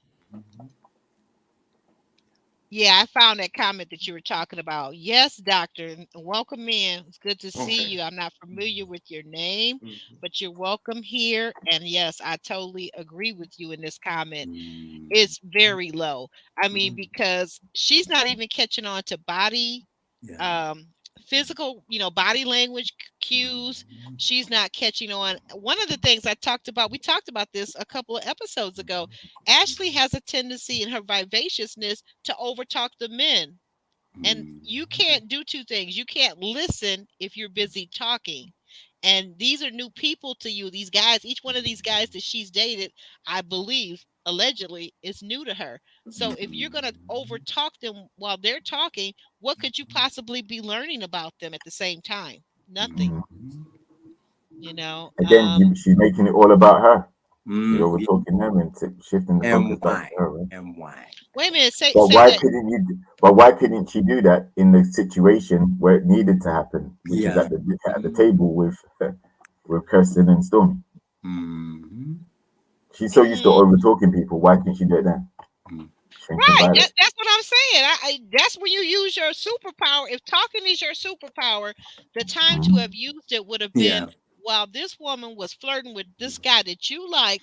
Yeah, I found that comment that you were talking about. Yes, doctor. Welcome in. It's good to see Okay. you. I'm not familiar with your name, Mhm. but you're welcome here. And yes, I totally agree with you in this comment. It's very low. I mean, because she's not even catching on to body Yeah. um physical, body language cues. She's not catching on. One of the things we talked about this a couple of episodes ago. Ashley has a tendency in her vivaciousness to overtalk the men, and you can't do two things. You can't listen if you're busy talking. And these are new people to you. These guys, each one of these guys that she's dated, I believe, allegedly, is new to her. So if you're going to over talk them while they're talking, what could you possibly be learning about them at the same time? Nothing, Mhm. you know. Again, she's making it all about her. She's over Yeah. talking them and shifting the focus And back to why? her, right? And why? Wait a minute. Say But say why that. couldn't you? But why couldn't she do that in the situation where it needed to happen, which is Yeah. at the table with Kirsten and Stormy? She's so used to Mm, over talking people. Why can't she do it then? Shrinking right. violet. That's what I'm saying. That's when you use your superpower. If talking is your superpower, the time to have Mhm. used it would have been Yeah. while this woman was flirting with this guy that you like.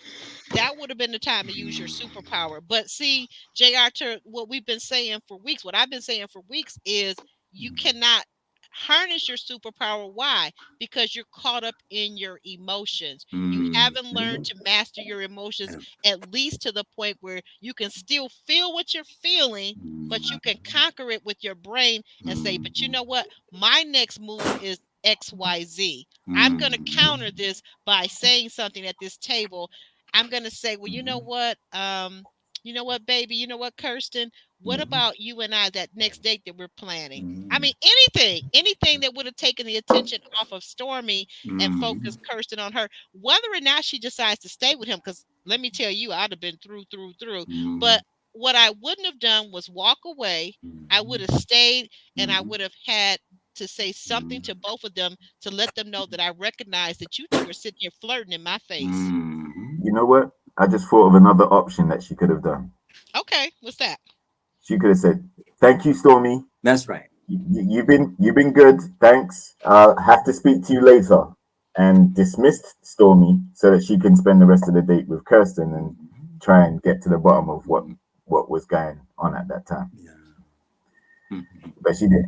That would have been the time to use your superpower. But see, JR, to what we've been saying for weeks, what I've been saying for weeks is you cannot harness your superpower. Why? Because you're caught up in your emotions. You haven't learned to master your emotions, at least to the point where you can still feel what you're feeling, but you can conquer it with your brain and say, but you know what? My next move is XYZ. I'm going to counter this by saying something at this table. I'm going to say, well, you know what, baby, you know what, Kirsten, what about you and I, that next date that we're planning? I mean, anything that would have taken the attention off of Stormy and focused Kirsten on her, whether or not she decides to stay with him, because let me tell you, I'd have been through. But what I wouldn't have done was walk away. I would have stayed, and I would have had to say something to both of them to let them know that I recognize that you two are sitting here flirting in my face. You know what? I just thought of another option that she could have done. Okay, what's that? She could have said, "Thank you, Stormy. That's right. You've been good. Thanks. I'll have to speak to you later," and dismissed Stormy so that she can spend the rest of the date with Kirsten and try and get to the bottom of what was going on at that time. But she did.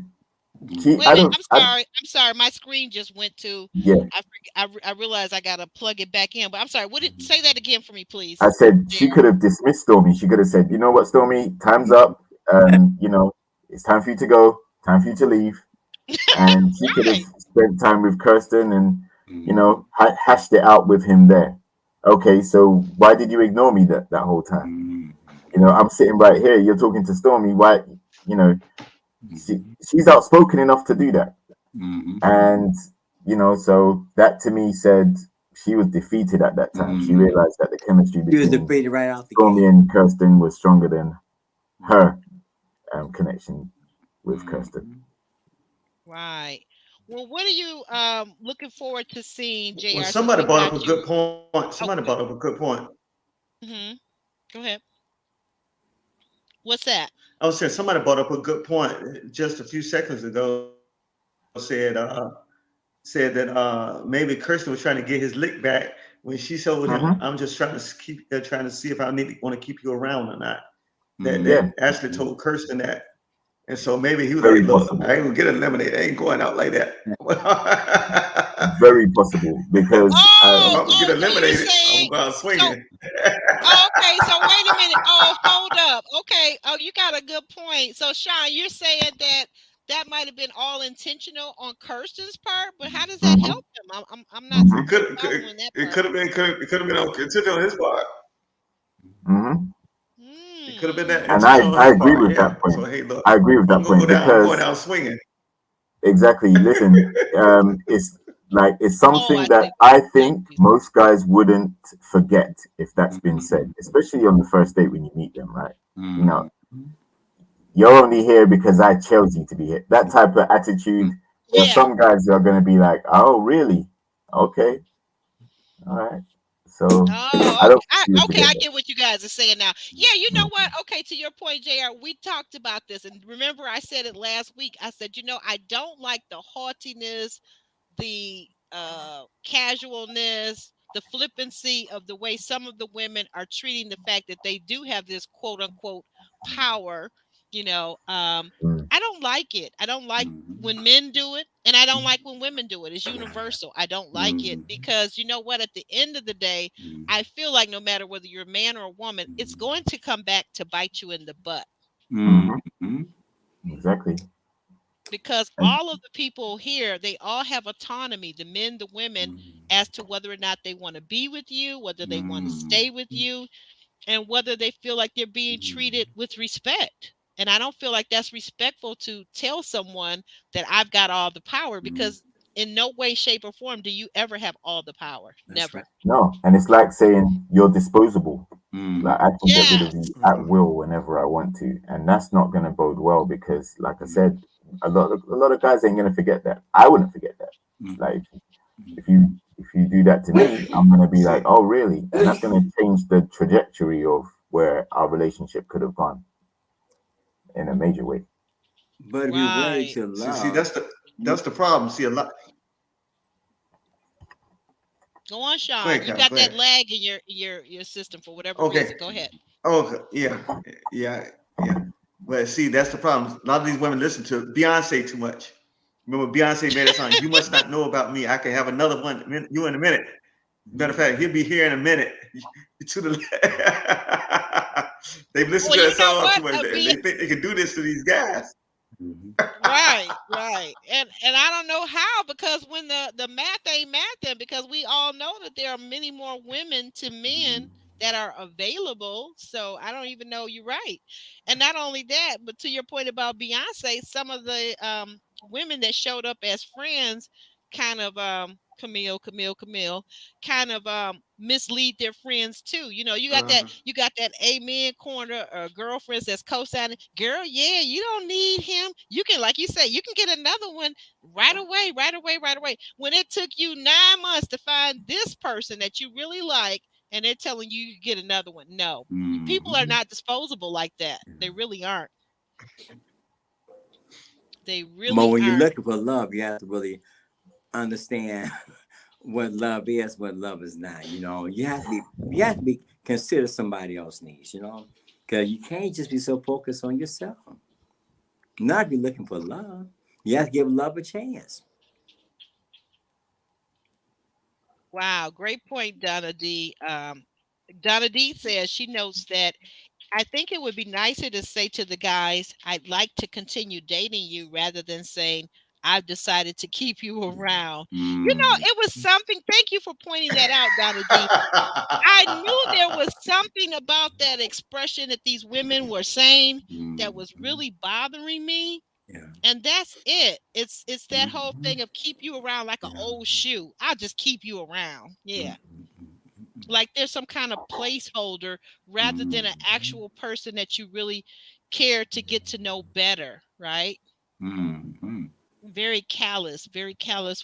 Wait a minute, I'm sorry. My screen just went to. Yeah. I realized I gotta plug it back in. But I'm sorry. Say that again for me, please? I said she could have dismissed Stormy. She could have said, "You know what, Stormy? Time's up. It's time for you to go. Time for you to leave." And she could have spent time with Kirsten and hashed it out with him there. Okay, so why did you ignore me that whole time? I'm sitting right here. You're talking to Stormy. Why? She's outspoken enough to do that. And so that to me said she was defeated at that time. She realized that the chemistry between right out the Stormy and Kirsten was stronger than her connection with Kirsten. Right. Well, what are you looking forward to seeing, JR? Well, somebody brought up a good point. Somebody brought up a good point. Go ahead. What's that? I was saying somebody brought up a good point just a few seconds ago. Said that maybe Kirsten was trying to get his lick back when she told him, "I'm just trying to see if I want to keep you around or not." That Ashlee told Kirsten that, and so maybe he was like, "Look, I ain't gonna get eliminated. I ain't going out like that." Very possible, because if I'm gonna get eliminated, I'm going out swinging. Okay, so wait a minute. Oh, hold up. Okay. Oh, you got a good point. So, Sean, you're saying that might have been all intentional on Kirsten's part, but how does that help him? I'm not following that part. It could have been intentional on his part. It could have been that. And I agree with that point. So, hey, look, I agree with that point because I'm going down swinging. Exactly. Listen, it's something that I think most guys wouldn't forget if that's been said, especially on the first date when you meet them, right? You're only here because I chose you to be here. That type of attitude. There's some guys are going to be like, "Oh, really? Okay, all right." So I get what you guys are saying now. Yeah, you know what? Okay, to your point, JR, we talked about this, and remember I said it last week. I said, I don't like the haughtiness, the casualness, the flippancy of the way some of the women are treating the fact that they do have this quote unquote power. I don't like it. I don't like when men do it, and I don't like when women do it. It's universal. I don't like it because you know what? At the end of the day, I feel like no matter whether you're a man or a woman, it's going to come back to bite you in the butt. Exactly. Because all of the people here, they all have autonomy, the men, the women, as to whether or not they want to be with you, whether they want to stay with you, and whether they feel like they're being treated with respect. And I don't feel like that's respectful to tell someone that I've got all the power, because in no way, shape, or form do you ever have all the power. Never. Right. No. And it's like saying you're disposable. Like I can get rid of you at will whenever I want to. And that's not going to bode well, because like I said, a lot of guys ain't going to forget that. I wouldn't forget that. Like if you do that to me, I'm going to be like, "Oh, really?" And that's going to change the trajectory of where our relationship could have gone in a major way. But if you're ready to love, see, that's the problem. See, a lot. Go on, Sean. Ahead, you got that lag in your system for whatever reason. Go ahead. Okay. Yeah. But see, that's the problem. A lot of these women listen to Beyonce too much. Remember, Beyonce made a song, "You must not know about me. I can have another one. You in a minute." Matter of fact, he'll be here in a minute. To the they've listened to that song too much. They think they can do this to these guys. right. And I don't know how, because when the math ain't math, then because we all know that there are many more women to men that are available. So I don't even know. You're right. And not only that, but to your point about Beyonce, some of the women that showed up as friends kind of Camille kind of mislead their friends too. You know, you got that amen corner girlfriends that's co-signing, girl, yeah, you don't need him. You can, like you say, you can get another one right away, right away. When it took you 9 months to find this person that you really like, and they're telling you you get another one. No, people are not disposable like that. They really aren't. They But really when you're aren't. looking for love, you have to really understand what love is, what love is not. You have to be consider somebody else's needs. Because you can't just be so focused on yourself. Not if you're looking for love. You have to give love a chance. Wow, great point, Donna D. Donna D says she notes that I think it would be nicer to say to the guys, I'd like to continue dating you rather than saying, I've decided to keep you around. Mm. It was something. Thank you for pointing that out, Donna D. I knew there was something about that expression that these women were saying that was really bothering me. Yeah. And that's it. It's that whole Mhm. thing of keep you around like an Yeah. old shoe. I'll just keep you around. Yeah. Mhm. Like there's some kind of placeholder rather than an Mhm. actual person that you really care to get to know better, right? Mhm. Very callous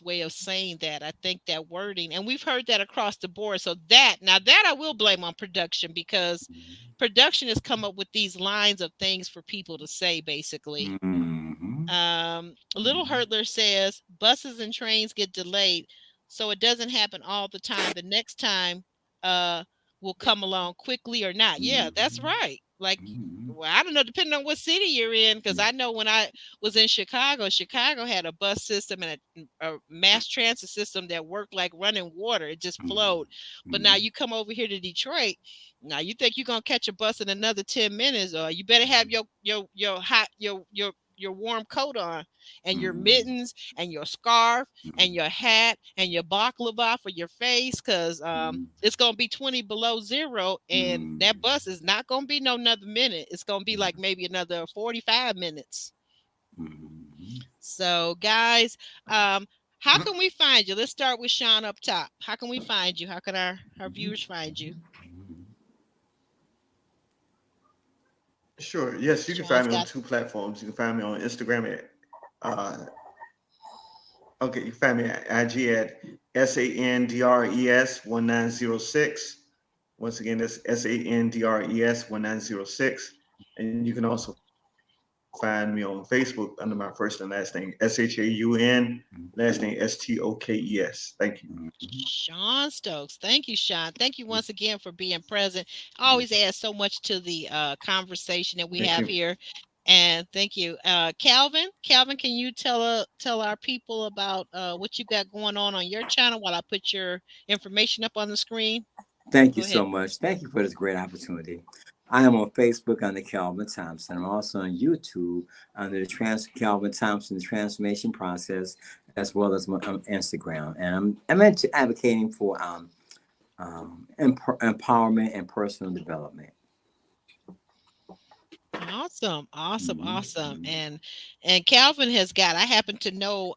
way of saying that. I think that wording, and we've heard that across the board. So that I will blame on production, because production has come up with these lines of things for people to say, basically. Mhm. Little Hurtler says buses and trains get delayed, so it doesn't happen all the time. The next time uh will come along quickly or not. Yeah, that's right. Like, Mhm. well, I don't know, depending on what city you're in, because I know when I was in Chicago, Chicago had a bus system and a mass transit system that worked like running water. It just flowed. But now you come over here to Detroit. Now you think you're gonna catch a bus in another 10 minutes, or you better have your hot your warm coat on, and your mittens and your scarf and your hat and your baklava for your face, because it's gonna be 20 below zero, and that bus is not gonna be no another minute. It's gonna be like maybe another 45 minutes. So guys, how can we find you? Let's start with Sean up top. How can we find you? How can our viewers find you? Sure. Yes, you can Sean's find me on got. two platforms. You can find me on Instagram at okay, you can find me at IG at SANDRES1906. Once again, that's SANDRES1906. And you can also find me on Facebook under my first and last name, SHAUN, last name STOKES. Thank you. Sean Stokes. Thank you, Sean. Thank you once again for being present. Always adds so much to the conversation that we Thank have you. here. And thank you, Calvin. Calvin, can you tell our people about what you got going on your channel while I put your information up on the screen? Thank you Go ahead. so much. Thank you for this great opportunity. I am on Facebook under Calvin Thompson. I'm also on YouTube under the Calvin Thompson the Transformation Process, as well as my Instagram. And I'm into advocating for empowerment and personal development. Awesome. And Calvin has got, I happen to know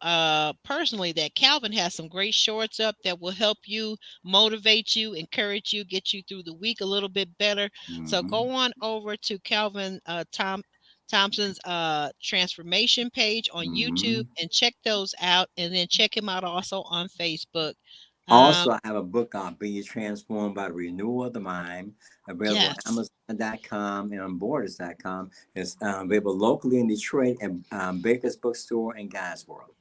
personally that Calvin has some great shorts up that will help you, motivate you, encourage you, get you through the week a little bit better. So go on over to Calvin Thompson's transformation page on YouTube and check those out, and then check him out also on Facebook. Also, I have a book on Being Transformed by the Renewal of the Mind, available on Yes. Amazon.com and on Borders.com. It's available locally in Detroit and Baker's Bookstore and Guys World.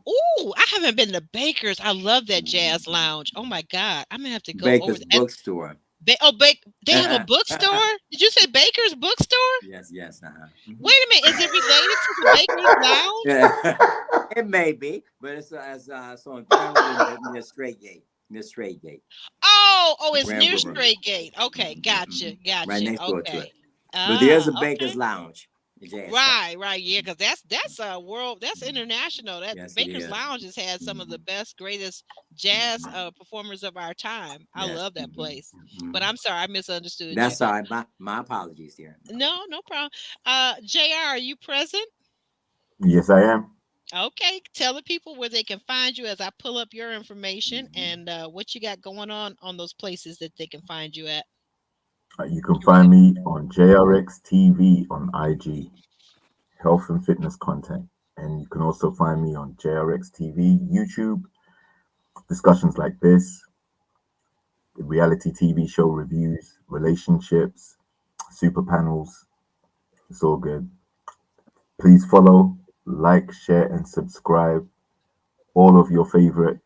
Oh, I haven't been to Baker's. I love that jazz lounge. Oh my God, I'm gonna have to go over Baker's there. Bookstore. They have a bookstore? Did you say Baker's Bookstore? Yes. Wait a minute, is it related to the Baker's Lounge? Yeah. It may be, but it's on Granville near Straight Gate. Oh, it's near Grand River. Straight Gate. Okay, gotcha. Right next door to Okay. it. But there's a Okay. Baker's Lounge. The jazz shop. Right, yeah, because that's a world, that's international. That Yes, it Baker's is. Lounge has had some of the Mhm. best, greatest jazz performers of our time. I Yes. love that Mhm. place. But Mhm. I'm sorry, I misunderstood you. That's all right. My apologies here. No, no problem. JR, are you present? Yes, I am. Okay, tell the people where they can find you as I pull up your information Mhm. and what you got going on those places that they can find you at. You can You find ready? me on JRX TV on IG, health and fitness content. And you can also find me on JRX TV, YouTube, discussions like this, reality TV show reviews, relationships, super panels. It's all good. Please follow, like, share, and subscribe all of your favorite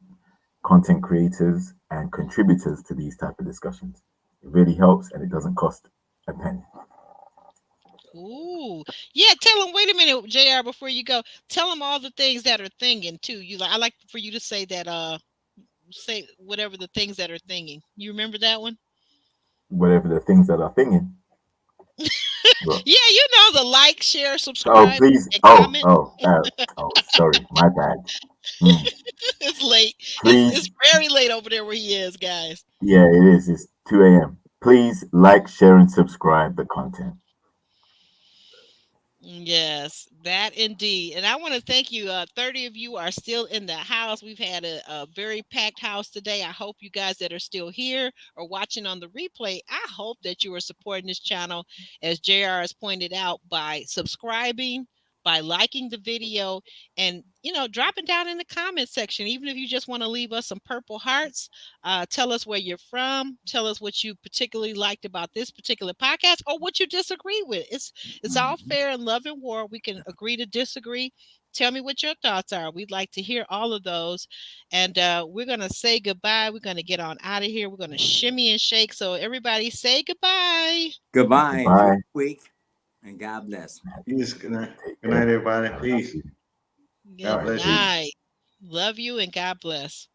content creators and contributors to these type of discussions. It really helps and it doesn't cost a penny. Ooh, yeah. Tell them. Wait a minute, Jr. Before you go, tell them all the things that are thinging too. You like. I like for you to say that. Say whatever the things that are thinging. You remember that one? Whatever the things that are thinking. But, Yeah, you know the like, share, oh, subscribe, please. and Oh, comment. oh, sorry. My bad. Mm. It's late. It's Please. very late over there where he is, guys. Yeah, it is. It's 2 a.m. Please like, share, and subscribe the content. Yes, that indeed. And I want to thank you. 30 of you are still in the house. We've had a very packed house today. I hope you guys that are still here or watching on the replay, I hope that you are supporting this channel, as JR has pointed out, by subscribing, by liking the video, and dropping down in the comment section. Even if you just want to leave us some purple hearts, tell us where you're from, tell us what you particularly liked about this particular podcast, or what you disagree with. It's all Mhm. fair in love and war. We can agree to disagree. Tell me what your thoughts are. We'd like to hear all of those. And we're going to say goodbye. We're going to get on out of here. We're going to shimmy and shake. So, everybody say goodbye. Goodbye. Enjoy Goodbye. the week, and God bless. Peace. Good night. Take Good care. night, everybody. Have a nice Peace. evening. All God Good right. bless you. Peace. night. Love you and God bless.